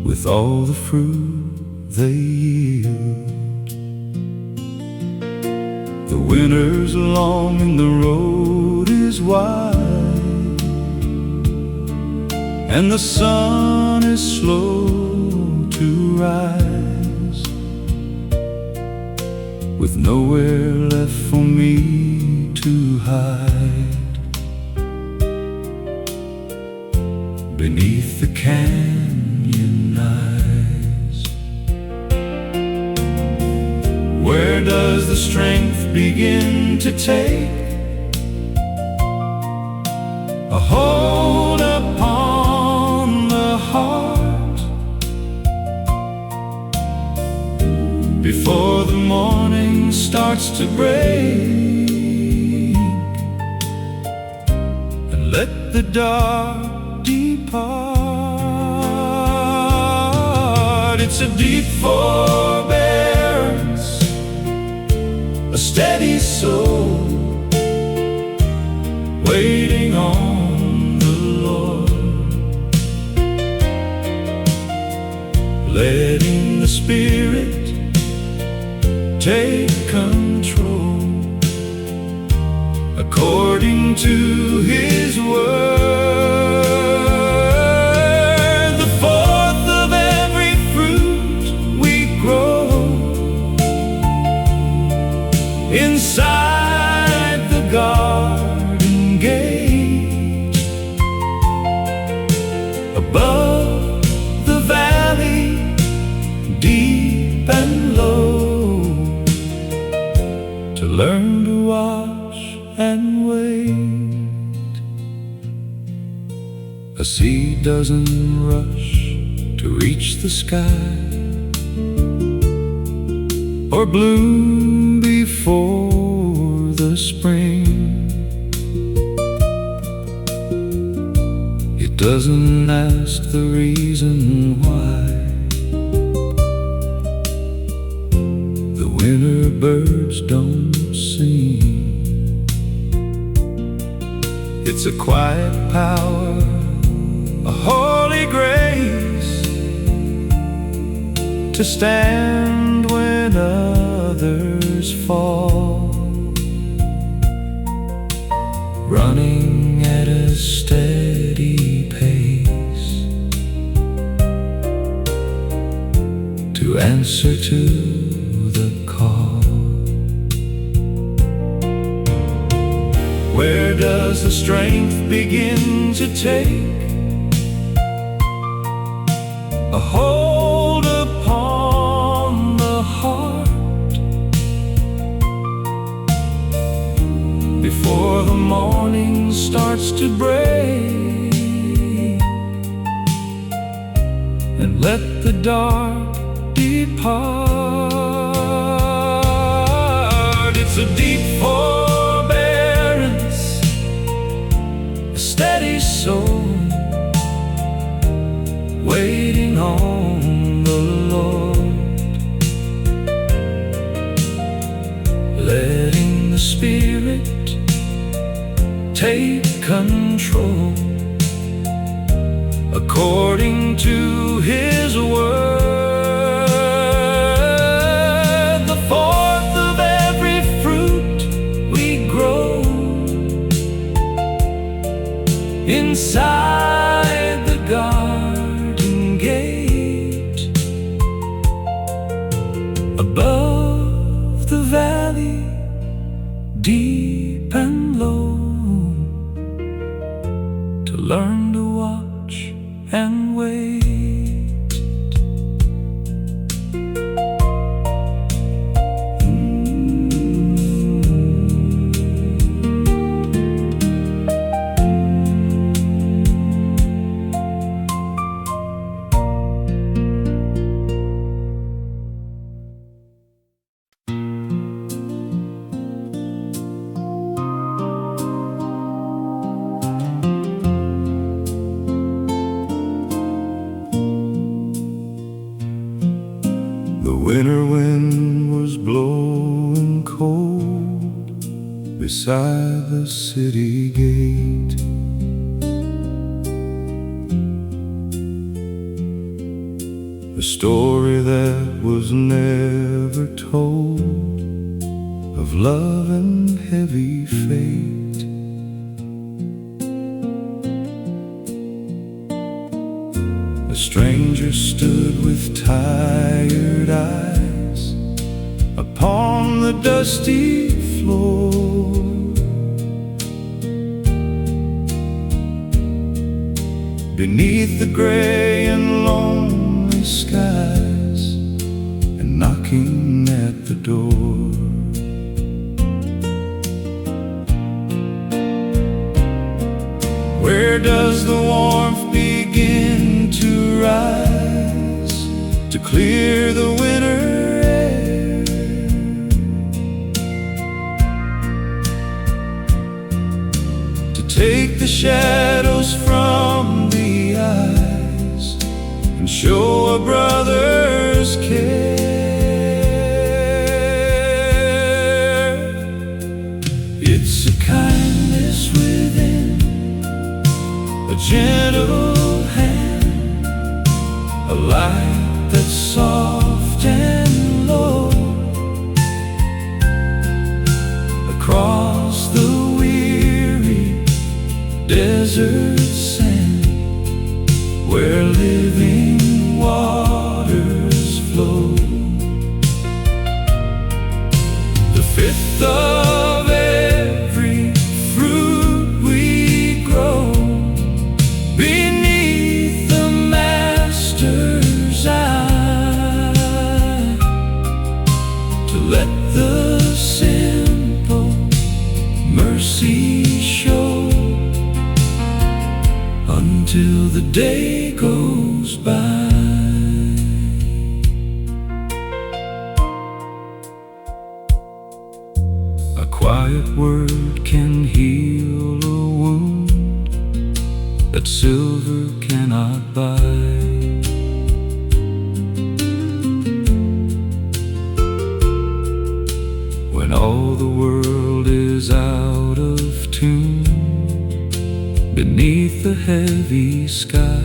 with all the fruit they yield. The winter's long and the road is wide, and the sun is slow to rise, with nowhere left for me to hide. Beneath the canyon eyes, where does the strength begin to take a hold upon the heart before the morning starts to break, and let the dark depart? It's a deep forbearance, a steady soul waiting on the Lord, letting the Spirit take control according to His word. The fourth of every fruit we grow inside the garden gate, above the valley, deep and low, to learn to watch and wait. A seed doesn't rush to reach the sky or bloom before the spring. It doesn't ask the reason why the winter birds don't sing. It's a quiet power, a holy grace, to stand when others fall, running at a steady pace to answer to the call. Where does the strength begin to take a hold upon the heart before the morning starts to break, and let the dark depart? It's a deep forbearance, a steady soul waiting on the Lord, letting the Spirit take control according to His word. The fourth of every fruit we grow inside the garden gate, above the valley, deep and low, to learn to watch and wait. The winter wind was blowing cold beside the city gate. A story that was never told of love and heavy fate. A stranger stood with tired eyes upon the dusty floor. Beneath the gray and lonely skies, and knocking at the door. Where does the warmth begin to rise, to clear the winter air? To take the shadows from the eyes and show a brother's care. It's a kindness within, a gentle hand, a light that's soft and low, across the weary desert sand, where living waters flow. The fifth of every fruit we grow beneath the Master's eye, to let the simple mercy show until the day goes by. A quiet word can heal a wound that silver cannot buy. When all the world is out of tune beneath the heavy sky,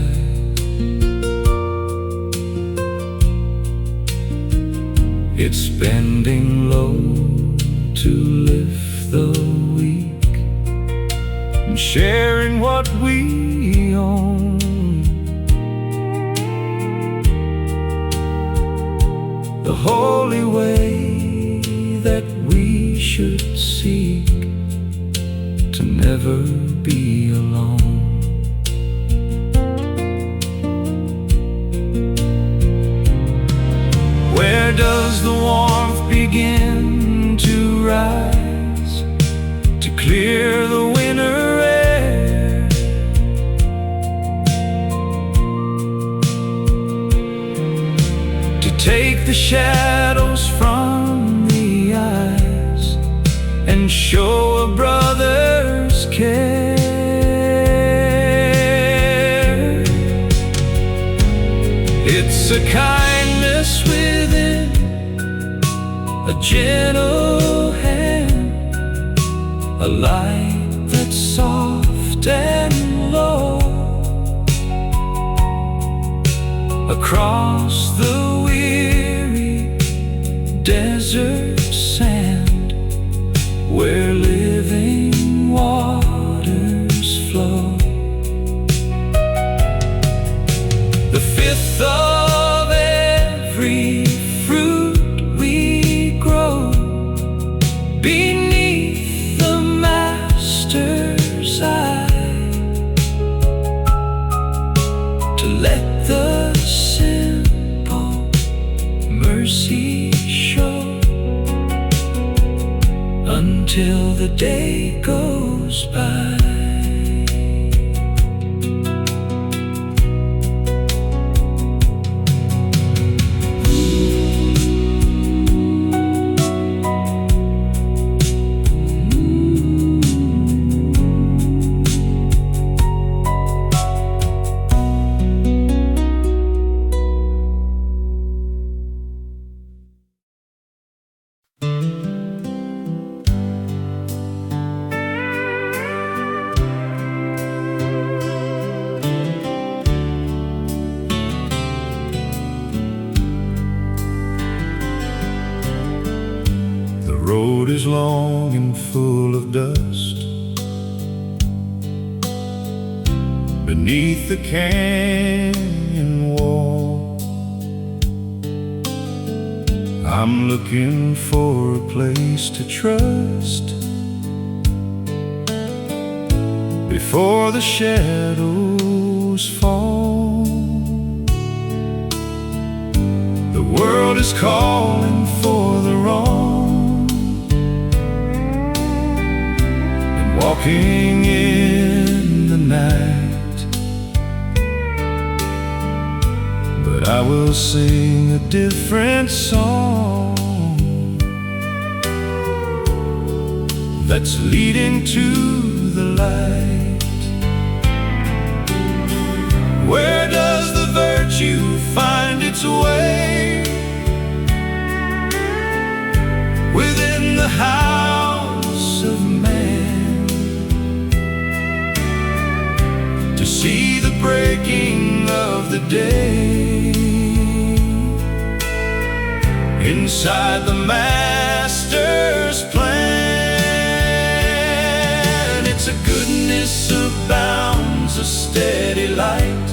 it's bending low to lift the weak and sharing what we own. The holy way that we should seek, to never be alone. Where does the warmth begin to rise, to clear the winter air? To take the shadows from the eyes and show a brother's care. It's a kindness within, a gentle hand, a light that's soft and low, across the weary desert sand, where living waters flow. The fifth of every fruit we grow beneath the Master's eye, to let the simple mercy show until the day goes by. The road is long and full of dust beneath the canyon wall. I'm looking for a place to trust before the shadows fall. The world is calling for the wrong, and walking in the night, but I will sing a different song that's leading to the light. Where does the virtue find its way? Within the house of man, to see the breaking of the day inside the Master's plan. It's a goodness abounds, a steady light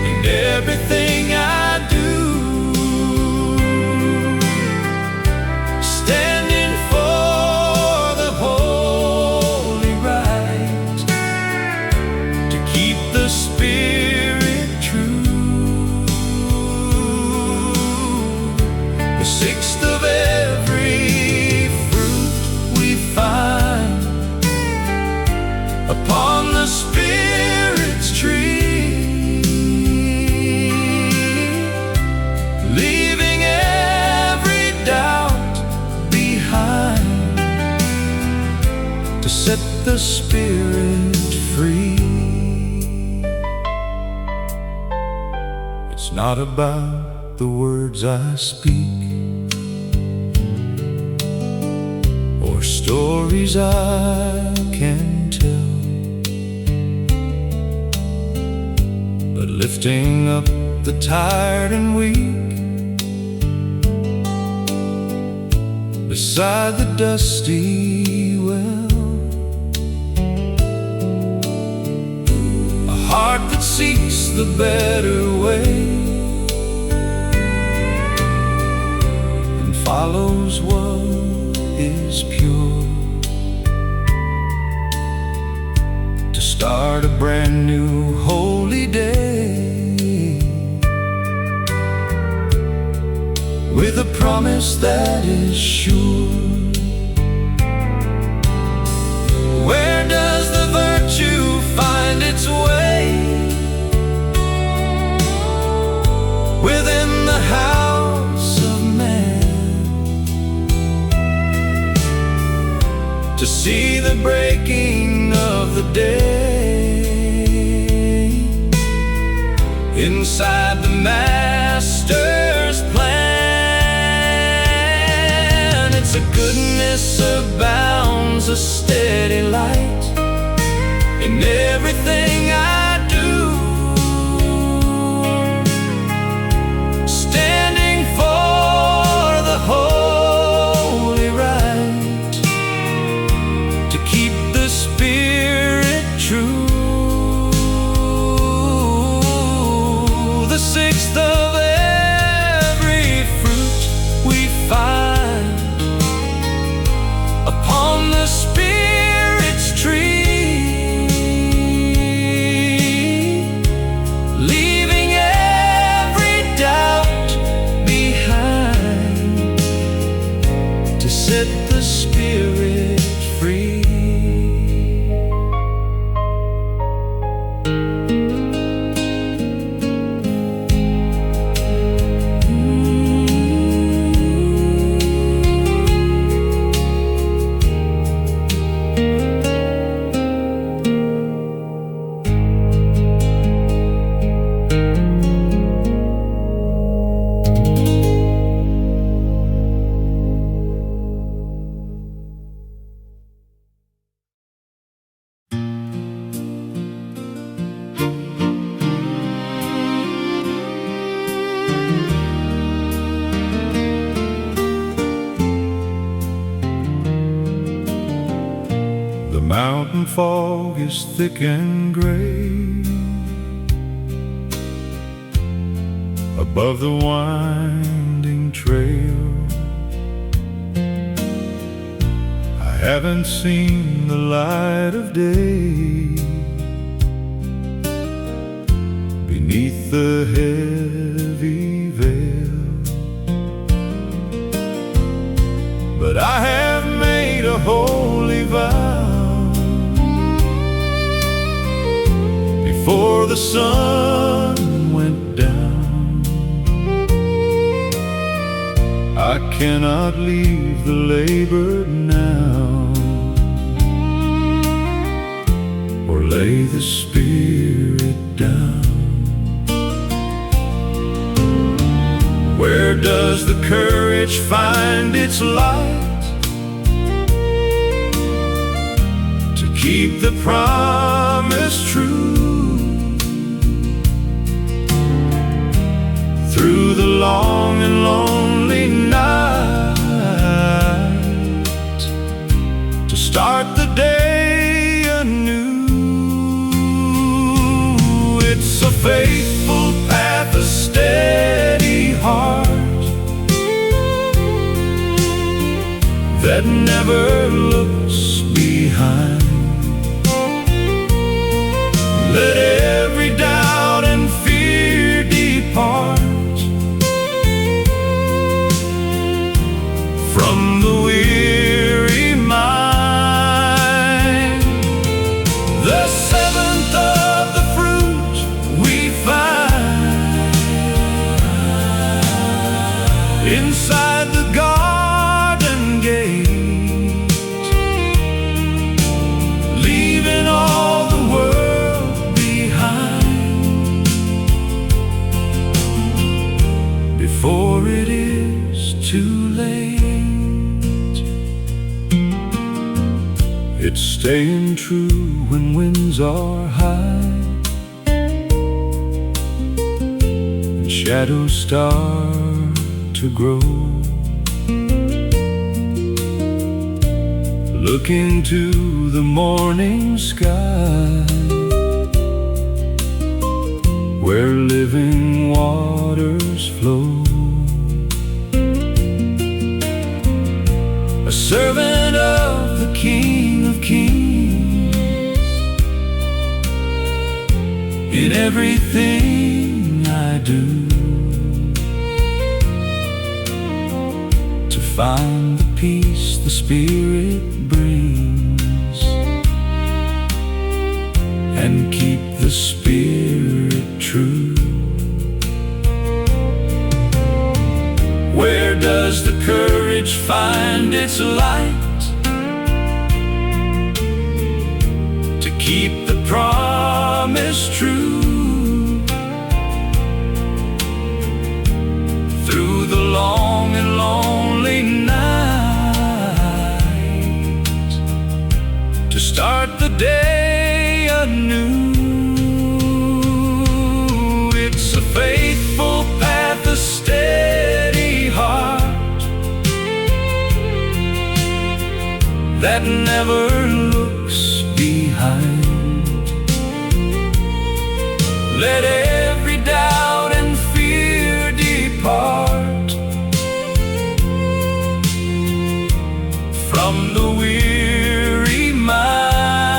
in everything I do, standing for the holy right, to keep the Spirit true. The sixth of every fruit we find upon the Spirit's tree, leaving every doubt behind, to set the Spirit free. It's not about the words I speak or stories I can tell, but lifting up the tired and weak beside the dusty well. A heart that seeks the better way and follows what is pure, to start a brand new holy day with a promise that is sure. Where does the virtue find its way? Within the house of man, to see the breaking of the day inside the Master's plan. It's a goodness abounds, a steady light in everything I do, mountain fog is thick and gray. Above the winding trail, I haven't seen the light of day. Beneath the heavy veil, but I have made a holy vow. Before the sun went down, I cannot leave the labored now, or lay the spirit down. Where does the courage find its light to keep the promise true? Through the long and lonely night, to start the day anew. It's a faithful path, a steady heart that never looks behind. Let every doubt and fear depart from the weary mind. The seventh of the fruit we find inside the garden gate, leaving all the world behind before it is too late. It's staying true when winds are high and shadows start to grow. Look into the morning sky, where living waters flow. A servant of the King of Kings, in everything I do, to find the peace the Spirit brings, and keep the Spirit true. Where does the courage find its light to keep the promise true? Through the long and lonely night, to start the day anew. It's a faithful path, a steady heart that never looks behind. Let every doubt and fear depart from the weary mind.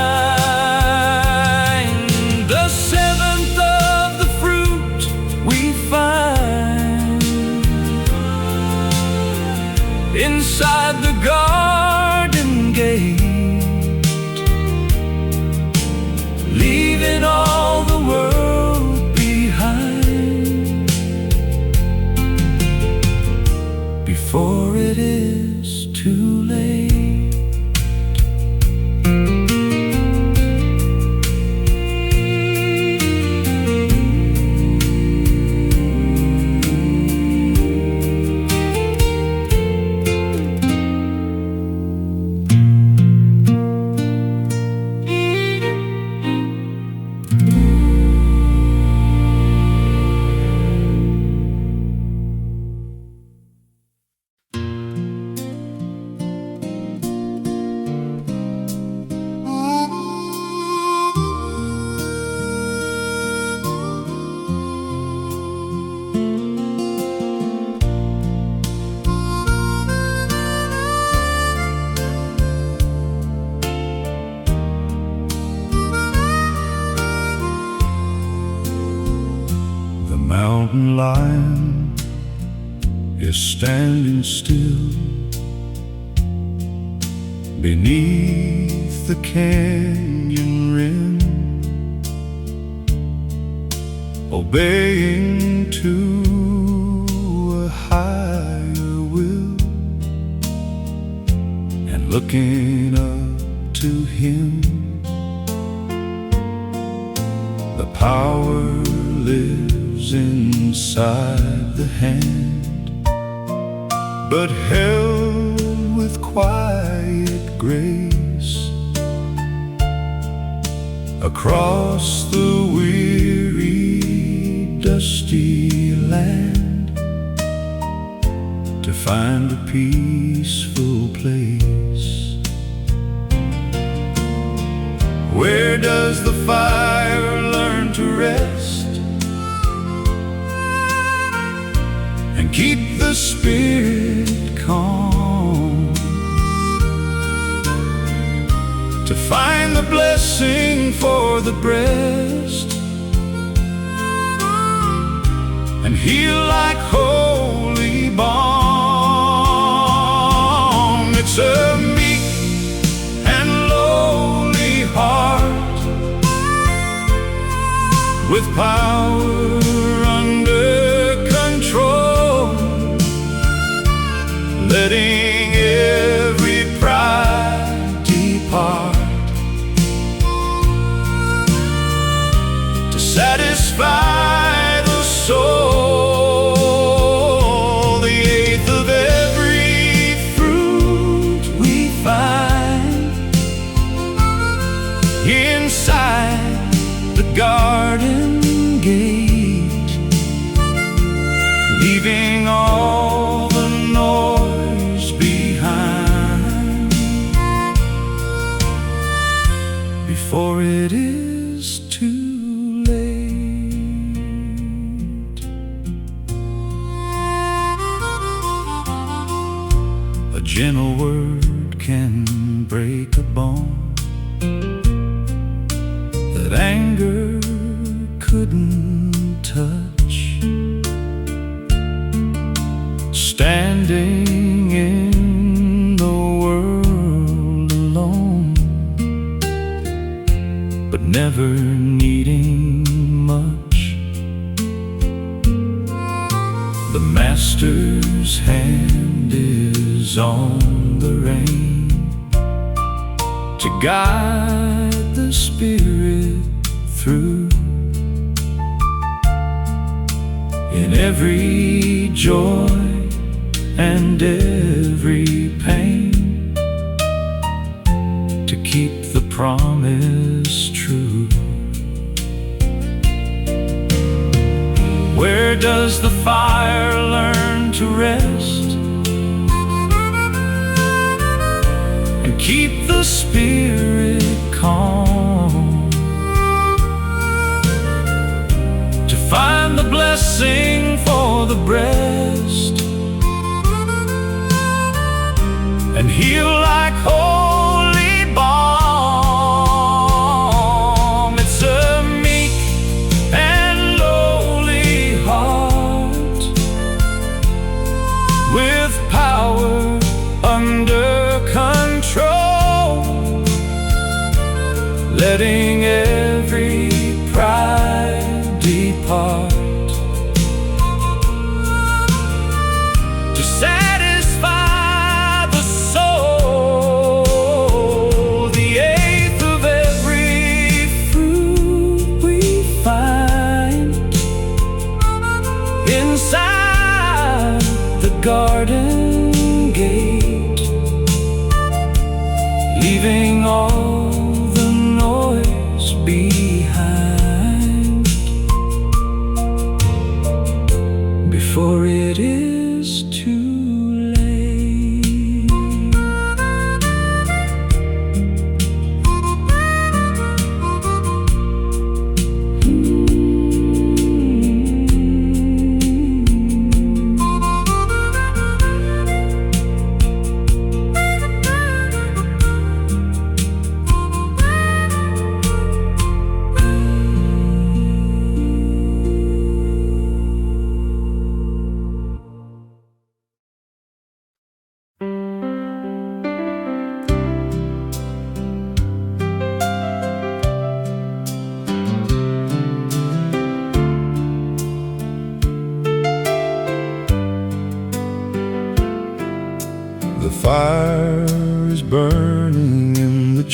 The seventh of the fruit we find inside the garden gate, mountain lion is standing still beneath the canyon rim, obeying to a higher will and looking up to Him. The power lives inside the hand, but held with quiet grace across the weary, dusty land to find a peaceful place. Where does the fire learn to rest and keep the spirit calm, to find the blessing for the breast and heal like holy balm? It's a meek and lowly heart with power under control, letting every pride depart to satisfy the soul. The eighth of every fruit we find inside the garden gate, leaving all the noise behind before it is too late. A gentle word can break a bone that anger couldn't touch. Standing in the world alone, but never needing much. The Master's hand is on the rein to guide the Spirit through in every joy and every pain, to keep the promise true. Where does the fire learn to rest and keep the spirit calm, to find the blessing for the breast and heal like holy balm? It's a meek and lowly heart with power under control, letting every pride depart to satisfy the soul. The eighth of every fruit we find inside the garden gate, leaving all the noise behind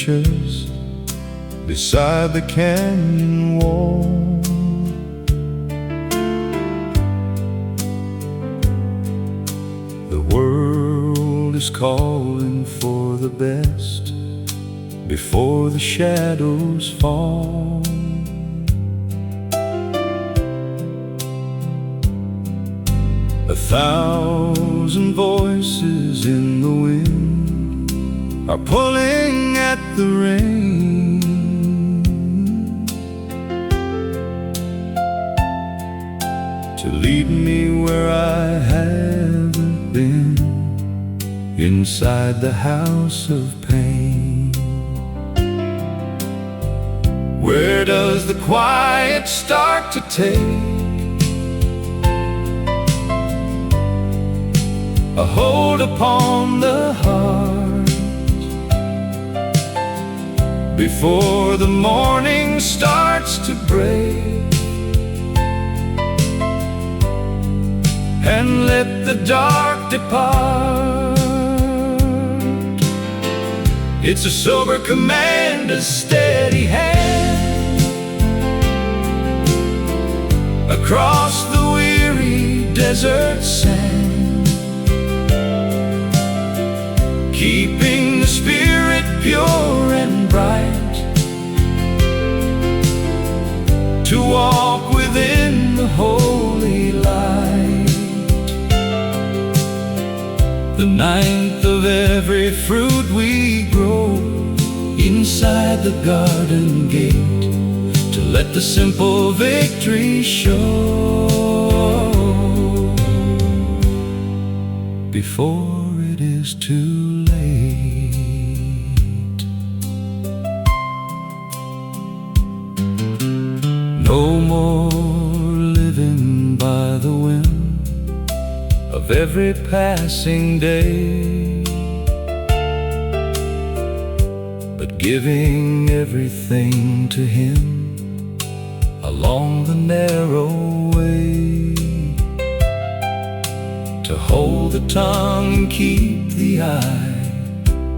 pictures beside the canyon wall. The world is calling for the best before the shadows fall. A thousand voices in the wind are pulling at the rein, to lead me where I haven't been, inside the house of pain. Where does the quiet start to take a hold upon the heart, before the morning starts to break, and let the dark depart? It's a sober command, a steady hand, across the weary desert sand, keeping the spirit pure and bright, to walk within the holy light. The ninth of every fruit we grow inside the garden gate, to let the simple victory show, before it is too late. No more living by the whim of every passing day, but giving everything to Him along the narrow way, to hold the tongue and keep the eye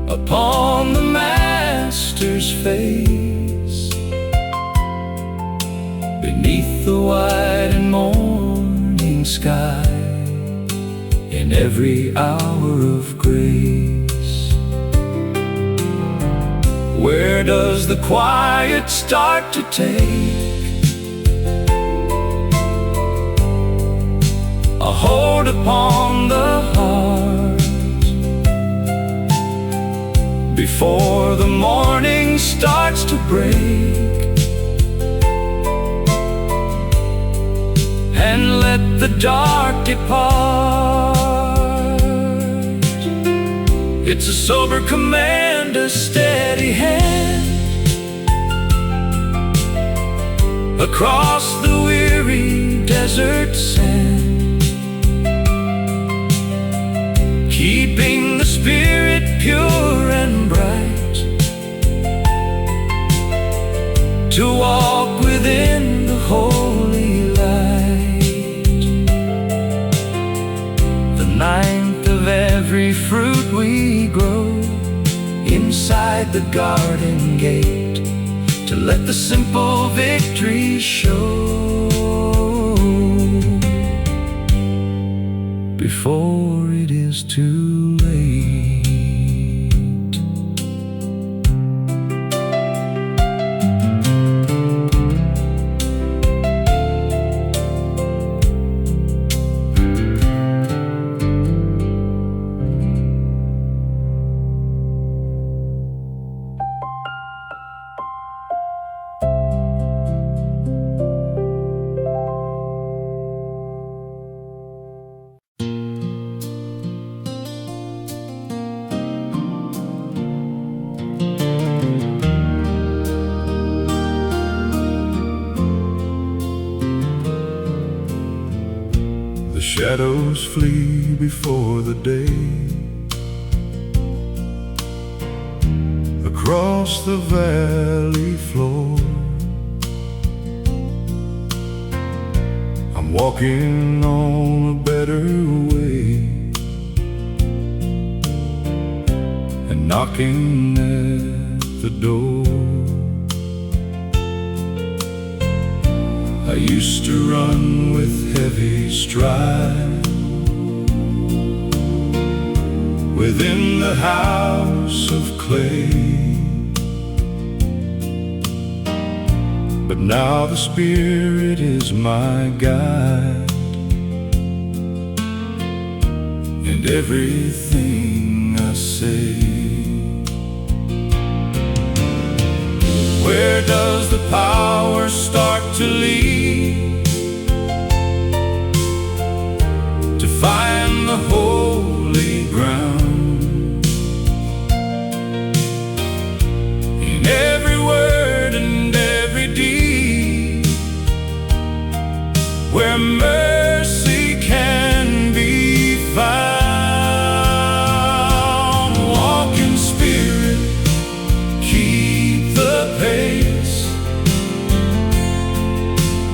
upon the Master's face, beneath the white and morning sky, in every hour of grace. Where does the quiet start to take a hold upon the heart, before the morning starts to break, and let the dark depart? It's a sober command, a steady hand, across the weary desert sand, keeping the spirit pure and bright, to walk within the holy light. The ninth of every fruit we grow inside the garden gate, to let the simple victory show, before it is too late. Shadows flee before the day, across the valley floor. I'm walking on a better way, and knocking at the door. I used to run with heavy stride within the house of clay, but now the Spirit is my guide, and everything I say. Where does the power start to lead? To find the holy ground. In every word and every deed, where mercy can be found. Walk in Spirit, keep the pace,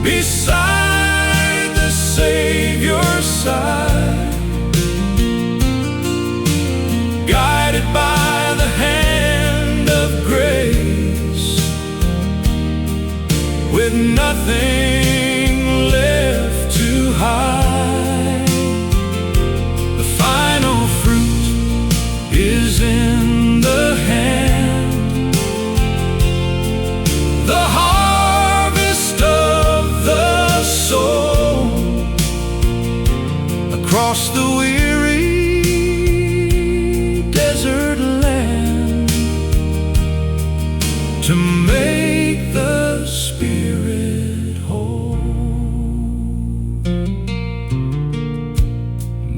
beside the Savior's side, guided by the hand of grace, with nothing left to hide. The final fruit is in the hand, the harvest of the soul, across the weary desert land, to make the Spirit whole.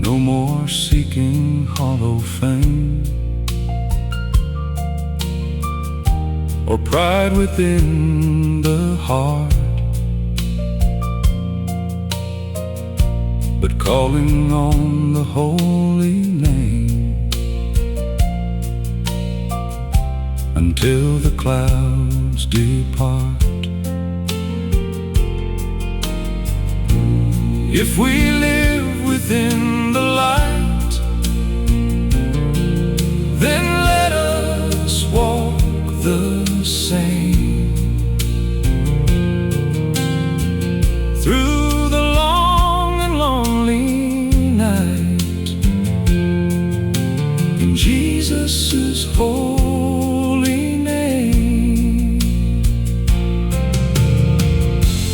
No more seeking hollow fame or pride within the heart, but calling on the holy name until the clouds depart. If we live within the light, then let us walk the same through the long and lonely night, in Jesus' holy name.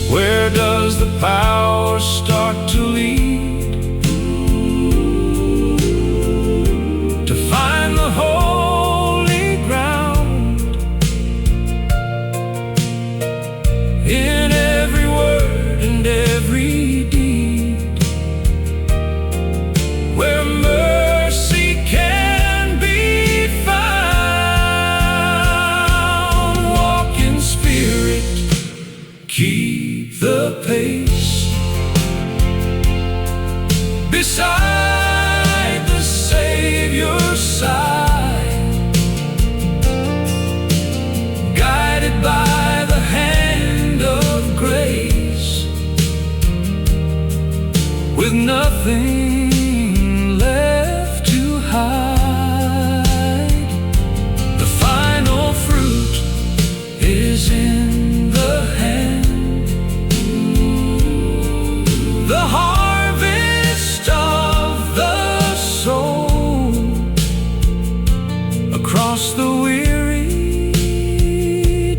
Where does the power start to lead? To find the holy ground. In every word and every deed, where mercy can be found. Walk in Spirit, keep the pace, beside the Savior's side, guided by the hand of grace, with nothing left to hide. The final fruit is in the hand, the harvest of the soul, across the weary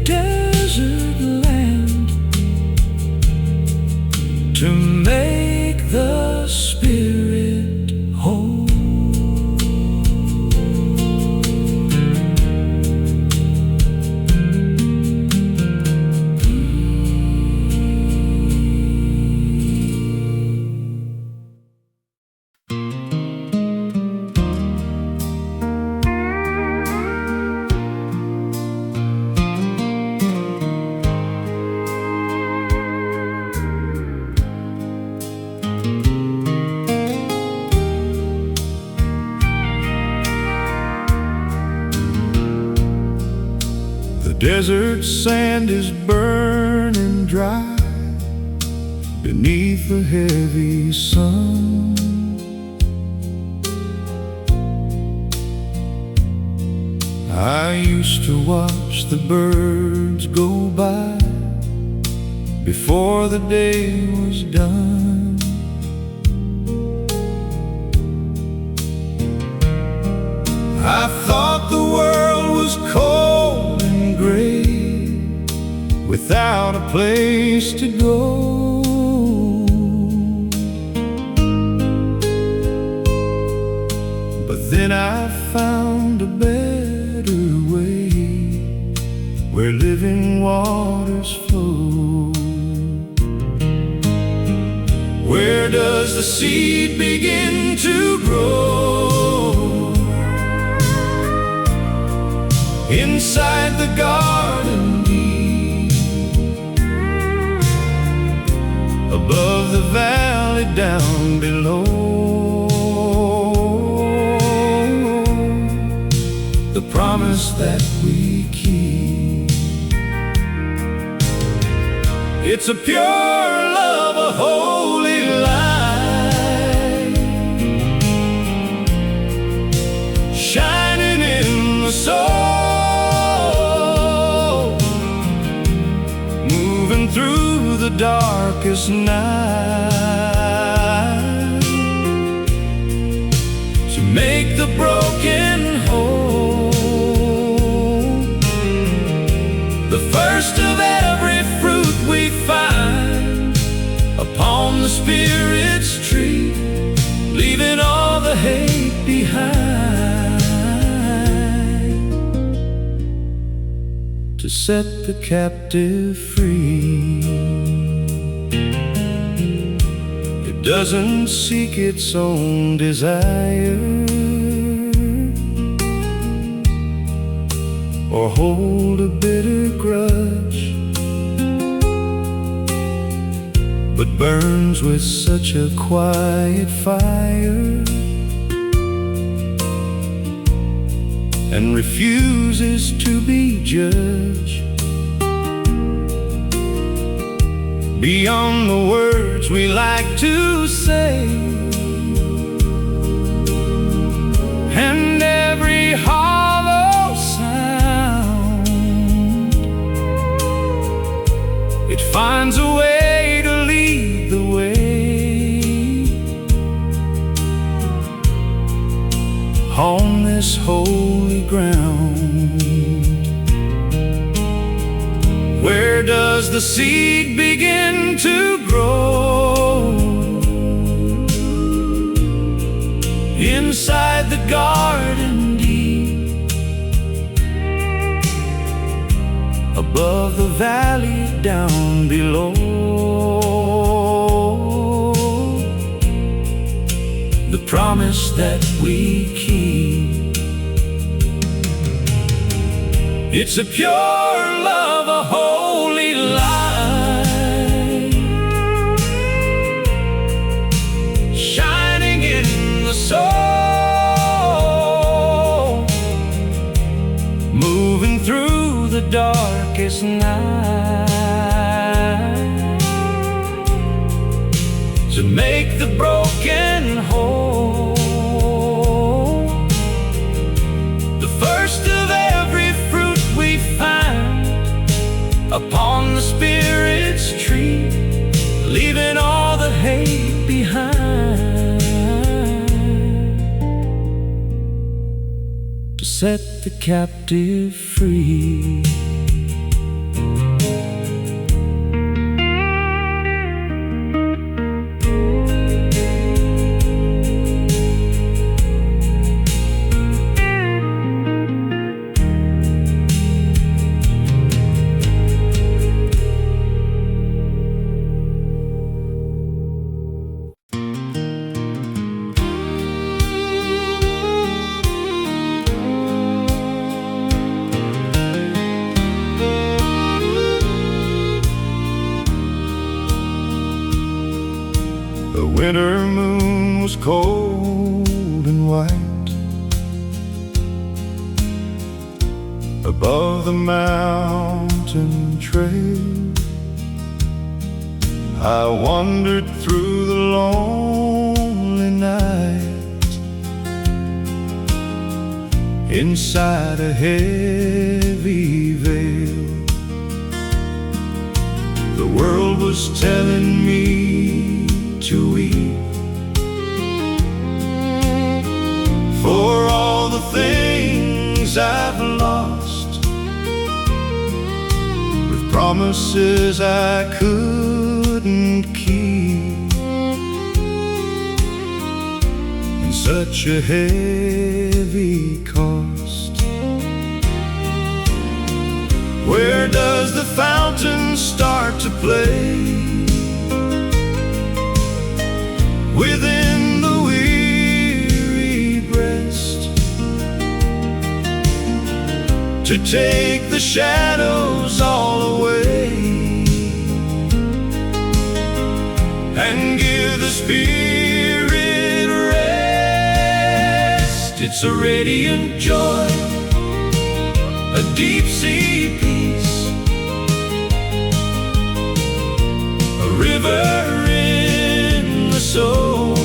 desert land, to make the Spirit whole. The desert sand is burning dry beneath the heavy sun. I used to watch the birds go by before the day was done. I thought the world was cold and gray, without a place to go. But then I found a better way, where living waters flow. Where does the seed begin to grow? Inside the garden deep, above the valley down below. The promise that we keep, it's a pure love, a holy light, shining in the soul, moving through the darkest night, to make the broken whole. The first of every fruit we find upon the Spirit's tree, leaving all the hate behind, to set the captive free. It doesn't seek its own desire, or hold a bitter grudge, but burns with such a quiet fire, and refuses to be judged beyond the words we like to say. And every hollow sound, it finds a way to lead the way on this holy ground. Where does the seed begin to grow? Inside the garden deep, above the valley down below. The promise that we keep, it's a pure love, a holy light, shining in the soul, moving through the darkest night, to make the broken whole. The first of every fruit we find upon the Spirit's tree, leaving all the hate behind, to set the captive free. The winter moon was cold and white above the mountain trail. I wandered through the lonely night inside a heavy veil. The world was telling me to weep for all the things I've lost, with promises I couldn't keep, and such a heavy cost. Where does the fountain start to play? Within the weary breast, to take the shadows all away, and give the spirit rest. It's a radiant joy, a deep sea peace, a river in the soul,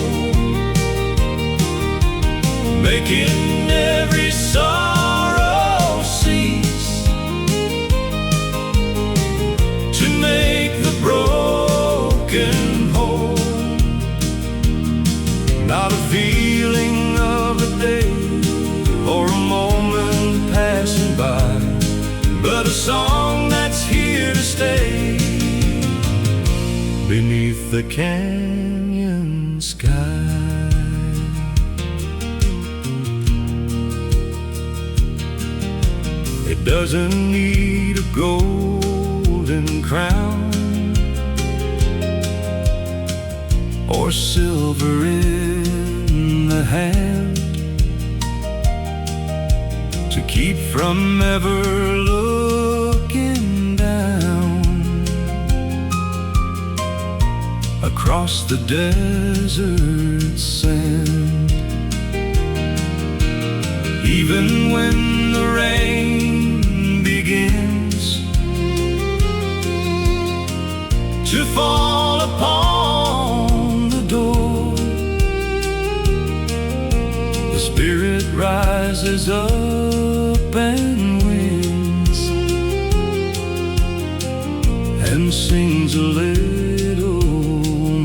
making every sorrow cease, to make the broken whole. Not a feeling of a day or a moment passing by, but a song that's here to stay beneath the canyon sky. It doesn't need a golden crown or silver in the hand to keep from ever looking down across the desert sand. Even when the rain begins to fall upon the door, the spirit rises up and wins, and sings a little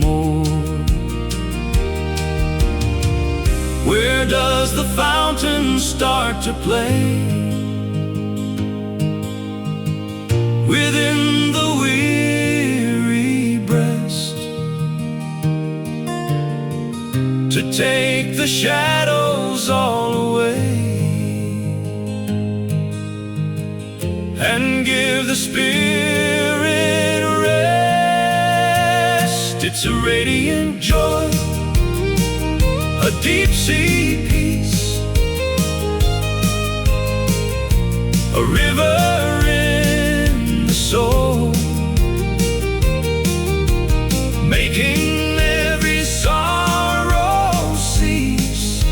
more. Where does the fountain start to play? Within the weary breast, to take the shadows all away, and give the spirit rest. It's a radiant joy, a deep sea peace, a river in the soul, making every sorrow cease,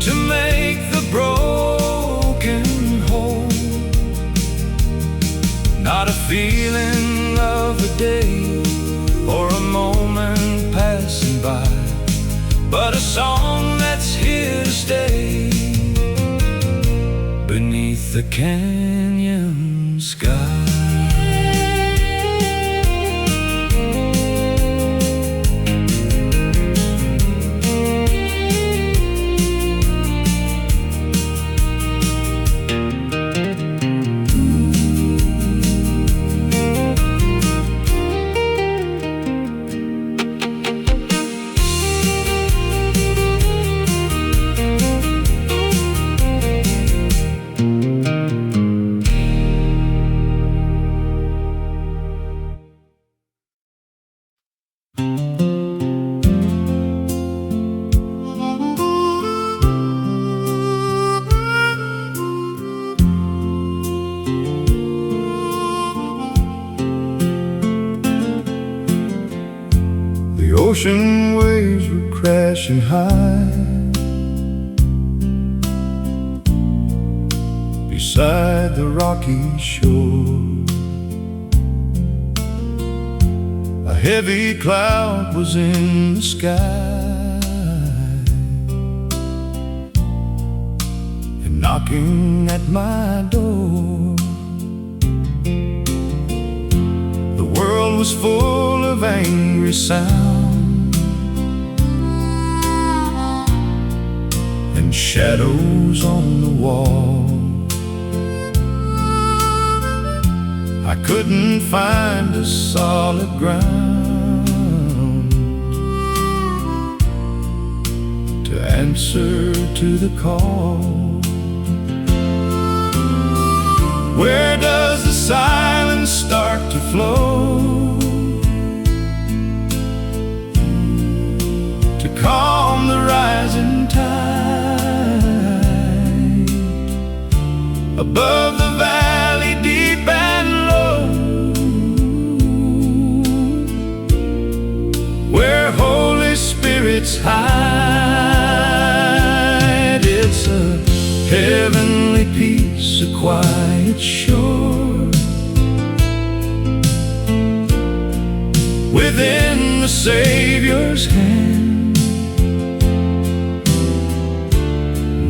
to make the broken whole. Not a feeling of a day or a moment passing by, but a song that's here to stay beneath the canyon sky. The ocean waves were crashing high beside the rocky shore. A heavy cloud was in the sky, knocking at my door. The world was full of angry sound and shadows on the wall. I couldn't find a solid ground to answer to the call. Where does the silence start to flow to calm the rising tide? Above the valley, deep and low, where Holy Spirit's hide. It's a heavenly peace, a quiet shore within the Savior's hand.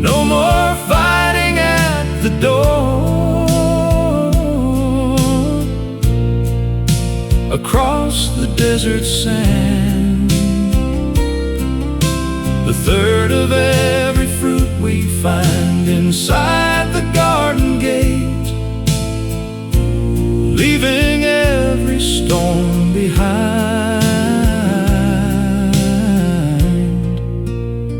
No more fighting at the door. Across the desert sand, the third of every fruit we find inside the garden gate, leaving every storm behind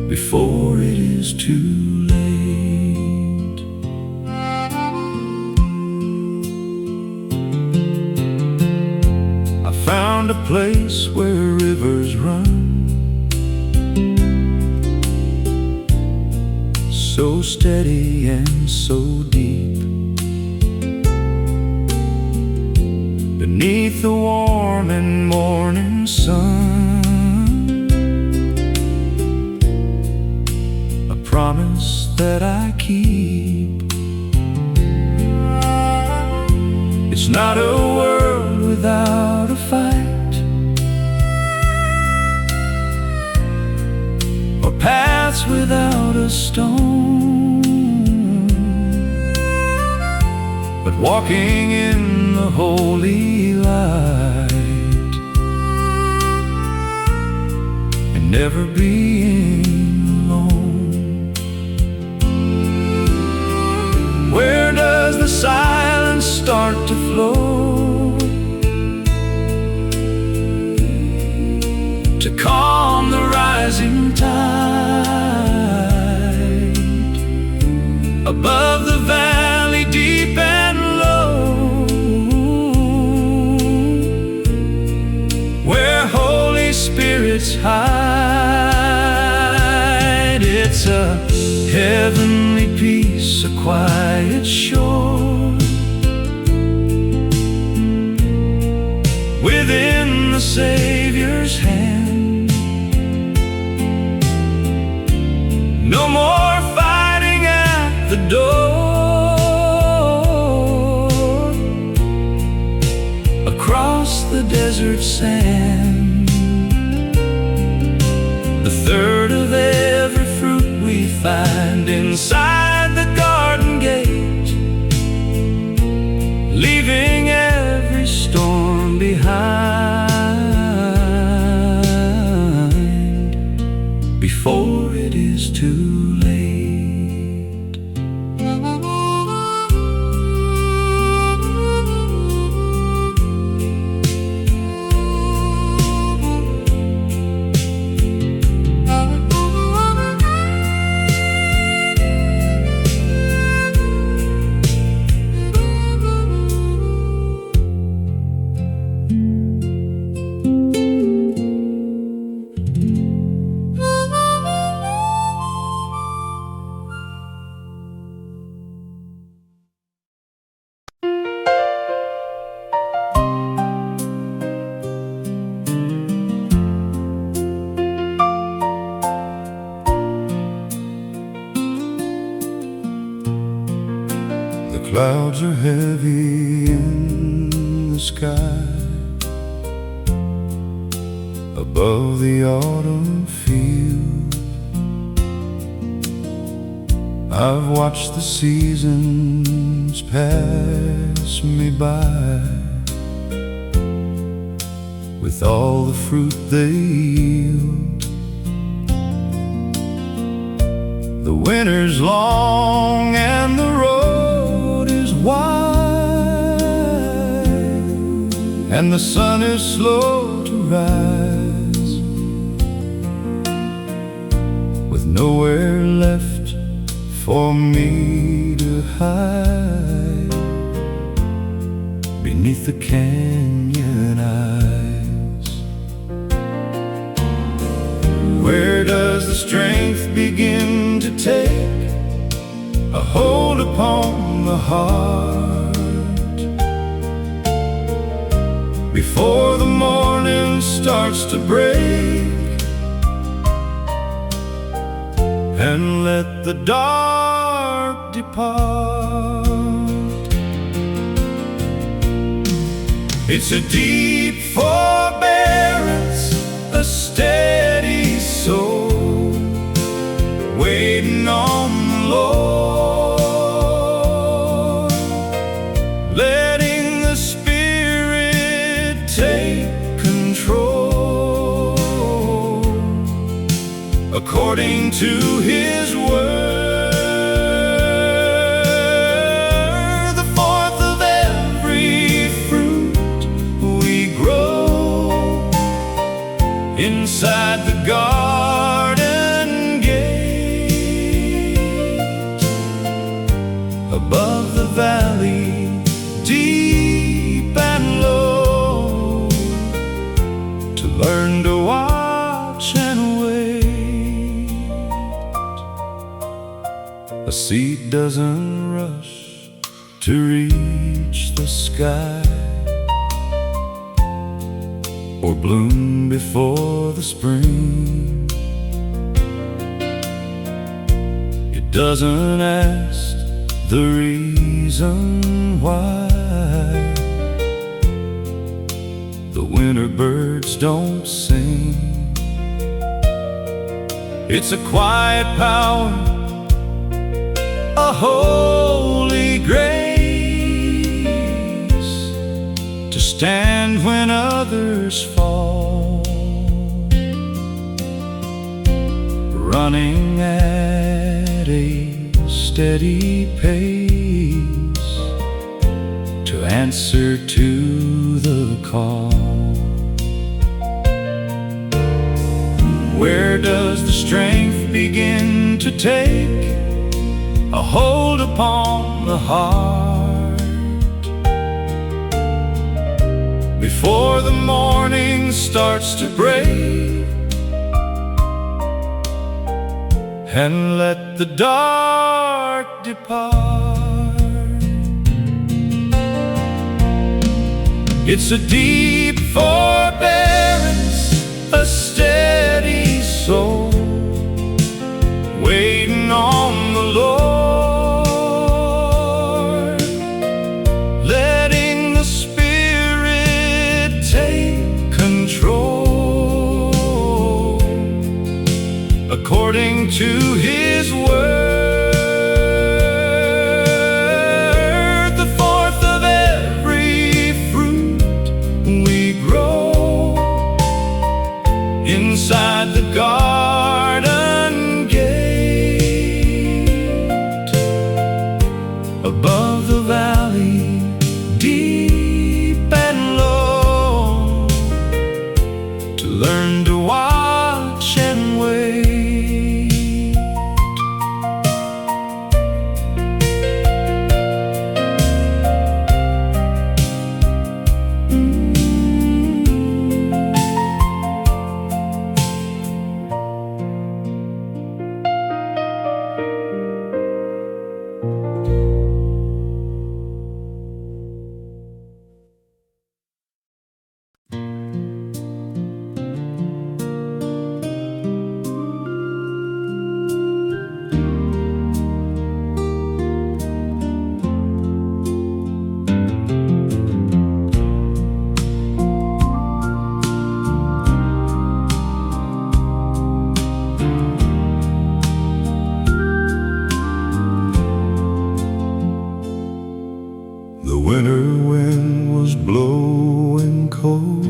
before it is too late. I found a place where rivers run, so steady and so deep, beneath the warm and morning sun. A promise that I keep. It's not a world without a fight, or paths without a stone, but walking in the holy light and never being alone. Where does the silence start to flow to calm the rising tide? Above the valley, deep and low, where Holy Spirit's hide. It's a heavenly peace, a quiet shore within the Savior's hand. No more fighting at the door. Across the desert sand, the third of every fruit we find inside the garden gate, leaving every storm behind before it is too late. Clouds are heavy in the sky above the autumn field. I've watched the seasons pass me by, with all the fruit they yield. The winter's long and the road is wide, and the sun is slow to rise, with nowhere left for me to hide beneath the canyon eyes. Where does the strength begin to take a hold upon the heart, before the morning starts to break and let the dark depart? It's a deep forbearance, a steady soul, waiting on the Lord, letting the Spirit take control, according to His word. The fourth of every fruit we grow inside the garden gate, above the valley, deep and low, to learn to watch and wait. A seed doesn't rush to reach the sky, or bloom before the spring. It doesn't ask the reason why the winter birds don't sing. It's a quiet power, a holy grace, to stand when others fall, running at a steady pace, to answer to the call. Where does the strength begin to take a hold upon the heart, before the morning starts to break and let the dark depart? It's a deep forbearance, a steady soul, waiting on the Lord, letting the Spirit take control, according to His word. The fourth of every fruit we grow inside the garden gate, above the valley, deep and low, to learn to watch and wait. wind was blowing cold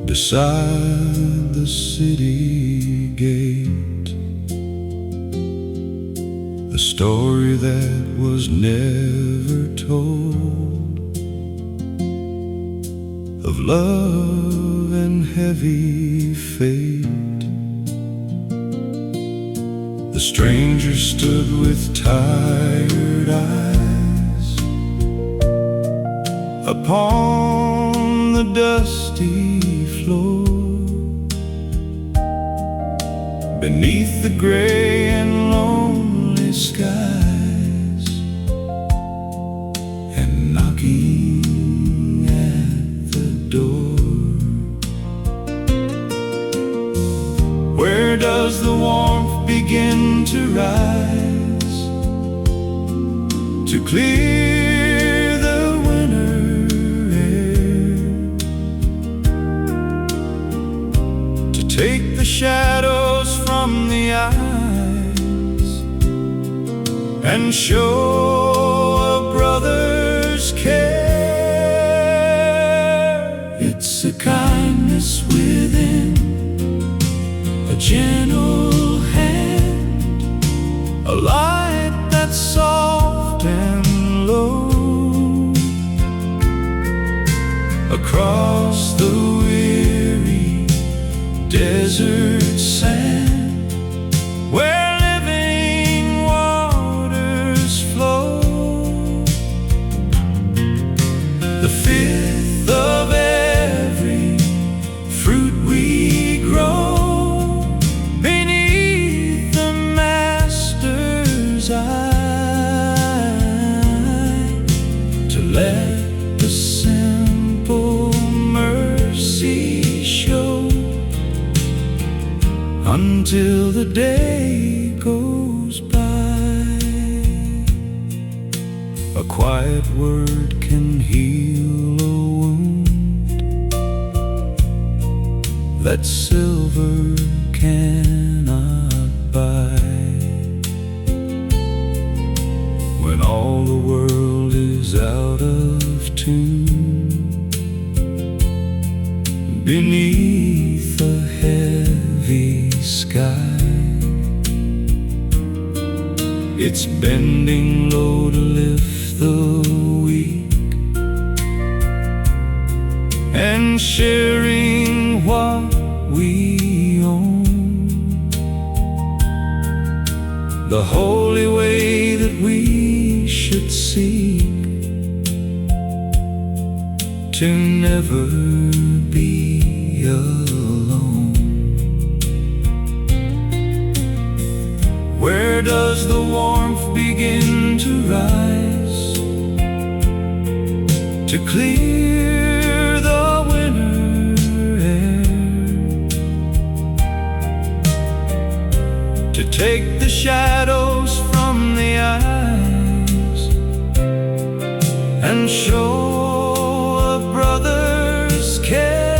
beside the city gate, a story that was never told, of love and heavy fate. The stranger stood with tired eyes upon the dusty floor, beneath the gray and lonely skies, and knocking at the door. Where does the warmth begin to rise, to clear the winter air, to take the shadows from the eyes, and show a brother's care? It's a kindness within, a gentle hand, a light that's soft and low, across the weary desert sand, where living waters flow. The fifth of every fruit we grow, to let the simple mercy show, until the day goes by. A quiet word can heal a wound that silver cannot buy. When all the world is out of tune, beneath a heavy sky, it's bending low to lift the weak, and sharing what we own. The holy way that we should seek, to never be alone. Where does the warmth begin to rise, to clear the winter air, to take the shadows from the eyes, and show a brother's care?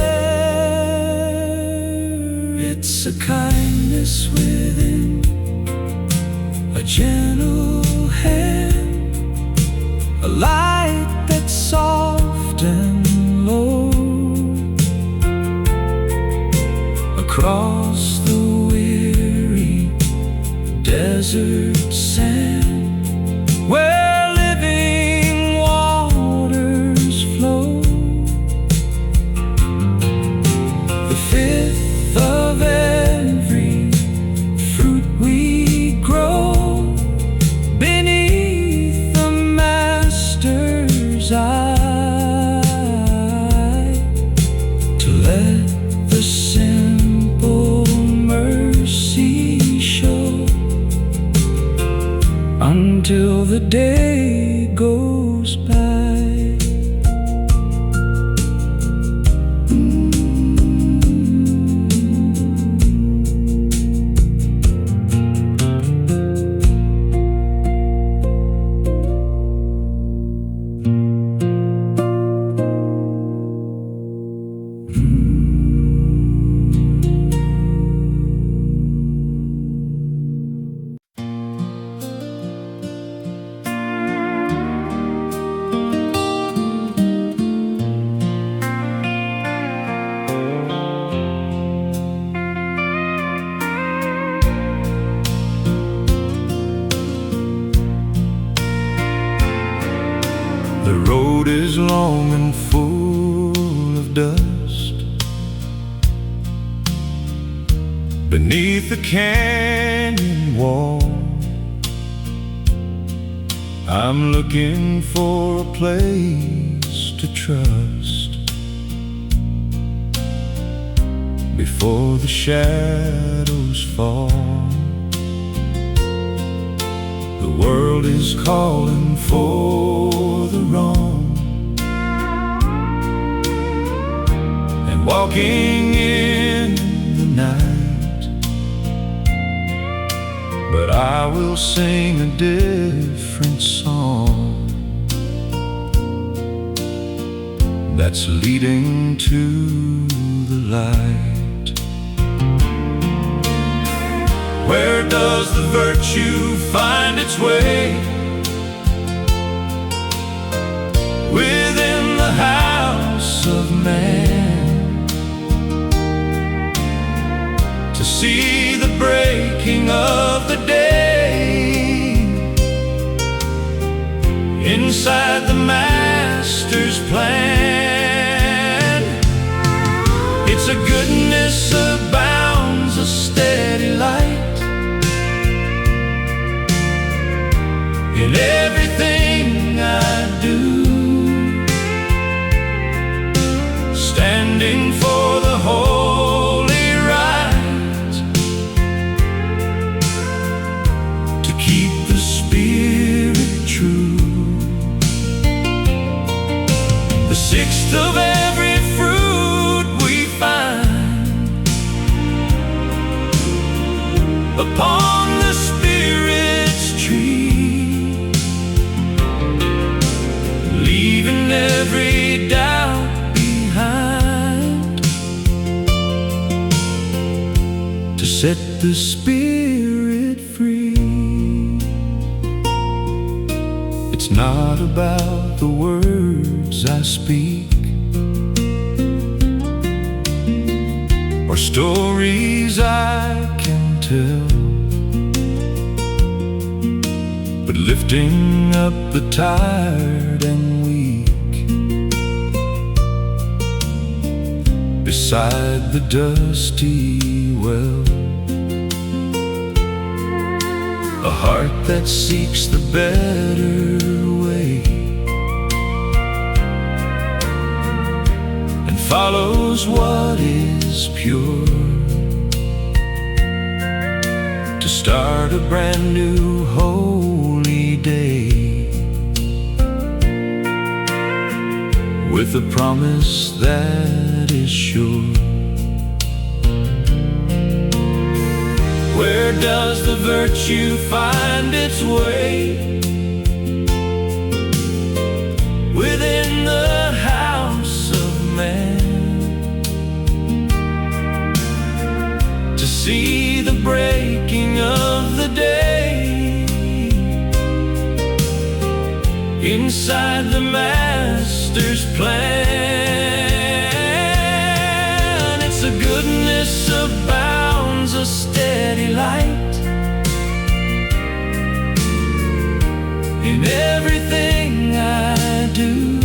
It's a kindness within, a gentle hand, a light that's soft and low, across the weary desert sand, where living water The road is long and full of dust. Beneath the canyon wall, I'm looking for a place to trust before the shadows fall. The world is calling for the wrong, and walking in the night. But I will sing a different song that's leading to the light. Where does the virtue find its way? Within the house of man, to see the breaking of the day inside the Master's plan. It's a goodness abounds, a steady light in everything I do, standing for the holy right to keep the Spirit true. The sixth of every fruit we find upon the Spirit's tree, leaving every doubt behind to set the Spirit free. It's not about the words I speak or stories I can tell, but lifting up the tired and weak beside the dusty well. A heart that seeks the better way and follows what is pure, to start a brand new holy day with a promise that is sure. Where does the virtue find its way? Within the house of man, to see the breaking of the day inside the Master's plan. It's a goodness abounds, a steady light in everything I do,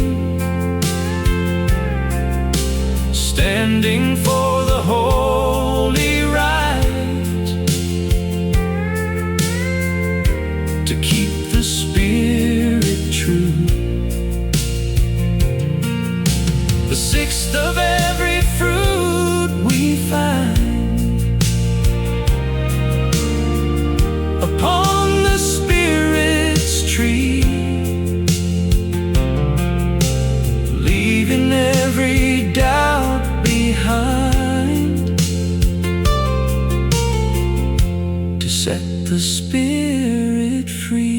standing for the holy right to keep the Spirit true. The sixth of every fruit we find upon the Spirit's tree, leaving every doubt behind to set the Spirit free.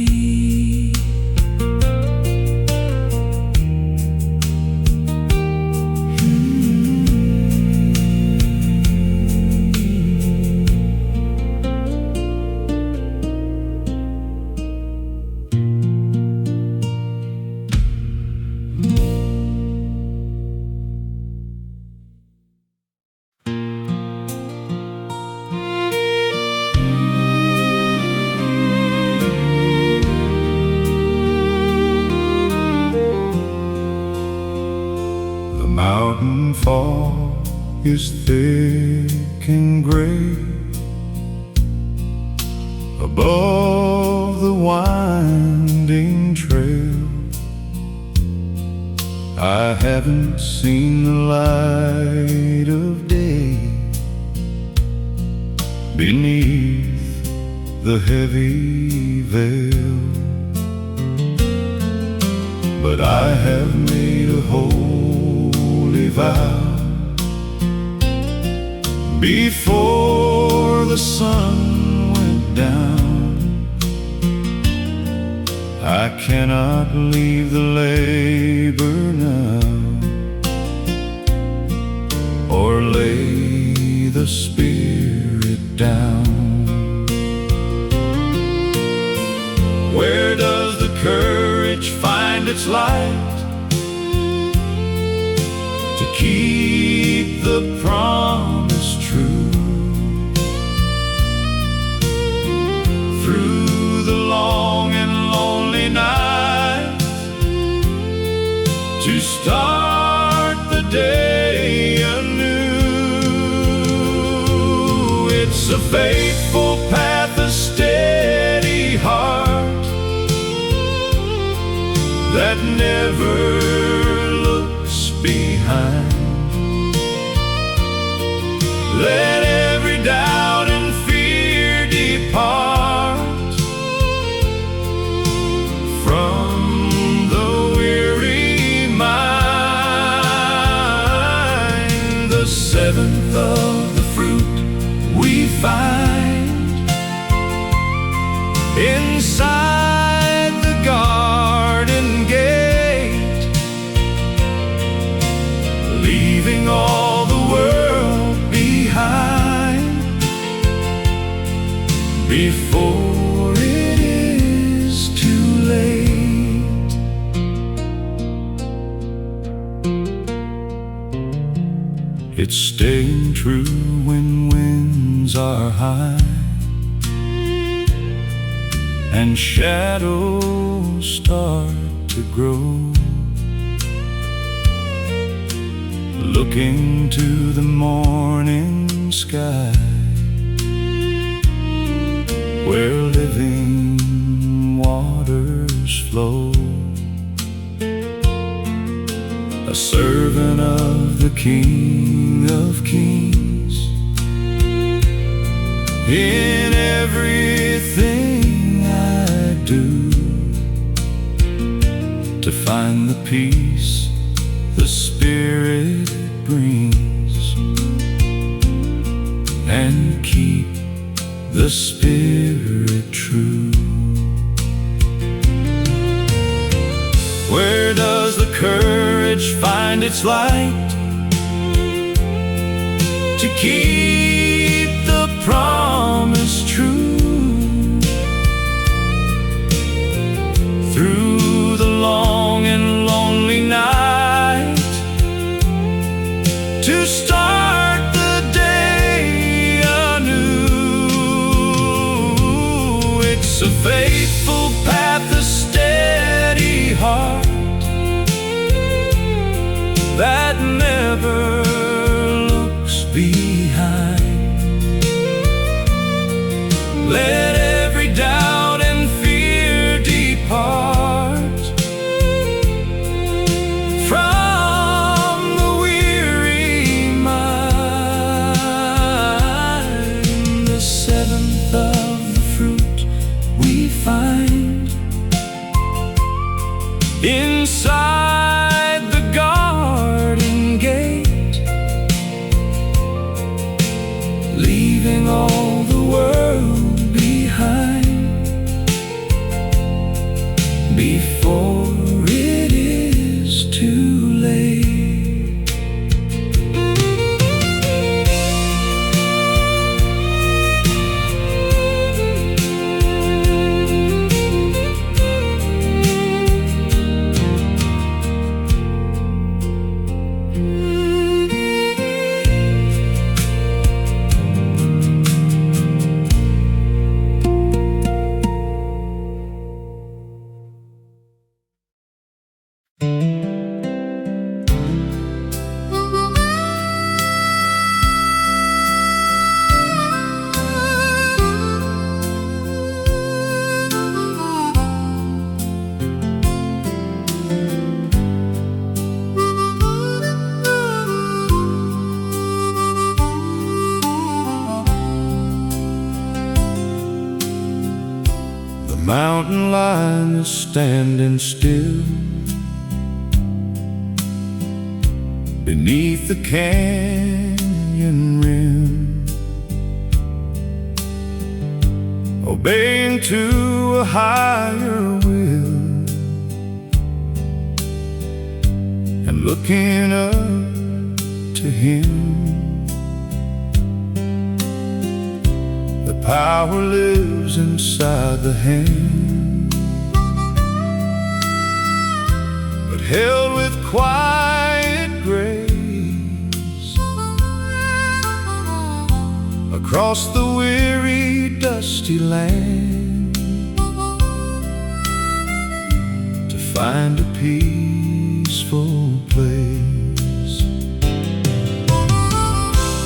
fog is thick and gray above the winding trail. I haven't seen the light of day beneath the heavy veil, but I have made a holy vow before the sun went down. I cannot leave the labor now, or lay the spirit down. Where does the courage find its light to keep the promise true? Through the long and lonely night, to start the day anew. It's a faithful path, a steady heart that never looks behind. Let every doubt and fear depart from the weary mind. The seventh of the fruit we find inside the garden gate, leaving all the world behind before it is too late. It's staying true when winds are high and shadows start to grow, looking to the morning sky where living waters flow. A servant of the King of Kings, in everything I do, to find the peace the Spirit brings, and keep the Spirit true. Where does the courage find its light to keep the promise true? Through the long and lonely night, to start the day anew. It's a faithful path, a steady heart that never looks behind. Let every doubt and fear depart from the weary mind. The seventh of the fruit we find inside the garden gate, standing still beneath the canyon rim, obeying to a higher will and looking up to Him. The power lives inside the hand, but held with quiet grace across the weary, dusty land to find a peaceful place.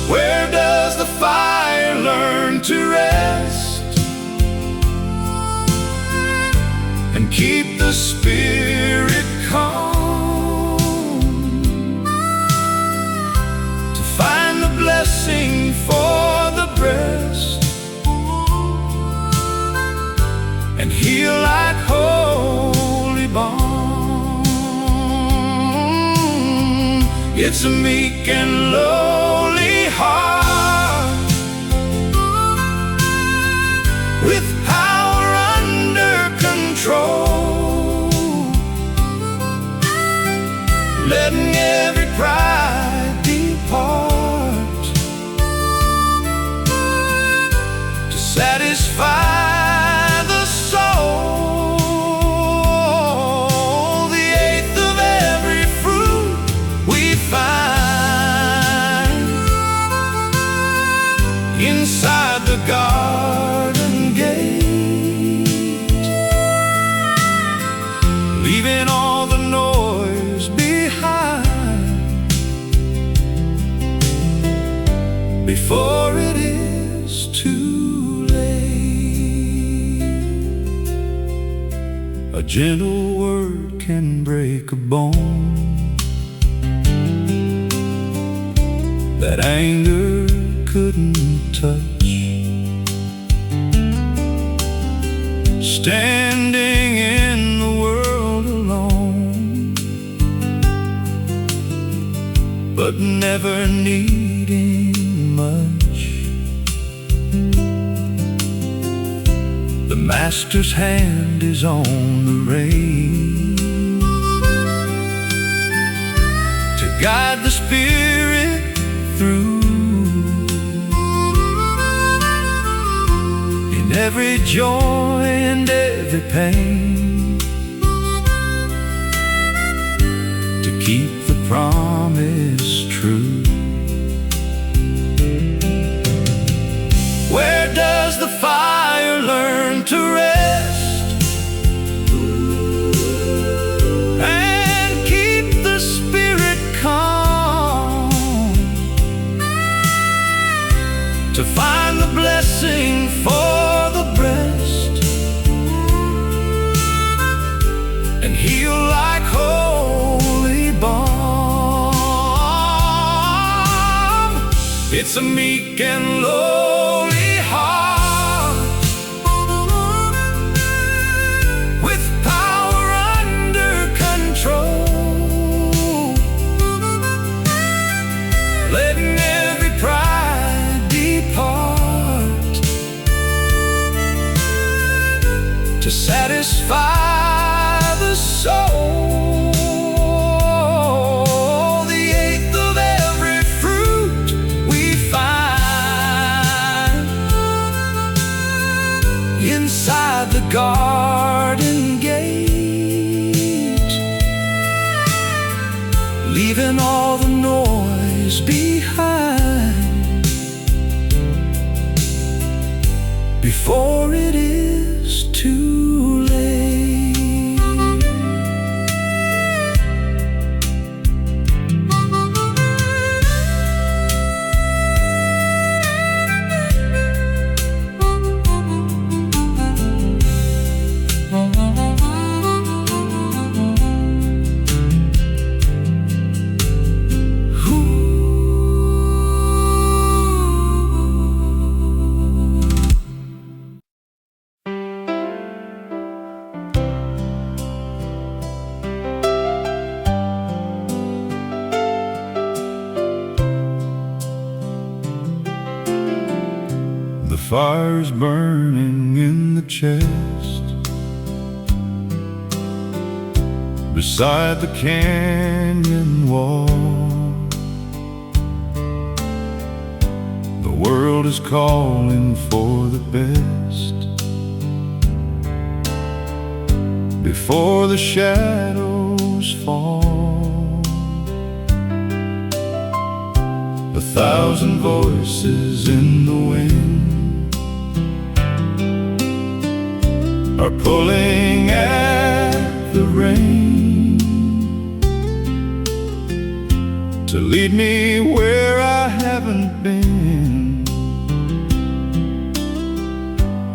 Where does the fire learn to rest and keep the spirit calm, to find the blessing for the breast and heal like holy balm? It's a meek and lowly heart with power under control, letting every pride depart to satisfy the soul. The eighth of every fruit we find inside the garden gate, leaving all the noise behind before it is too late. A gentle word can break a bone that anger couldn't touch. Standing in the world alone, but never needing much. The Master's hand is on the rein to guide the Spirit through in every joy and every pain, to keep the promise true. Where does the fire learn to rest and keep the spirit calm, to find the blessing for the breast and heal like holy balm? It's a meek and lowly heart with power under control, letting every pride depart to satisfy the soul. The eighth of every fruit we find inside the garden gate, leaving all the noise behind before it is too late. fire's burning in the chest beside the canyon wall. The world is calling for the best before the shadows fall. 1,000 voices in the wind are pulling at the rein to lead me where I haven't been,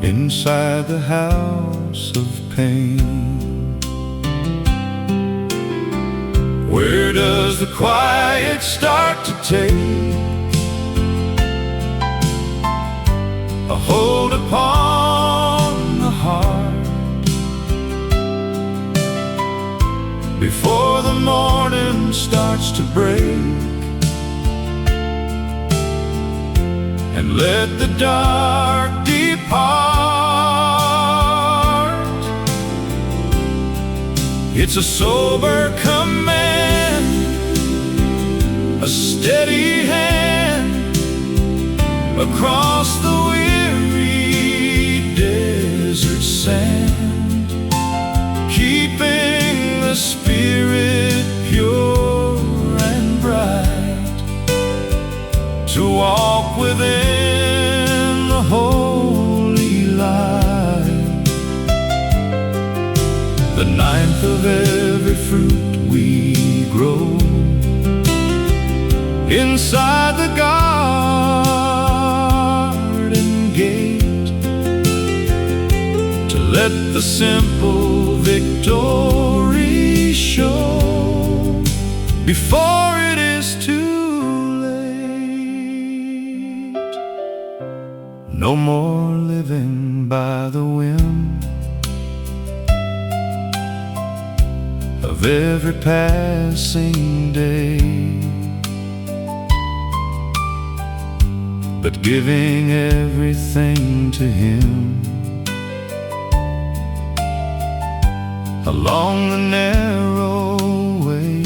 inside the house of pain. Where does the quiet start to take a hold upon the heart before the morning starts to break, and let the dark depart? It's a sober command, a steady hand across the weary desert sand, keeping the spirit pure and bright, to walk within the holy light. The ninth of every fruit we grow inside the garden gate, to let the simple victory show before it is too late. No more living by the whim of every passing day, but giving everything to Him along the narrow way,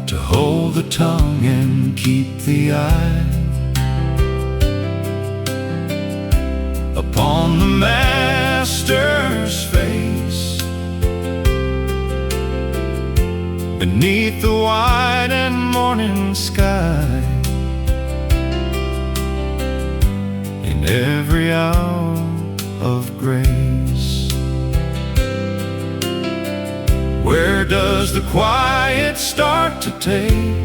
to hold the tongue and keep the eye upon the Master's face, beneath the white and morning sky, in every hour of grace. Where does the quiet start to take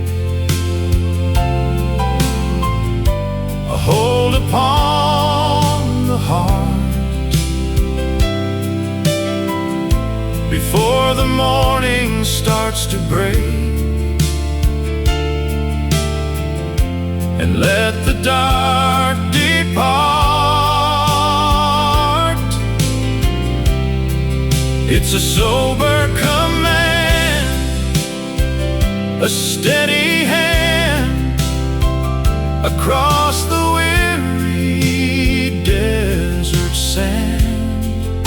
a hold upon the heart before the morning starts to break, and let the dark depart? It's a sober command, a steady hand across the weary desert sand,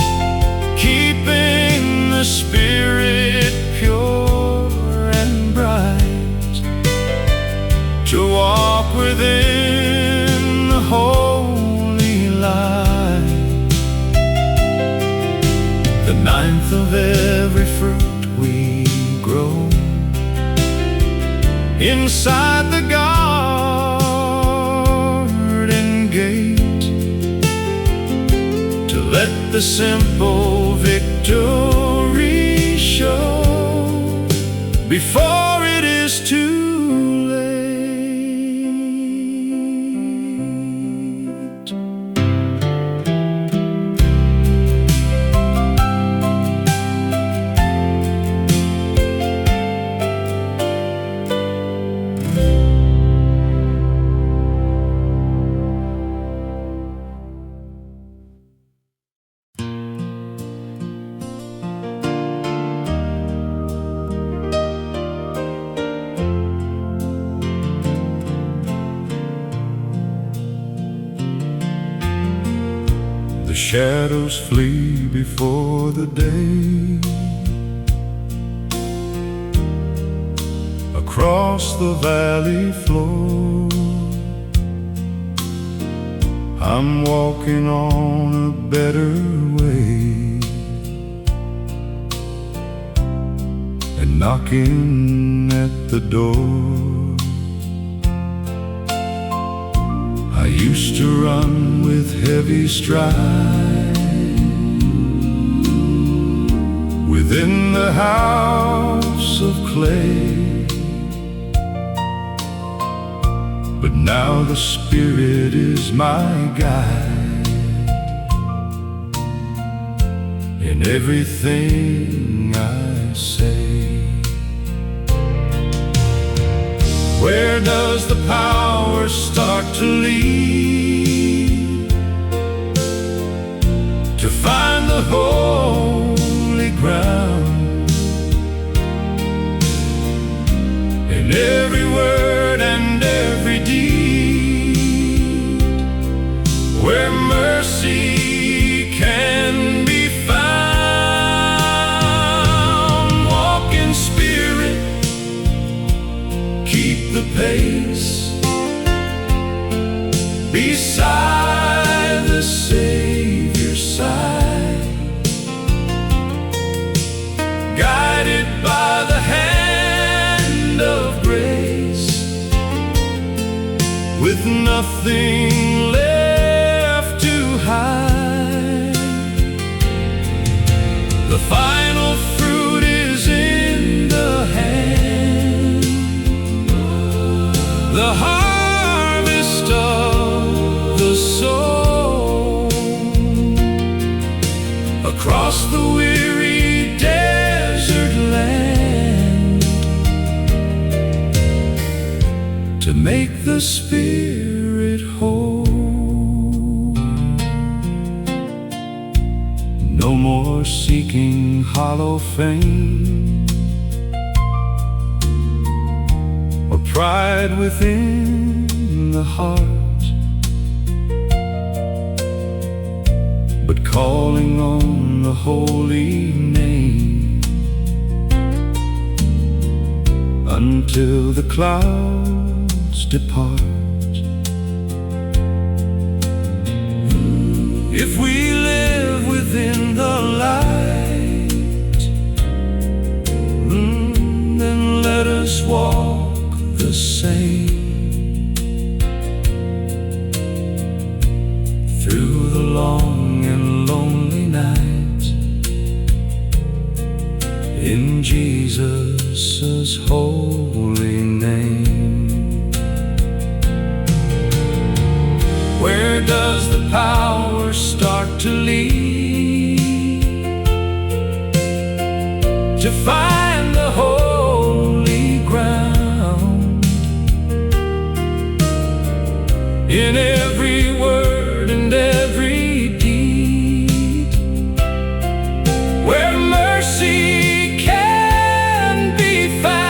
keeping the spirit pure and bright, to walk within the holy light. The ninth of every fruit we grow inside the garden gate, to let the simple victory show before it is too shadows flee before the day. Across the valley floor, I'm walking on a better way, and knocking at the door. I used to run with heavy stride within the house of clay, but now the Spirit is my guide in everything I say. Where does the power start to lead? To find the holy ground in every word and every deed, where mercy can be found. Walk in Spirit, keep the pace beside the Savior's side, guided by the hand of grace, with nothing left to hide. The final fruit is in the hand, the harvest of the soul. Across the weary desert land, to make the Spirit whole. No more seeking hollow fame or pride within the heart, but calling on the holy name until the clouds depart. If we live within the light, then let us walk the same through the long and lonely night, in Jesus' holy name. Where does the power start to lead? To find the holy ground in every word and every deed, where mercy can be found.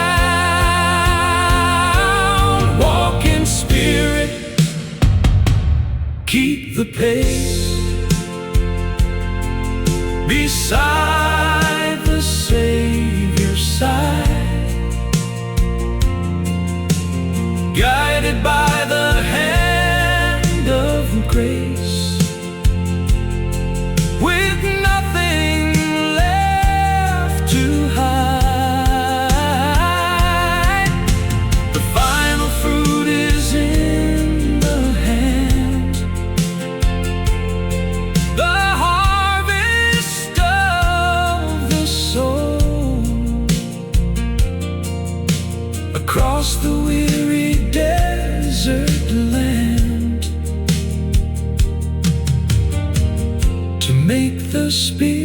Walk in Spirit, keep the pace beside the Savior's side, guided by the hand of grace, with nothing left to hide. The final fruit is in the hand, the harvest of the soul. Across the weary desert land, to make the Spirit